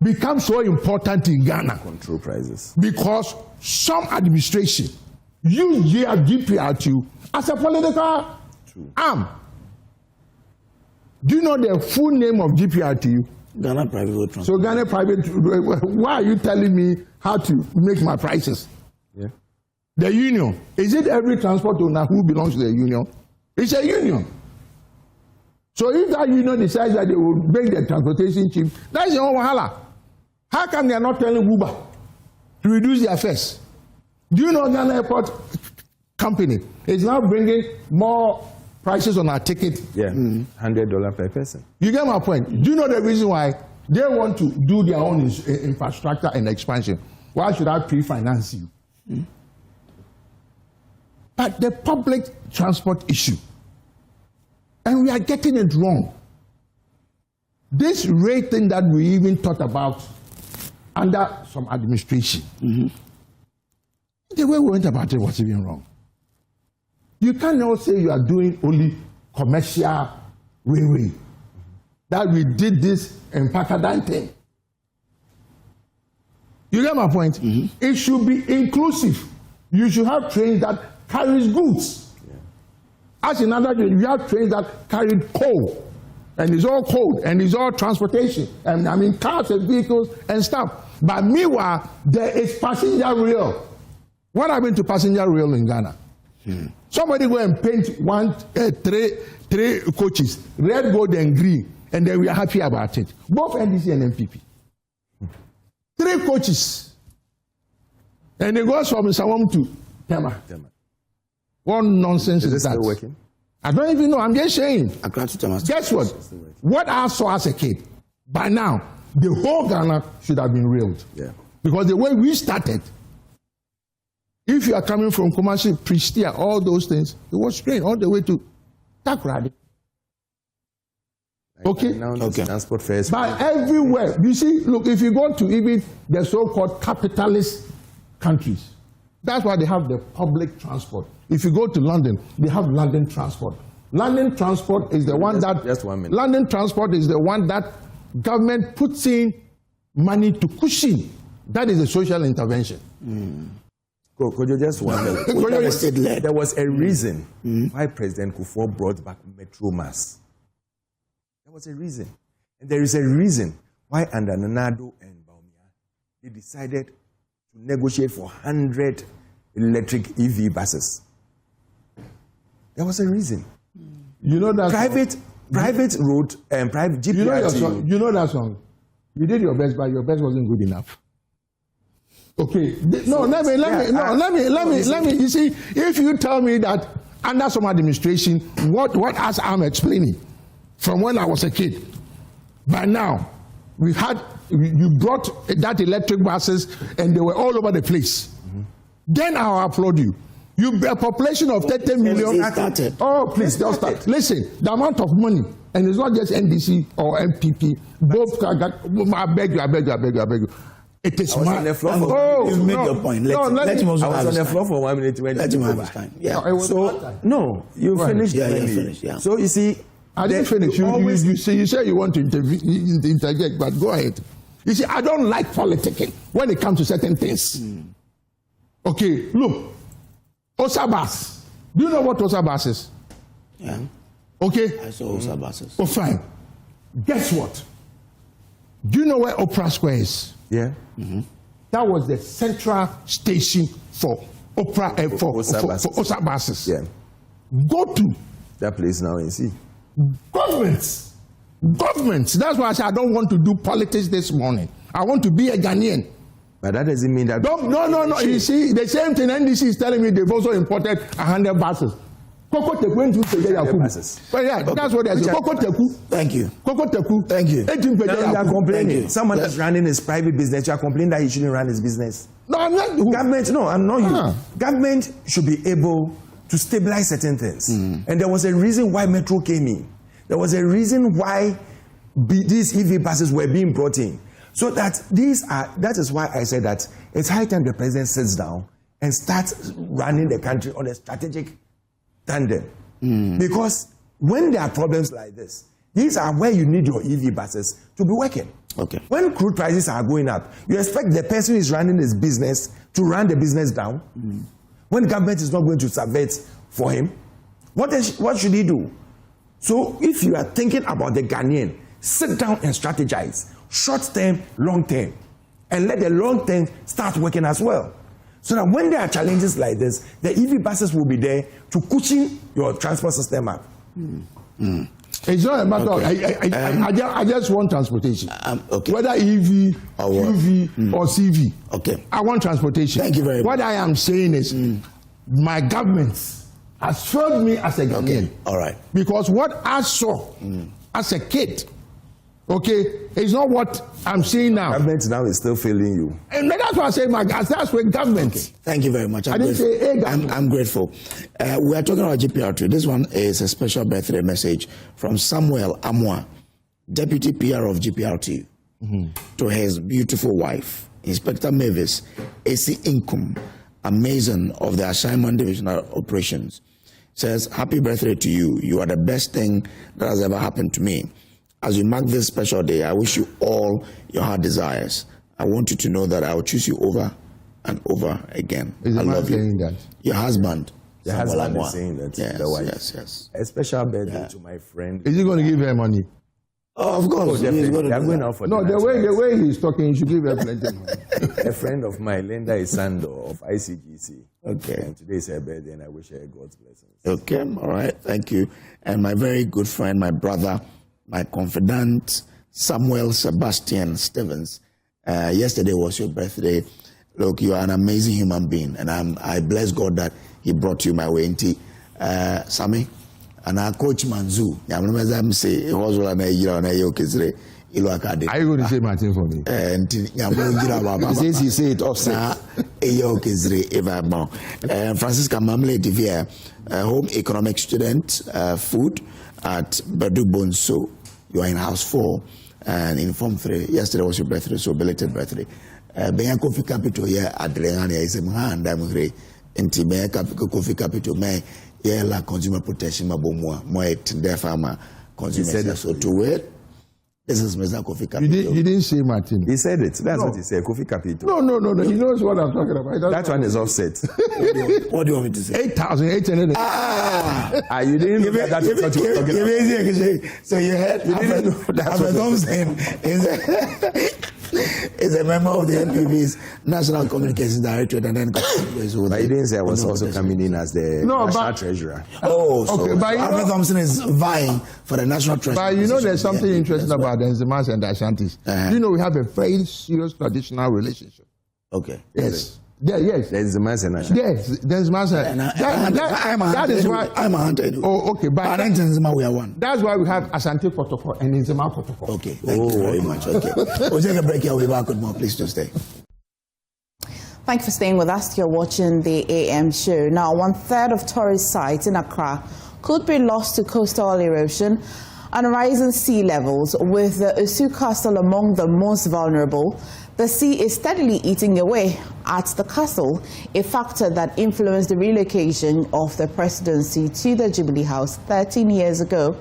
become so important in Ghana? Control prices. Because some administration use GPRTU as a political arm. Do you know the full name of GPRTU? Ghana Private Road Transport. So Ghana Private, why are you telling me how to make my prices? Yeah. The union. Is it every transport owner who belongs to the union? It's a union. So if that union decides that they will make the transportation cheap, that's the whole wahala. How come they are not telling Uber to reduce their fares? Do you know Ghana Airport Company is now bringing more prices on our ticket? Yeah, $100 per person. You get my point? Do you know the reason why? They want to do their own infrastructure and expansion. Why should I pre-finance you? But the public transport issue, and we are getting it wrong. This rate thing that we even thought about under some administration, the way we went about it was even wrong. You cannot say you are doing only commercial railway. That we did this in Pakadante. You get my point? It should be inclusive. You should have trains that carries goods. As in other days, you have trains that carried coal, and it's all coal, and it's all transportation, and I mean cars and vehicles and stuff. But meanwhile, there is passenger rail. What happened to passenger rail in Ghana? Somebody go and paint three coaches, red, gold, and green, and then we are happy about it. Both NDC and MPP. 3 coaches, and it goes from Sawam to Tema. What nonsense is that? Still working? I don't even know. I'm just saying. Guess what? What I saw as a kid, by now, the whole Ghana should have been railed. Yeah. Because the way we started, if you are coming from Kumasi, Pristia, all those things, it was straight all the way to Takoradi. Okay? Transport fares. But everywhere, you see, look, if you go to even the so-called capitalist countries, that's why they have the public transport. If you go to London, they have London Transport. London Transport is the one that... Just 1 minute. London Transport is the one that government puts in money to cushion. That is a social intervention. Could you just wonder? There was a reason why President Akufo brought back Metro Mass. There was a reason. And there is a reason why under Nanado and Baumia, they decided to negotiate for 100 electric EV buses. There was a reason. You know that private road and private GPRT. You know that song. You did your best, but your best wasn't good enough. Okay. No, let me. You see, if you tell me that under some administration, what as I'm explaining, from when I was a kid, by now, you brought that electric buses and they were all over the place. Then I'll applaud you. You a population of 30 million. Oh, please, just start. Listen, the amount of money, and it's not just NDC or MPP, both, I beg you. It is my... You've made your point. Let him also I was on the floor for 1 minute. Let him have his time. Yeah. No, you finished. Yeah, you finished. Yeah. So you see... I didn't finish. You say you want to interject, but go ahead. You see, I don't like politicking when it comes to certain things. Okay, look. Osabas. Do you know what Osabas is? Yeah. Okay? I saw Osabas. Oh, fine. Guess what? Do you know where Opera Square is? Yeah. That was the central station for Opera for Osabas. Yeah. Go to that place now and see. Governments. That's why I said I don't want to do politics this morning. I want to be a Ghanaian. But that doesn't mean that... No. You see, the same thing NDC is telling me they've also imported 100 buses. Koko Teku went to Yakubu. But yeah, that's what they say. Koko Teku. Thank you. Koko Teku. Thank you. Now you are complaining. Someone is running his private business. You are complaining that he shouldn't run his business. No, I'm not. Government, no, I'm not you. Government should be able to stabilize certain things. And there was a reason why Metro came in. There was a reason why these EV buses were being brought in. So that that is why I said that it's high time the president sits down and starts running the country on a strategic tandem. Because when there are problems like this, these are where you need your EV buses to be working. Okay. When crude prices are going up, you expect the person who is running his business to run the business down. When government is not going to subvert for him, what should he do? So if you are thinking about the Ghanaian, sit down and strategize. Short term, long term. And let the long term start working as well. So that when there are challenges like this, the EV buses will be there to cushion your transport system up. It's not a matter of, I just want transportation. Whether EV, UV, or CV. Okay. I want transportation. Thank you very much. What I am saying is, my government has failed me as a Ghanaian. All right. Because what I saw as a kid, it's not what I'm seeing now. Government now is still failing you. And that's why I say that's with government. Okay. Thank you very much. I didn't say I'm grateful. We are talking about GPR2. This one is a special birthday message from Samuel Amwa, Deputy PR of GPR2, to his beautiful wife, Inspector Mavis, AC Income, Amazon of the Agyeman Divisional Operations. Says, happy birthday to you. You are the best thing that has ever happened to me. As you mark this special day, I wish you all your heart desires. I want you to know that I will choose you over and over again. Is I love you. saying that? Your husband. Your husband is saying that. Yes, the wife. yes. A special birthday to my friend. Is he going to give her money? Oh, of course. Definitely. They are going out for dinner the way he's talking, you should give her plenty of money. A friend of mine, Linda Isando of ICGC. Okay. And today is her birthday, and I wish her God's blessings. Okay, all right. Thank you. And my very good friend, my brother, my confidant, Samuel Sebastian Stevens. Yesterday was your birthday. Look, you are an amazing human being, and I bless God that He brought you my way. Sammy, and our coach Manzu. Are you going to say Martin for me? He says he say it offset. Francisca Mamle Divier, home economic student, food at Bediako Baidoo. You are in house 4 and in form 3. Yesterday was your birthday, so belated birthday. Bediako Coffee Capital, Adriana is a man, I'm great. Bediako Coffee Capital, la consumer protection, my tender farmer, consumer. So to it. This is Mr. Coffee Capital. You didn't say Martin. He said it. That's what he said. Coffee Capital. No. He knows what I'm talking about. That one is offset. What do you want me to say? 8,800. You didn't know that. That's what you were talking about. So you heard? You didn't know that's what Thompson is a member of the NPB's National Communications Directorate, and then but you didn't say I was also coming in as the National Treasurer. So Alfred Thompson is vying for the National Treasurer. But you know there's something interesting about the Nzemas and the Ashantis. You know we have a very serious traditional relationship. Okay. Yes. Yes. There's a master. Yes, there's master. That is why I'm a hunter. Oh, okay. But we are one. That's why we have Asante protocol and Nzema protocol. Okay. Thank you very much. Okay. We'll take a break here. We'll be back with more. Please do stay. Thank you for staying with us. You're watching the AM show. Now, 1/3 of tourist sites in Accra could be lost to coastal erosion and rising sea levels, with the Osu Castle among the most vulnerable. The sea is steadily eating away at the castle, a factor that influenced the relocation of the presidency to the Jubilee House 13 years ago.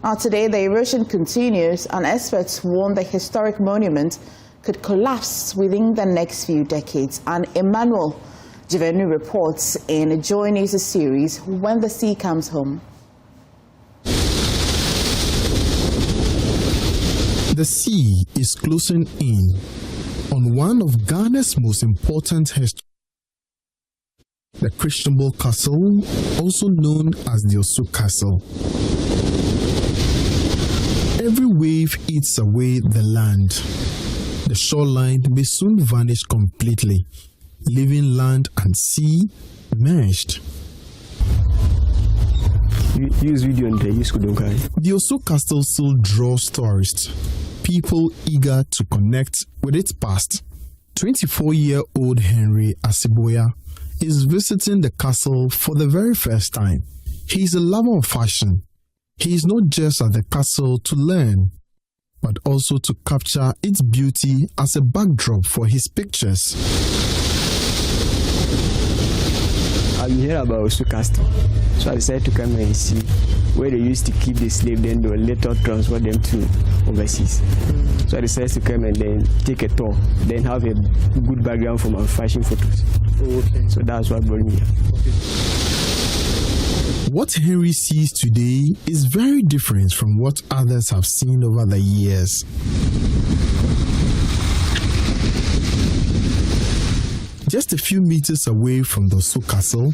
Now, today, the erosion continues, and experts warn the historic monument could collapse within the next few decades. And Emmanuel Jivenu reports in a JoyNews series, When the Sea Comes Home. The sea is closing in on one of Ghana's most important histories, the Christianball Castle, also known as the Osu Castle. Every wave eats away the land. The shoreline may soon vanish completely, leaving land and sea merged. The Osu Castle still draws tourists, people eager to connect with its past. 24-year-old Henry Asiboya is visiting the castle for the very first time. He is a lover of fashion. He is not just at the castle to learn, but also to capture its beauty as a backdrop for his pictures. I've heard about Osu Castle, so I decided to come and see where they used to keep the slaves, then they will later transfer them to overseas. So I decided to come and then take a tour, then have a good background for my fashion photos. Okay. So that's what brought me here. Okay. What Henry sees today is very different from what others have seen over the years. Just a few meters away from the Osu Castle,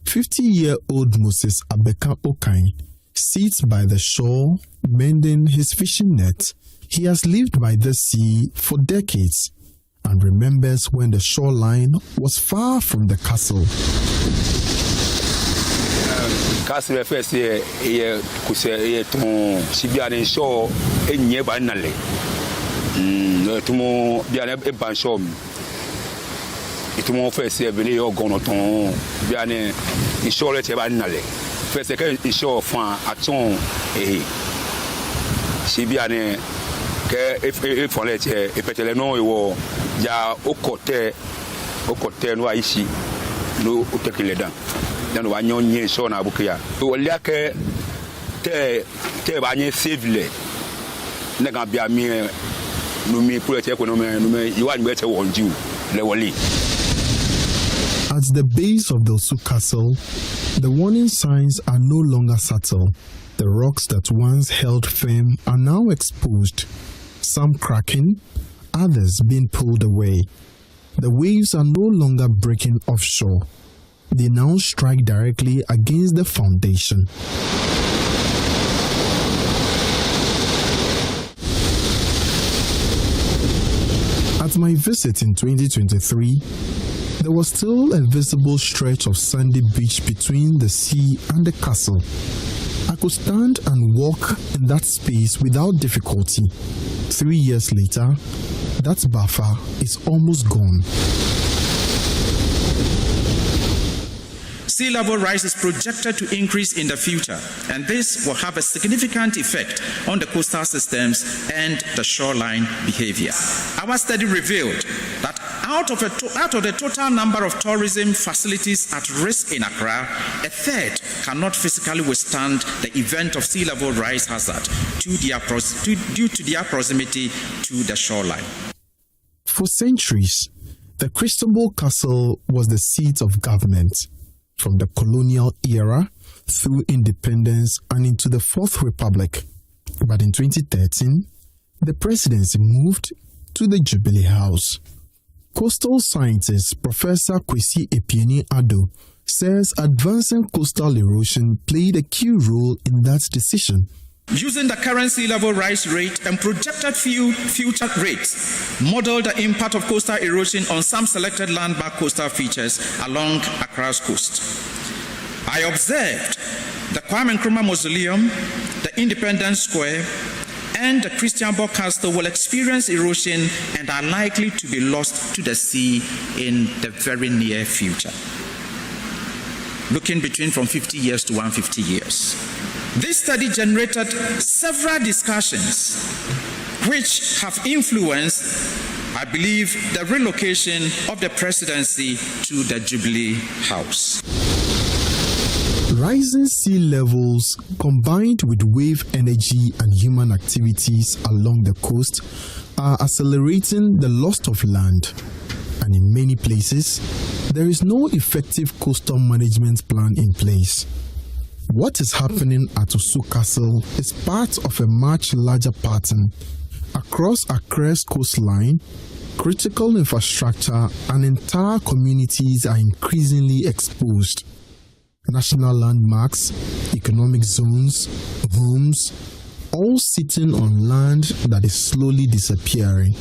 50-year-old Moses Abeka Okai sits by the shore, mending his fishing net. He has lived by the sea for decades and remembers when the shoreline was far from the castle. Castle first year kuse to Shibian shore nearby Nale. Tumo Biane Banshom. It more first year Bene or Gonoton Biane in shore Nale. First second in shore fan at son Shibiane if on it a peteleno ya okote no ishi no utekiledan. Then one young son of Bukia. To a lake te banye civile. Negabia me Numi Pulete economy, you want better on you, Lewali. At the base of the Osu Castle, the warning signs are no longer subtle. The rocks that once held firm are now exposed, some cracking, others being pulled away. The waves are no longer breaking offshore. They now strike directly against the foundation. At my visit in 2023, there was still a visible stretch of sandy beach between the sea and the castle. I could stand and walk in that space without difficulty. 3 years later, that buffer is almost gone. Sea level rise is projected to increase in the future, and this will have a significant effect on the coastal systems and the shoreline behavior. Our study revealed that out of the total number of tourism facilities at risk in Accra, a third cannot physically withstand the event of sea level rise hazard due to their proximity to the shoreline. For centuries, the Christianball Castle was the seat of government. From the colonial era through independence and into the Fourth Republic. But in 2013, the presidency moved to the Jubilee House. Coastal scientist Professor Akufo-Addo says advancing coastal erosion played a key role in that decision. Using the current sea level rise rate and projected future rates, model the impact of coastal erosion on some selected landmark coastal features along Accra's coast. I observed the Kwame Nkrumah Mausoleum, the Independence Square, and the Christian Bock Castle will experience erosion and are likely to be lost to the sea in the very near future, looking between from 50 years to 150 years. This study generated several discussions which have influenced, I believe, the relocation of the presidency to the Jubilee House. Rising sea levels combined with wave energy and human activities along the coast are accelerating the loss of land. And in many places, there is no effective coastal management plan in place. What is happening at Osu Castle is part of a much larger pattern. Across Accra's coastline, critical infrastructure and entire communities are increasingly exposed. National landmarks, economic zones, homes, all sitting on land that is slowly disappearing.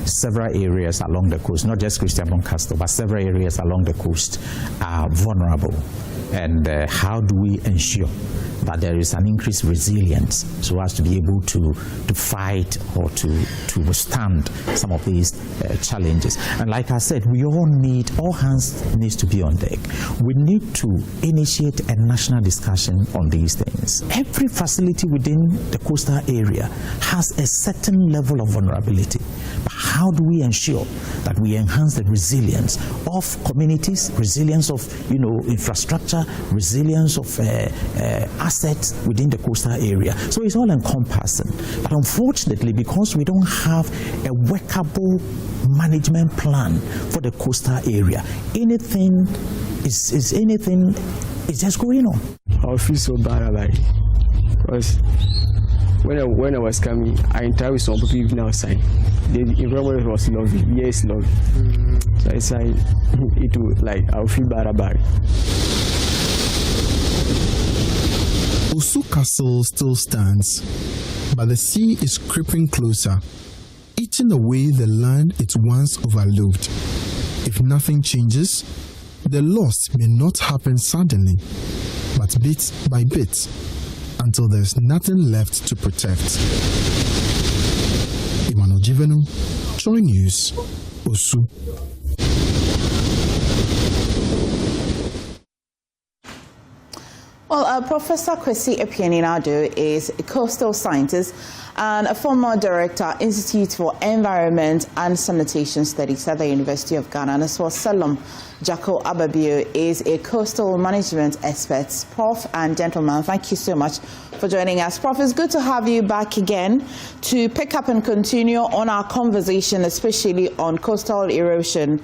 Several areas along the coast, not just Christian Bock Castle, but several areas along the coast are vulnerable. And how do we ensure that there is an increased resilience so as to be able to fight or to withstand some of these challenges? And like I said, all hands needs to be on deck. We need to initiate a national discussion on these things. Every facility within the coastal area has a certain level of vulnerability. But how do we ensure that we enhance the resilience of communities, resilience of infrastructure, resilience of assets within the coastal area? So it's all encompassing. But unfortunately, because we don't have a workable management plan for the coastal area, anything is just going on. I feel so bad about it because when I was coming, I interacted with some people even outside. The environment was lovely, yes, lovely. So it's like I feel bad about it. Osu Castle still stands, but the sea is creeping closer, eating away the land it once overlooked. If nothing changes, the loss may not happen suddenly, but bit by bit, until there's nothing left to protect. Emmanuel Jivenu, JoyNews, Osu. Well, Professor Kwesi Akufo-Addo is a coastal scientist and a former director, Institute for Environment and Sanitation Studies at the University of Ghana. And as well, Salom Jaco Ababio is a coastal management expert. Prof and gentlemen, thank you so much for joining us. Prof, it's good to have you back again to pick up and continue on our conversation, especially on coastal erosion.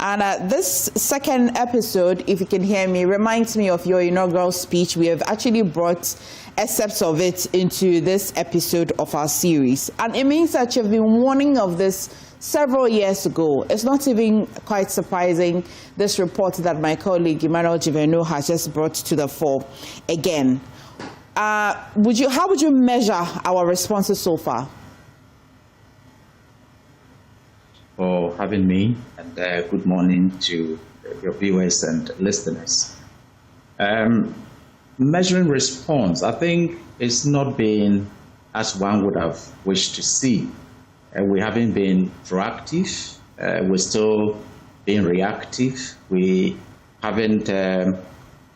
And this second episode, if you can hear me, reminds me of your inaugural speech. We have actually brought excerpts of it into this episode of our series. And it means that you've been warning of this several years ago. It's not even quite surprising, this report that my colleague Emmanuel Jivenu has just brought to the fore again. How would you measure our responses so far? For having me, and good morning to your viewers and listeners. Measuring response, I think it's not been as one would have wished to see. We haven't been proactive. We're still being reactive. We haven't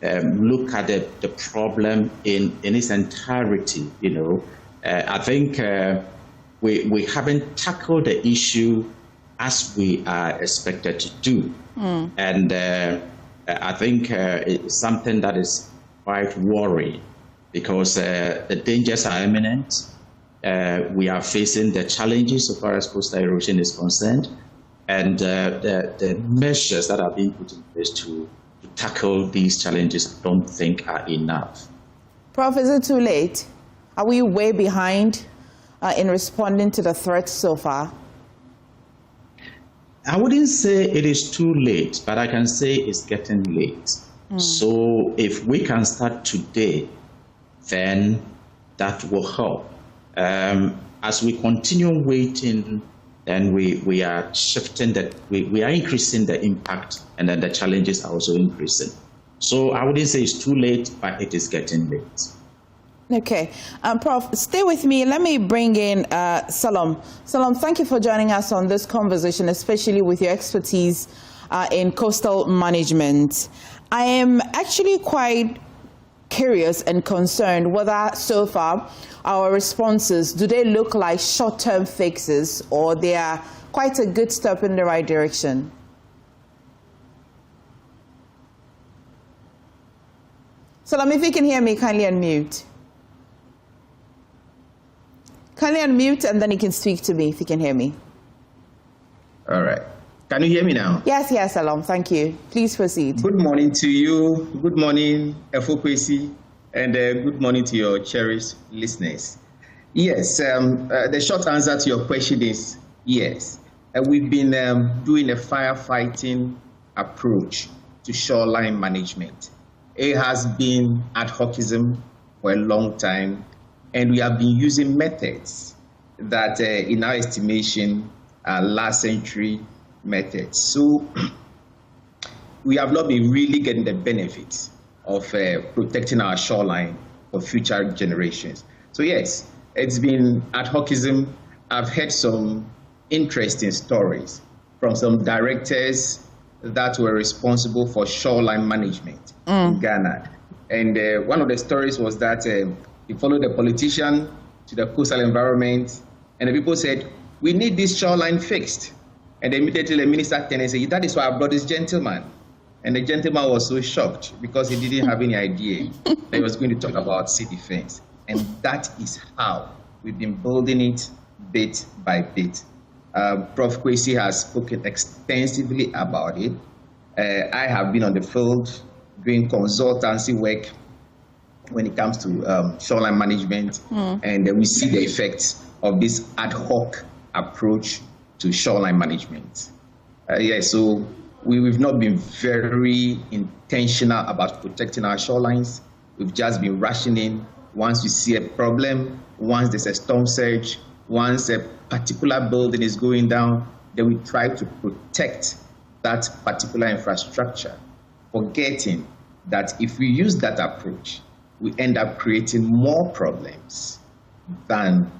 looked at the problem in its entirety. I think we haven't tackled the issue as we are expected to do. And I think it's something that is quite worrying because the dangers are imminent. We are facing the challenges so far as coastal erosion is concerned, and the measures that are being put in place to tackle these challenges I don't think are enough. Prof, is it too late? Are we way behind in responding to the threat so far? I wouldn't say it is too late, but I can say it's getting late. So if we can start today, then that will help. As we continue waiting, then we are shifting that, we are increasing the impact, and then the challenges are also increasing. So I wouldn't say it's too late, but it is getting late. Okay. Prof, stay with me. Let me bring in Salom. Salom, thank you for joining us on this conversation, especially with your expertise in coastal management. I am actually quite curious and concerned whether so far our responses, do they look like short-term fixes, or they are quite a good step in the right direction? Salom, if you can hear me, kindly unmute. Kindly unmute, and then you can speak to me if you can hear me. All right. Can you hear me now? Yes, yes, Salom. Thank you. Please proceed. Good morning to you. Good morning, Efokwesi, and good morning to your cherished listeners. Yes, the short answer to your question is yes. We've been doing a firefighting approach to shoreline management. It has been ad hocism for a long time, and we have been using methods that, in our estimation, are last century methods. So we have not been really getting the benefits of protecting our shoreline for future generations. So yes, it's been ad hocism. I've heard some interesting stories from some directors that were responsible for shoreline management in Ghana. And one of the stories was that he followed a politician to the coastal environment, and the people said, we need this shoreline fixed. And immediately the minister turned and said, that is why I brought this gentleman. And the gentleman was so shocked because he didn't have any idea that he was going to talk about sea defense. And that is how we've been building it bit by bit. Prof. Kwesi has spoken extensively about it. I have been on the field doing consultancy work when it comes to shoreline management, and we see the effects of this ad hoc approach to shoreline management. So we've not been very intentional about protecting our shorelines. We've just been rushing in. Once we see a problem, once there's a storm surge, once a particular building is going down, then we try to protect that particular infrastructure, forgetting that if we use that approach, we end up creating more problems than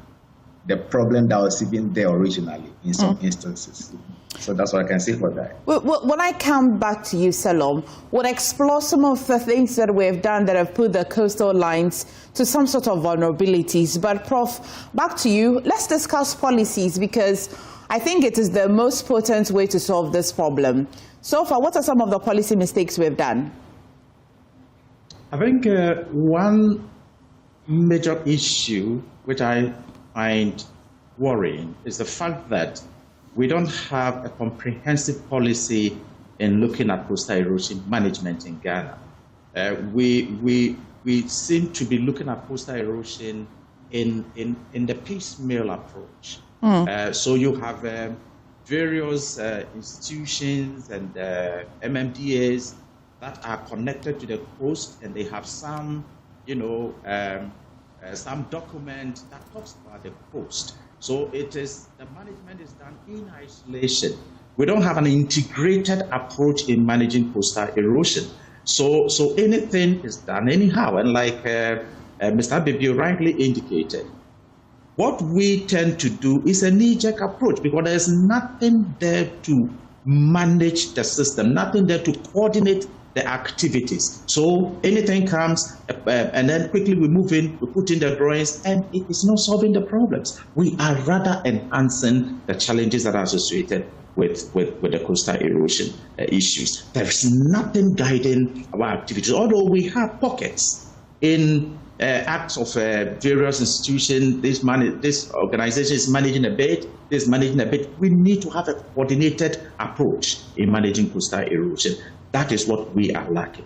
the problem that was even there originally in some instances. So that's what I can say for that. Well, when I come back to you, Salom, we'll explore some of the things that we've done that have put the coastal lines to some sort of vulnerabilities. But Prof, back to you. Let's discuss policies, because I think it is the most potent way to solve this problem. So far, what are some of the policy mistakes we've done? I think one major issue which I find worrying is the fact that we don't have a comprehensive policy in looking at coastal erosion management in Ghana. We seem to be looking at coastal erosion in the piecemeal approach. So you have various institutions and MMDAs that are connected to the coast, and they have some, some document that talks about the coast. So the management is done in isolation. We don't have an integrated approach in managing coastal erosion. So anything is done anyhow. And like Mr. Baidoo rightly indicated, what we tend to do is a knee-jerk approach, because there's nothing there to manage the system, nothing there to coordinate the activities. So anything comes, and then quickly we move in, we put in the drawings, and it is not solving the problems. We are rather enhancing the challenges that are associated with the coastal erosion issues. There is nothing guiding our activities, although we have pockets in acts of various institutions. This organization is managing a bit, this is managing a bit. We need to have a coordinated approach in managing coastal erosion. That is what we are lacking.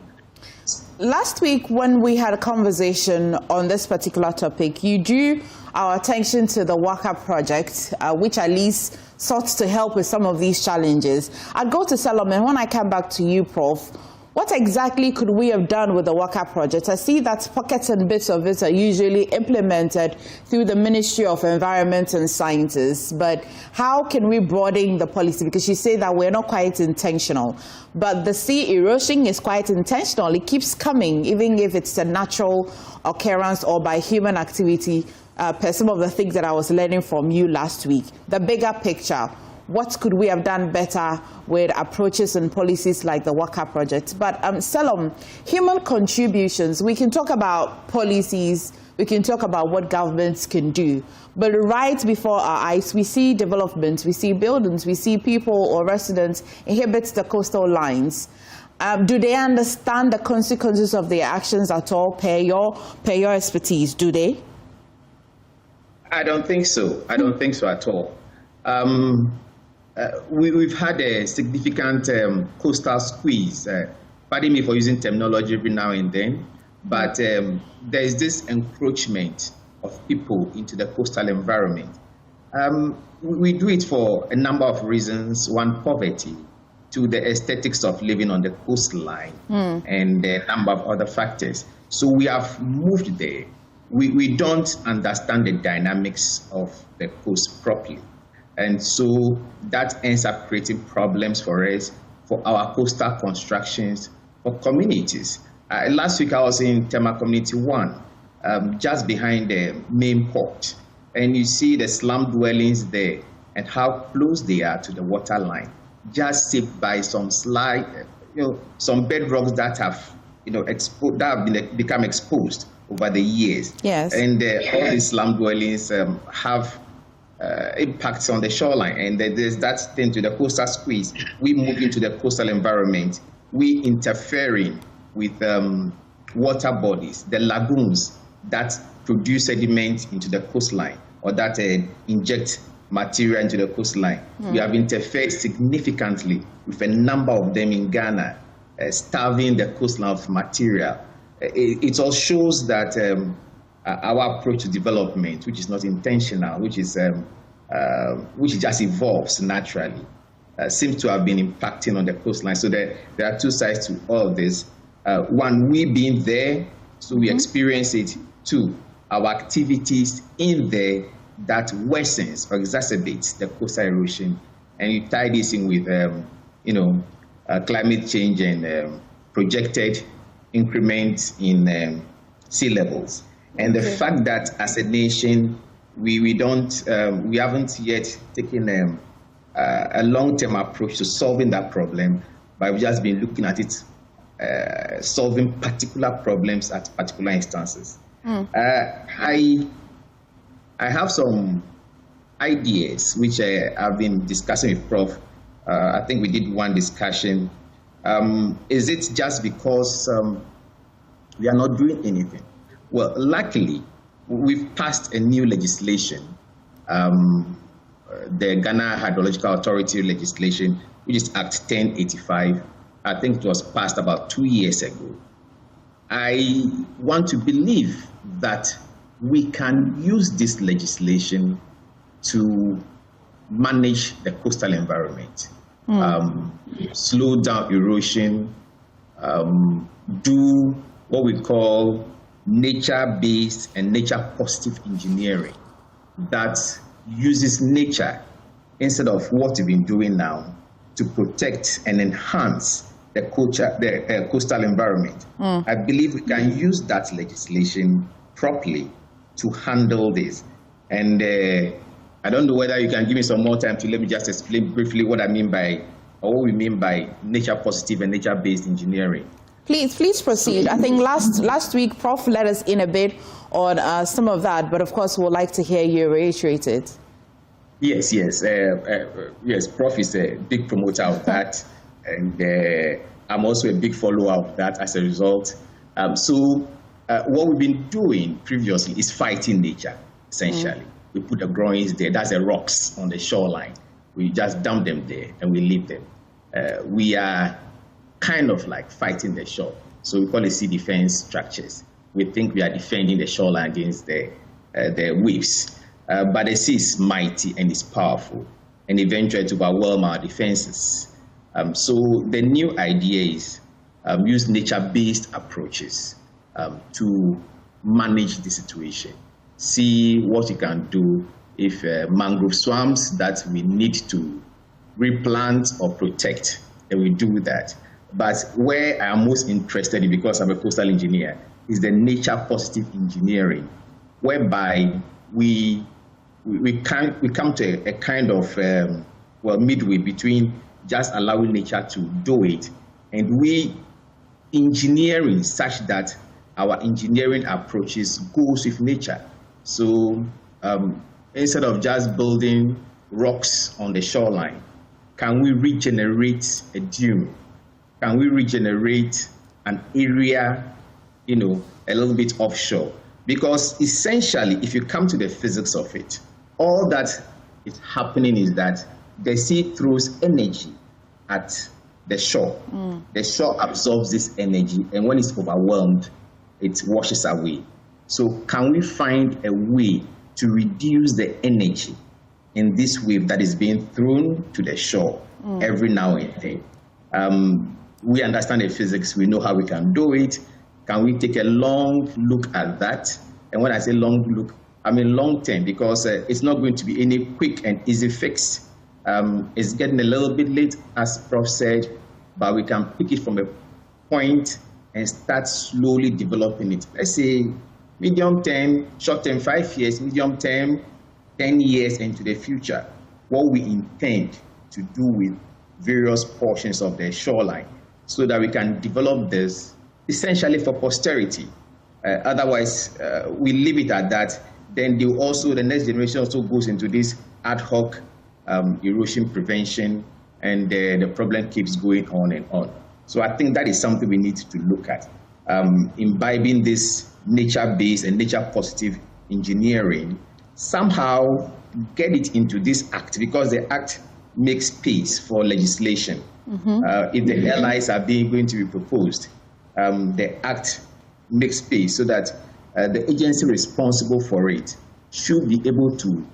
Last week, when we had a conversation on this particular topic, you drew our attention to the WACA project, which at least sought to help with some of these challenges. I'll go to Salom, and when I come back to you, Prof, What exactly could we have done with the WACA project? I see that pockets and bits of it are usually implemented through the Ministry of Environment and Sciences, but how can we broaden the policy? Because you say that we're not quite intentional, but the sea erosion is quite intentional. It keeps coming, even if it's a natural occurrence or by human activity, per some of the things that I was learning from you last week. The bigger picture. What could we have done better with approaches and policies like the WACA project? But Selom, human contributions, we can talk about policies, we can talk about what governments can do. But right before our eyes, we see development, we see buildings, we see people or residents inhabit the coastal lines. Do they understand the consequences of their actions at all, per your expertise? Do they? I don't think so. I don't think so at all. We've had a significant coastal squeeze. Pardon me for using terminology every now and then, but there is this encroachment of people into the coastal environment. We do it for a number of reasons. One, poverty. Two, the aesthetics of living on the coastline, and a number of other factors. So we have moved there. We don't understand the dynamics of the coast properly. And so that ends up creating problems for us, for our coastal constructions, for communities. Last week I was in Tema Community 1, just behind the main port. And you see the slum dwellings there and how close they are to the water line, just saved by some some bedrocks that have, become exposed over the years. Yes. And all these slum dwellings have impacts on the shoreline, and there's that thing to the coastal squeeze. We move into the coastal environment, we interfering with water bodies, the lagoons that produce sediment into the coastline or that inject material into the coastline. We have interfered significantly with a number of them in Ghana, starving the coastline of material. It all shows that our approach to development, which is not intentional, which just evolves naturally, seems to have been impacting on the coastline. So there are two sides to all of this. One, we being there, so we experience it. Two, our activities in there that worsens or exacerbates the coastal erosion. And you tie this in with, climate change and projected increment in sea levels. And the fact that as a nation, we haven't yet taken a long-term approach to solving that problem, but we've just been looking at it, solving particular problems at particular instances. I have some ideas which I've been discussing with Prof. I think we did one discussion. Is it just because we are not doing anything? Well, luckily, we've passed a new legislation, the Ghana Hydrological Authority legislation, which is Act 1085. I think it was passed about 2 years ago. I want to believe that we can use this legislation to manage the coastal environment, slow down erosion, do what we call nature-based and nature-positive engineering that uses nature instead of what we've been doing now to protect and enhance the coastal environment. I believe we can use that legislation properly to handle this. And I don't know whether you can give me some more time to let me just explain briefly what I mean by, or what we mean by nature-positive and nature-based engineering. Please proceed. I think last week, Prof let us in a bit on some of that, but of course, we'd like to hear you reiterate it. Yes. Prof is a big promoter of that, and I'm also a big follower of that as a result. So what we've been doing previously is fighting nature, essentially. We put the groins there, that's the rocks on the shoreline. We just dump them there and we leave them. We are kind of like fighting the shore. So we call it sea defense structures. We think we are defending the shoreline against the waves. But the sea is mighty and it's powerful, and eventually to overwhelm our defenses. So the new idea is use nature-based approaches to manage the situation. See what you can do if mangrove swamps that we need to replant or protect, then we do that. But where I am most interested in, because I'm a coastal engineer, is the nature-positive engineering, whereby we come to a kind of midway between just allowing nature to do it, and we engineering such that our engineering approaches goes with nature. So instead of just building rocks on the shoreline, can we regenerate a dune? Can we regenerate an area, a little bit offshore? Because essentially, if you come to the physics of it, all that is happening is that the sea throws energy at the shore. The shore absorbs this energy, and when it's overwhelmed, it washes away. So can we find a way to reduce the energy in this wave that is being thrown to the shore every now and then? We understand the physics, we know how we can do it. Can we take a long look at that? And when I say long look, I mean long term, because it's not going to be any quick and easy fix. It's getting a little bit late, as Prof said, but we can pick it from a point and start slowly developing it. Let's say medium term, short term 5 years, medium term 10 years into the future, what we intend to do with various portions of the shoreline, so that we can develop this essentially for posterity. Otherwise, we leave it at that. Then the next generation also goes into this ad hoc erosion prevention, and the problem keeps going on and on. So I think that is something we need to look at. Imbibing this nature-based and nature-positive engineering, somehow get it into this act, because the act makes space for legislation. If the LIs are going to be proposed, the act makes space so that the agency responsible for it should be able to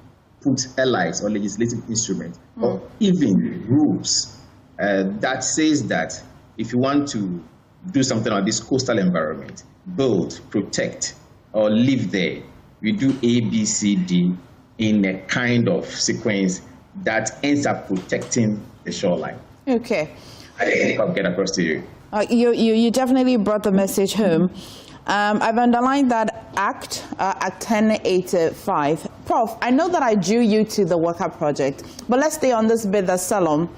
put LIs or legislative instruments, or even rules that says that if you want to do something on this coastal environment, build, protect, or live there, we do A, B, C, D in a kind of sequence that ends up protecting the shoreline. Okay. I think I'll get across to you. You definitely brought the message home. I've underlined that Act 1085. Prof, I know that I drew you to the worker project, but let's stay on this bit that Salom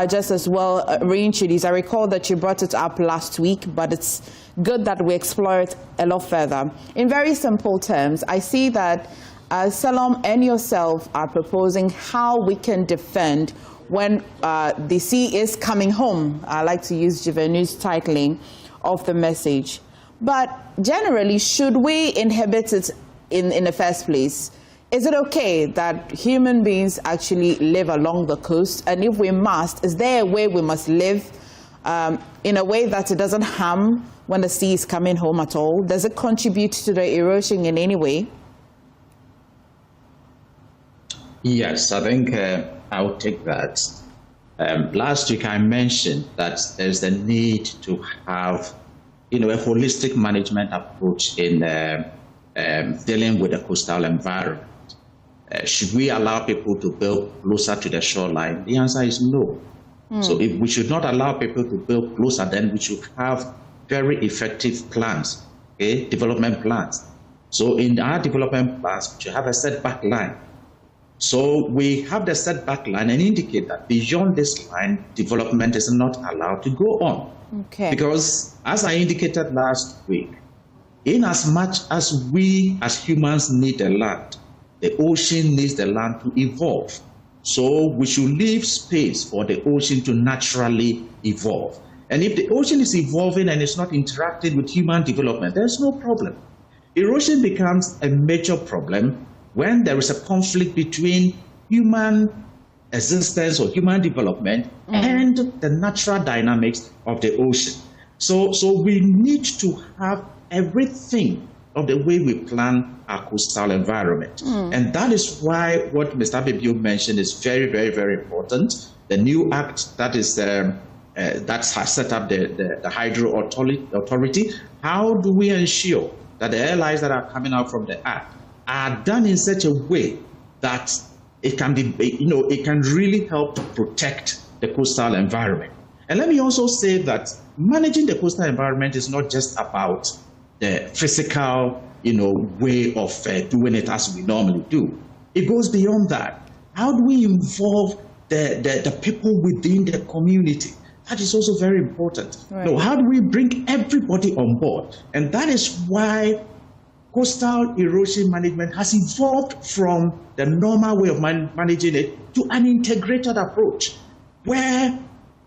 just as well reintroduced. I recall that you brought it up last week, but it's good that we explore it a lot further. In very simple terms, I see that Salom and yourself are proposing how we can defend when the sea is coming home. I like to use JoyNews titling of the message. But generally, should we inhibit it in the first place? Is it okay that human beings actually live along the coast? And if we must, is there a way we must live in a way that it doesn't harm when the sea is coming home at all? Does it contribute to the erosion in any way? Yes, I think I'll take that. Last week I mentioned that there's a need to have, a holistic management approach in dealing with the coastal environment. Should we allow people to build closer to the shoreline? The answer is no. So if we should not allow people to build closer, then we should have very effective plans, development plans. So in our development plans, we should have a setback line. So we have the setback line and indicate that beyond this line, development is not allowed to go on. Okay. Because as I indicated last week, in as much as we as humans need the land, the ocean needs the land to evolve. So we should leave space for the ocean to naturally evolve. And if the ocean is evolving and it's not interacting with human development, there's no problem. Erosion becomes a major problem when there is a conflict between human existence or human development and the natural dynamics of the ocean. So we need to have everything of the way we plan our coastal environment. And that is why what Mr. Baidoo mentioned is very, very, very important. The new act that is that has set up the hydro authority. How do we ensure that the airlines that are coming out from the act are done in such a way that it can be, it can really help to protect the coastal environment? And let me also say that managing the coastal environment is not just about the physical, way of doing it as we normally do. It goes beyond that. How do we involve the people within the community? That is also very important. Right. No, how do we bring everybody on board? And that is why coastal erosion management has evolved from the normal way of managing it to an integrated approach where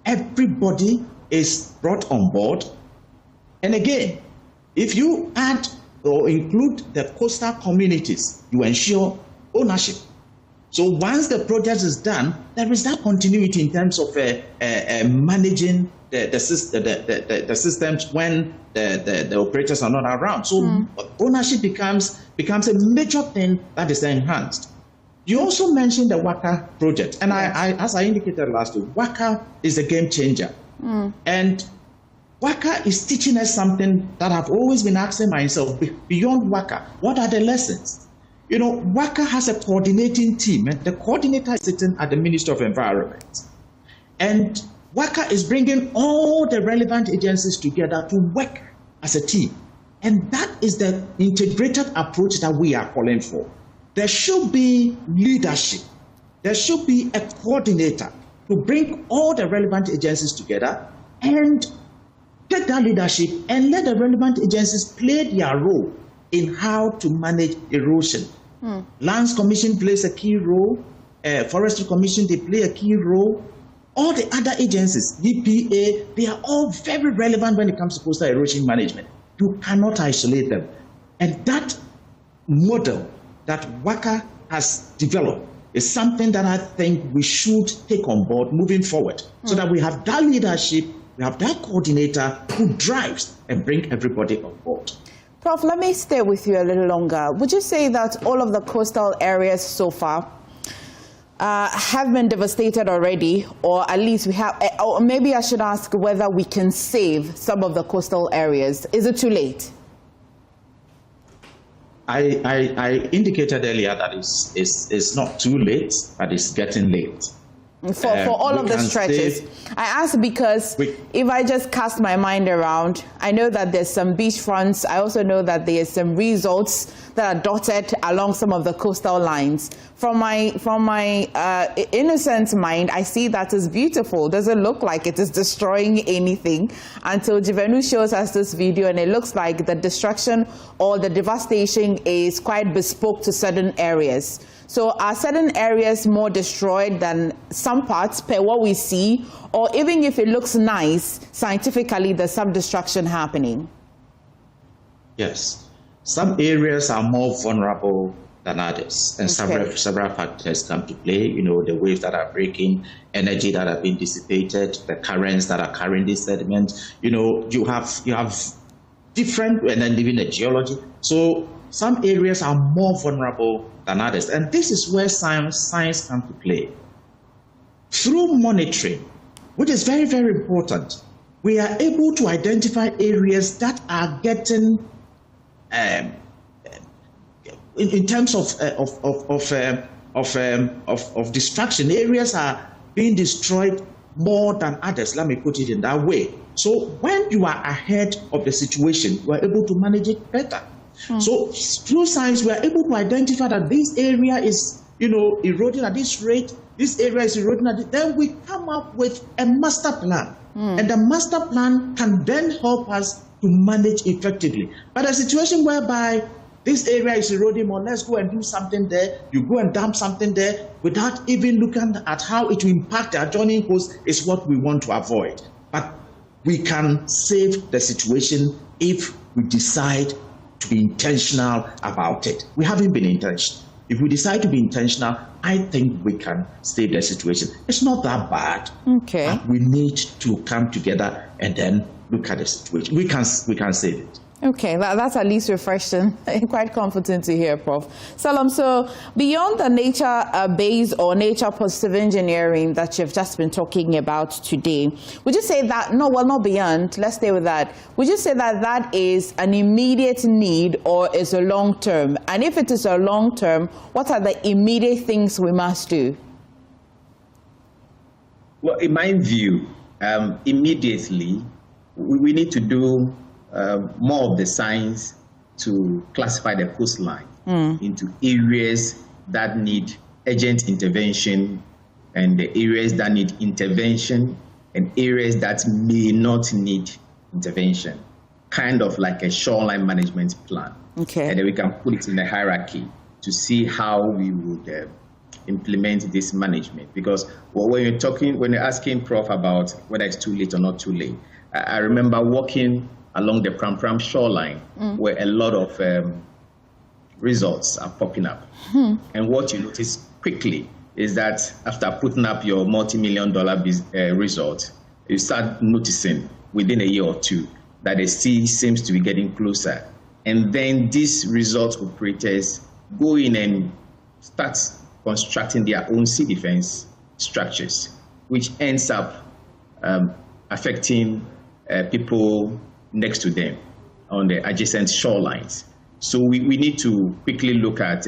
everybody is brought on board. And again, if you add or include the coastal communities, you ensure ownership. So once the project is done, there is that continuity in terms of managing the systems when the operators are not around. So ownership becomes a major thing that is enhanced. You also mentioned the WACA project, and as I indicated last week, WACA is a game changer. And WACA is teaching us something that I've always been asking myself, beyond WACA, what are the lessons? WACA has a coordinating team, and the coordinator is sitting at the Ministry of Environment. And WACA is bringing all the relevant agencies together to work as a team. And that is the integrated approach that we are calling for. There should be leadership. There should be a coordinator to bring all the relevant agencies together and take that leadership and let the relevant agencies play their role in how to manage erosion. Lands Commission plays a key role. Forestry Commission, they play a key role. All the other agencies, EPA, they are all very relevant when it comes to coastal erosion management. You cannot isolate them. And that model that WACA has developed is something that I think we should take on board moving forward, so that we have that leadership, we have that coordinator who drives and bring everybody on board. Prof, let me stay with you a little longer. Would you say that all of the coastal areas so far have been devastated already, or at least we have, or maybe I should ask whether we can save some of the coastal areas? Is it too late? I indicated earlier that it's not too late, but it's getting late. For all of the stretches. I ask because if I just cast my mind around, I know that there's some beachfronts. I also know that there's some resorts that are dotted along some of the coastal lines. From my innocent mind, I see that as beautiful. Doesn't look like it is destroying anything until JoyNews shows us this video, and it looks like the destruction or the devastation is quite bespoke to certain areas. So are certain areas more destroyed than some parts per what we see, or even if it looks nice, scientifically there's some destruction happening? Yes, some areas are more vulnerable than others, and several factors come to play. The waves that are breaking, energy that are being dissipated, the currents that are carrying this sediment. You have different, and then even the geology. So some areas are more vulnerable than others, and this is where science comes to play. Through monitoring, which is very, very important, we are able to identify areas that are getting, in terms of destruction, areas are being destroyed more than others. Let me put it in that way. So when you are ahead of the situation, you are able to manage it better. So through science, we are able to identify that this area is, eroding at this rate, this area is eroding at this. Then we come up with a master plan. And the master plan can then help us to manage effectively. But a situation whereby this area is eroding, or let's go and do something there, you go and dump something there without even looking at how it will impact the adjoining coast is what we want to avoid. But we can save the situation if we decide to be intentional about it. We haven't been intentional. If we decide to be intentional, I think we can save the situation. It's not that bad. Okay. But we need to come together and then look at the situation. We can save it. Okay, that's at least refreshing. Quite comforting to hear, Prof. Salam, so beyond the nature-based or nature-positive engineering that you've just been talking about today, would you say that, no, well, not beyond, let's stay with that. Would you say that that is an immediate need or is a long-term? And if it is a long-term, what are the immediate things we must do? Well, in my view, immediately, we need to do more of the science to classify the coastline into areas that need urgent intervention and the areas that need intervention and areas that may not need intervention, kind of like a shoreline management plan. Okay. And then we can put it in a hierarchy to see how we would implement this management. Because when you're asking Prof about whether it's too late or not too late, I remember walking along the Pram shoreline where a lot of results are popping up. And what you notice quickly is that after putting up your multi-million-dollar result, you start noticing within a year or two that the sea seems to be getting closer. And then these result operators go in and start constructing their own sea defense structures, which ends up affecting people next to them on the adjacent shorelines. So we need to quickly look at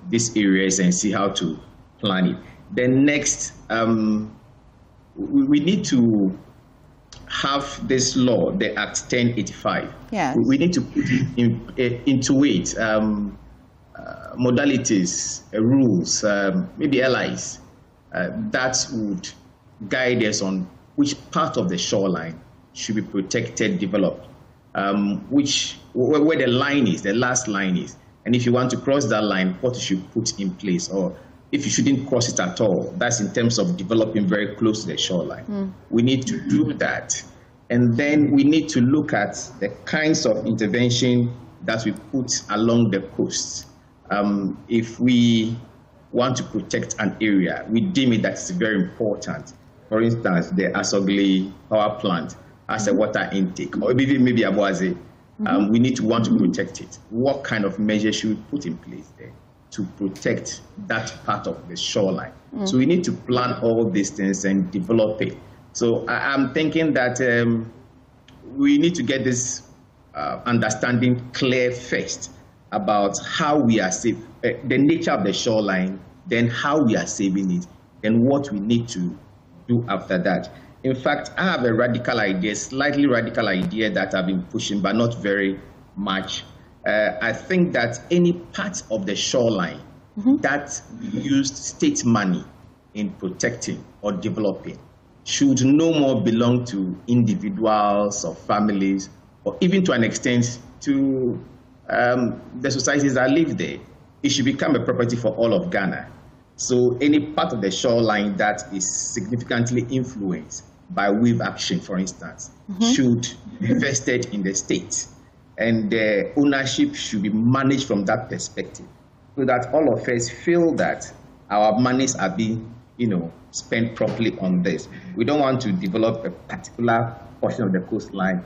these areas and see how to plan it. Then next, we need to have this law, the Act 1085. Yes. We need to put into it modalities, rules, maybe allies that would guide us on which part of the shoreline should be protected, developed, where the line is, the last line is. And if you want to cross that line, what you should put in place, or if you shouldn't cross it at all. That's in terms of developing very close to the shoreline. We need to do that. And then we need to look at the kinds of intervention that we put along the coast. If we want to protect an area, we deem it that it's very important. For instance, the Asogli power plant as a water intake, or maybe Aboaze, we need to want to protect it. What kind of measures should we put in place there to protect that part of the shoreline? So we need to plan all these things and develop it. So I'm thinking that we need to get this understanding clear first about how we are saving the nature of the shoreline, then how we are saving it, and what we need to do after that. In fact, I have a radical idea, slightly radical idea that I've been pushing, but not very much. I think that any part of the shoreline that used state money in protecting or developing should no more belong to individuals or families, or even to an extent to the societies that live there. It should become a property for all of Ghana. So any part of the shoreline that is significantly influenced by wave action, for instance, should be vested in the state. And the ownership should be managed from that perspective, so that all of us feel that our monies are being, spent properly on this. We don't want to develop a particular portion of the coastline,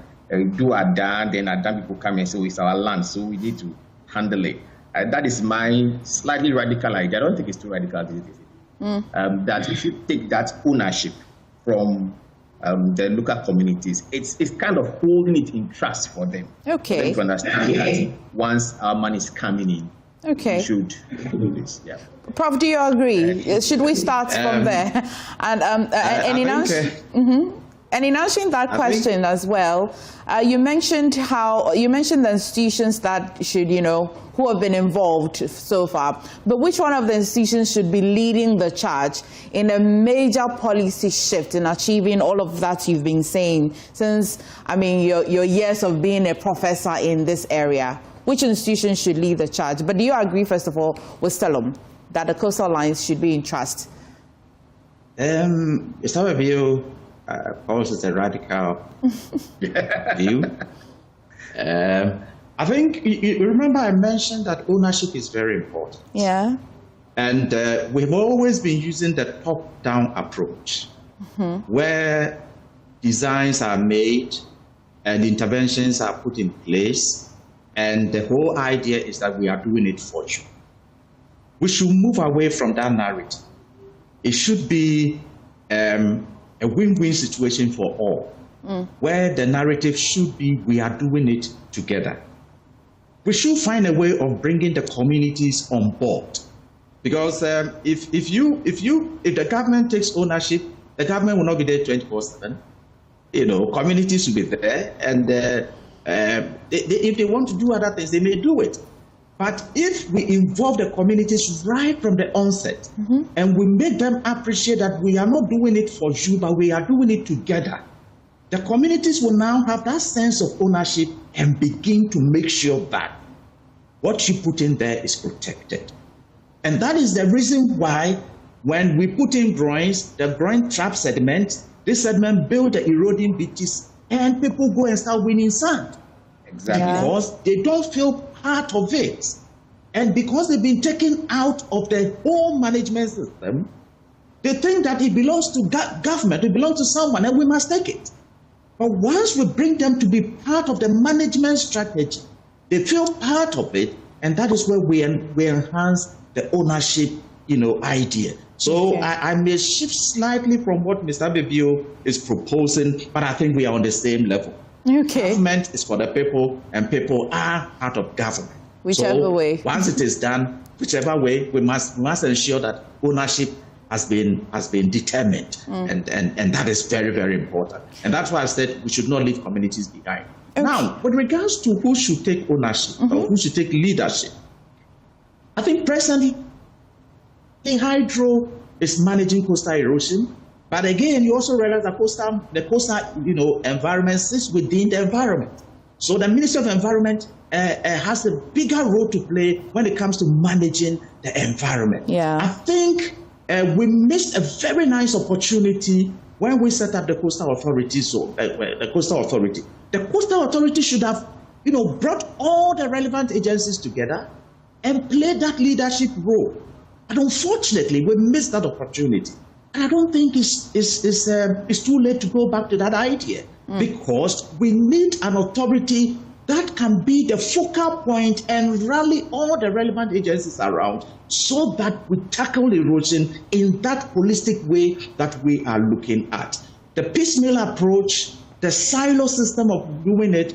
do a dam, then a dam people come and say, it's our land, so we need to handle it. That is my slightly radical idea. I don't think it's too radical. That we should take that ownership from the local communities. It's kind of holding it in trust for them. Okay. For them to understand that once our money is coming in, we should do this. Yeah. Prof, do you agree? Should we start from there? And in answering that question as well, you mentioned the institutions that should, who have been involved so far. But which one of the institutions should be leading the charge in a major policy shift in achieving all of that you've been saying since, your years of being a professor in this area? Which institution should lead the charge? But do you agree, first of all, with Stelum, that the coastal lines should be in trust? It's not a view. Perhaps it's a radical view. I think you remember I mentioned that ownership is very important. Yeah. And we've always been using the top-down approach, where designs are made and interventions are put in place, And the whole idea is that we are doing it for you. We should move away from that narrative. It should be a win-win situation for all, where the narrative should be we are doing it together. We should find a way of bringing the communities on board, because if the government takes ownership, the government will not be there 24/7. Communities will be there, and if they want to do other things, they may do it. But if we involve the communities right from the onset, and we make them appreciate that we are not doing it for you, but we are doing it together, the communities will now have that sense of ownership and begin to make sure that what you put in there is protected. And that is the reason why when we put in groins, the groin trap sediment, this sediment build the eroding beaches, and people go and start winning sand. Exactly. Because they don't feel part of it. And because they've been taken out of the whole management system, they think that it belongs to government, it belongs to someone, and we must take it. But once we bring them to be part of the management strategy, they feel part of it, and that is where we enhance the ownership, idea. So I may shift slightly from what Mr. Bebio is proposing, but I think we are on the same level. Okay. Government is for the people, and people are part of government. Whichever way. Once it is done, whichever way, we must ensure that ownership has been determined, and that is very, very important. And that's why I said we should not leave communities behind. Okay. Now, with regards to who should take ownership or who should take leadership, I think presently Hydro is managing coastal erosion, but again, you also realize that the coastal environment sits within the environment. So the Ministry of Environment has a bigger role to play when it comes to managing the environment. Yeah. I think we missed a very nice opportunity when we set up the Coastal Authority zone. The Coastal Authority should have, brought all the relevant agencies together and played that leadership role. And unfortunately, we missed that opportunity. And I don't think it's too late to go back to that idea, because we need an authority that can be the focal point and rally all the relevant agencies around so that we tackle erosion in that holistic way that we are looking at. The piecemeal approach, the silo system of doing it,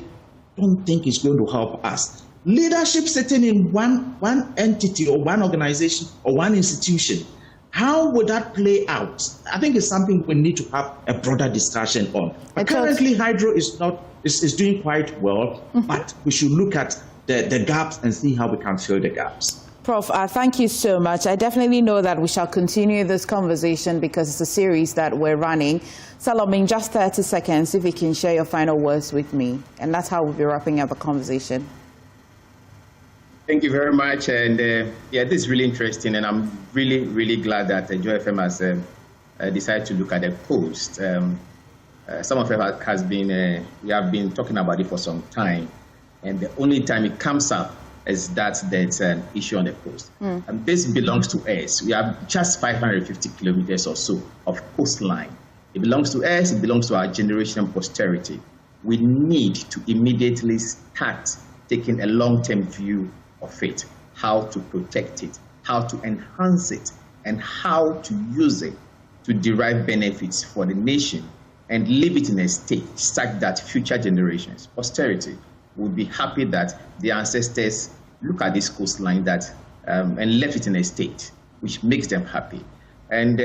I don't think is going to help us. Leadership sitting in one entity or one organization or one institution, how would that play out? I think it's something we need to have a broader discussion on. But currently, Hydro is doing quite well, but we should look at the gaps and see how we can fill the gaps. Prof, thank you so much. I definitely know that we shall continue this conversation because it's a series that we're running. Salome, in just 30 seconds, if you can share your final words with me. And that's how we'll be wrapping up the conversation. Thank you very much. And this is really interesting. And I'm really, really glad that Joy FM has decided to look at the coast. Some of it has been, we have been talking about it for some time. And the only time it comes up is that there's an issue on the coast. And this belongs to us. We have just 550 kilometers or so of coastline. It belongs to us. It belongs to our generation and posterity. We need to immediately start taking a long-term view of it, how to protect it, how to enhance it, and how to use it to derive benefits for the nation and leave it in a state such that future generations, posterity, will be happy that the ancestors look at this coastline and left it in a state which makes them happy. And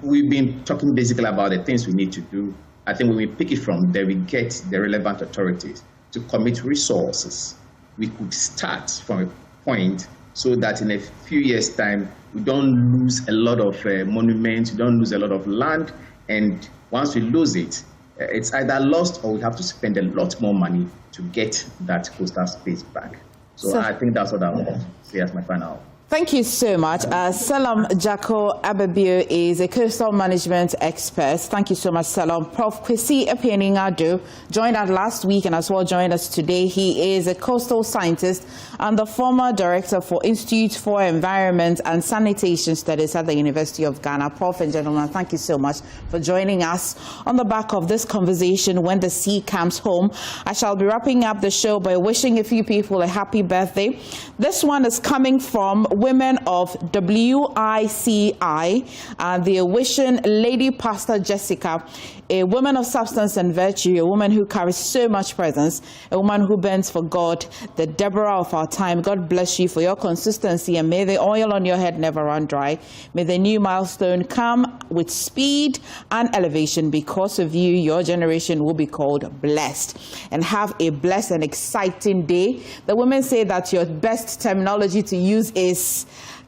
we've been talking basically about the things we need to do. I think when we pick it from there, we get the relevant authorities to commit resources. We could start from a point so that in a few years' time, we don't lose a lot of monuments, we don't lose a lot of land, and once we lose it, it's either lost or we have to spend a lot more money to get that coastal space back. So I think that's what I want to say as my final Thank you so much. Salam Bediako Baidoo is a coastal management expert. Thank you so much, Salam. Prof. Akufo-Addo joined us last week and as well joined us today. He is a coastal scientist and the former director for Institute for Environment and Sanitation Studies at the University of Ghana. Prof and gentlemen, thank you so much for joining us on the back of this conversation, When the Sea Comes Home. I shall be wrapping up the show by wishing a few people a happy birthday. This one is coming from women of WICI, and they're wishing Lady Pastor Jessica, a woman of substance and virtue, a woman who carries so much presence, a woman who bends for God, the Deborah of our time. God bless you for your consistency, and may the oil on your head never run dry. May the new milestone come with speed and elevation. Because of you, your generation will be called blessed. And have a blessed and exciting day. The women say that your best terminology to use is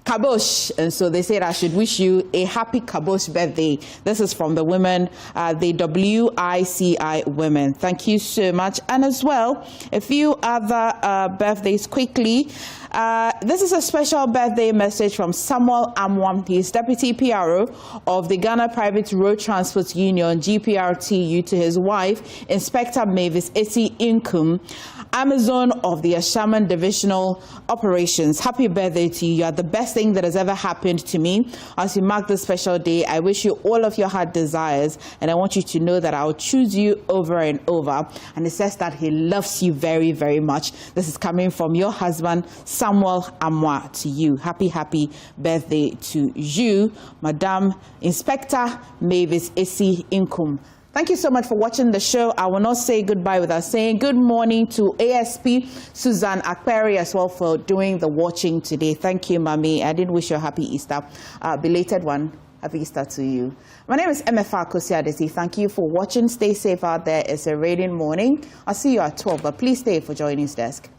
kabosh, and so they said I should wish you a happy kabosh birthday. This is from the women, the WICI women. Thank you so much. And as well, a few other birthdays quickly. This is a special birthday message from Samuel Amwam. He is Deputy PRO of the Ghana Private Road Transport Union, GPRTU, to his wife, Inspector Mavis Esi Inkum, Amazon of the Agyeman Divisional Operations. Happy birthday to you. You are the best thing that has ever happened to me. As you mark this special day, I wish you all of your heart desires, and I want you to know that I'll choose you over and over. And it says that he loves you very, very much. This is coming from your husband, Samuel Amwa, to you. Happy, happy birthday to you, Madam Inspector Mavis Esi Inkum. Thank you so much for watching the show. I will not say goodbye without saying good morning to ASP Susan Akperi as well for doing the watching today. Thank you, Mami. I did wish you a happy Easter. Belated one. Happy Easter to you. My name is MFA Akufo-Addo. Thank you for watching. Stay safe out there. It's a raining morning. I'll see you at 12, but please stay for JoyNews Desk.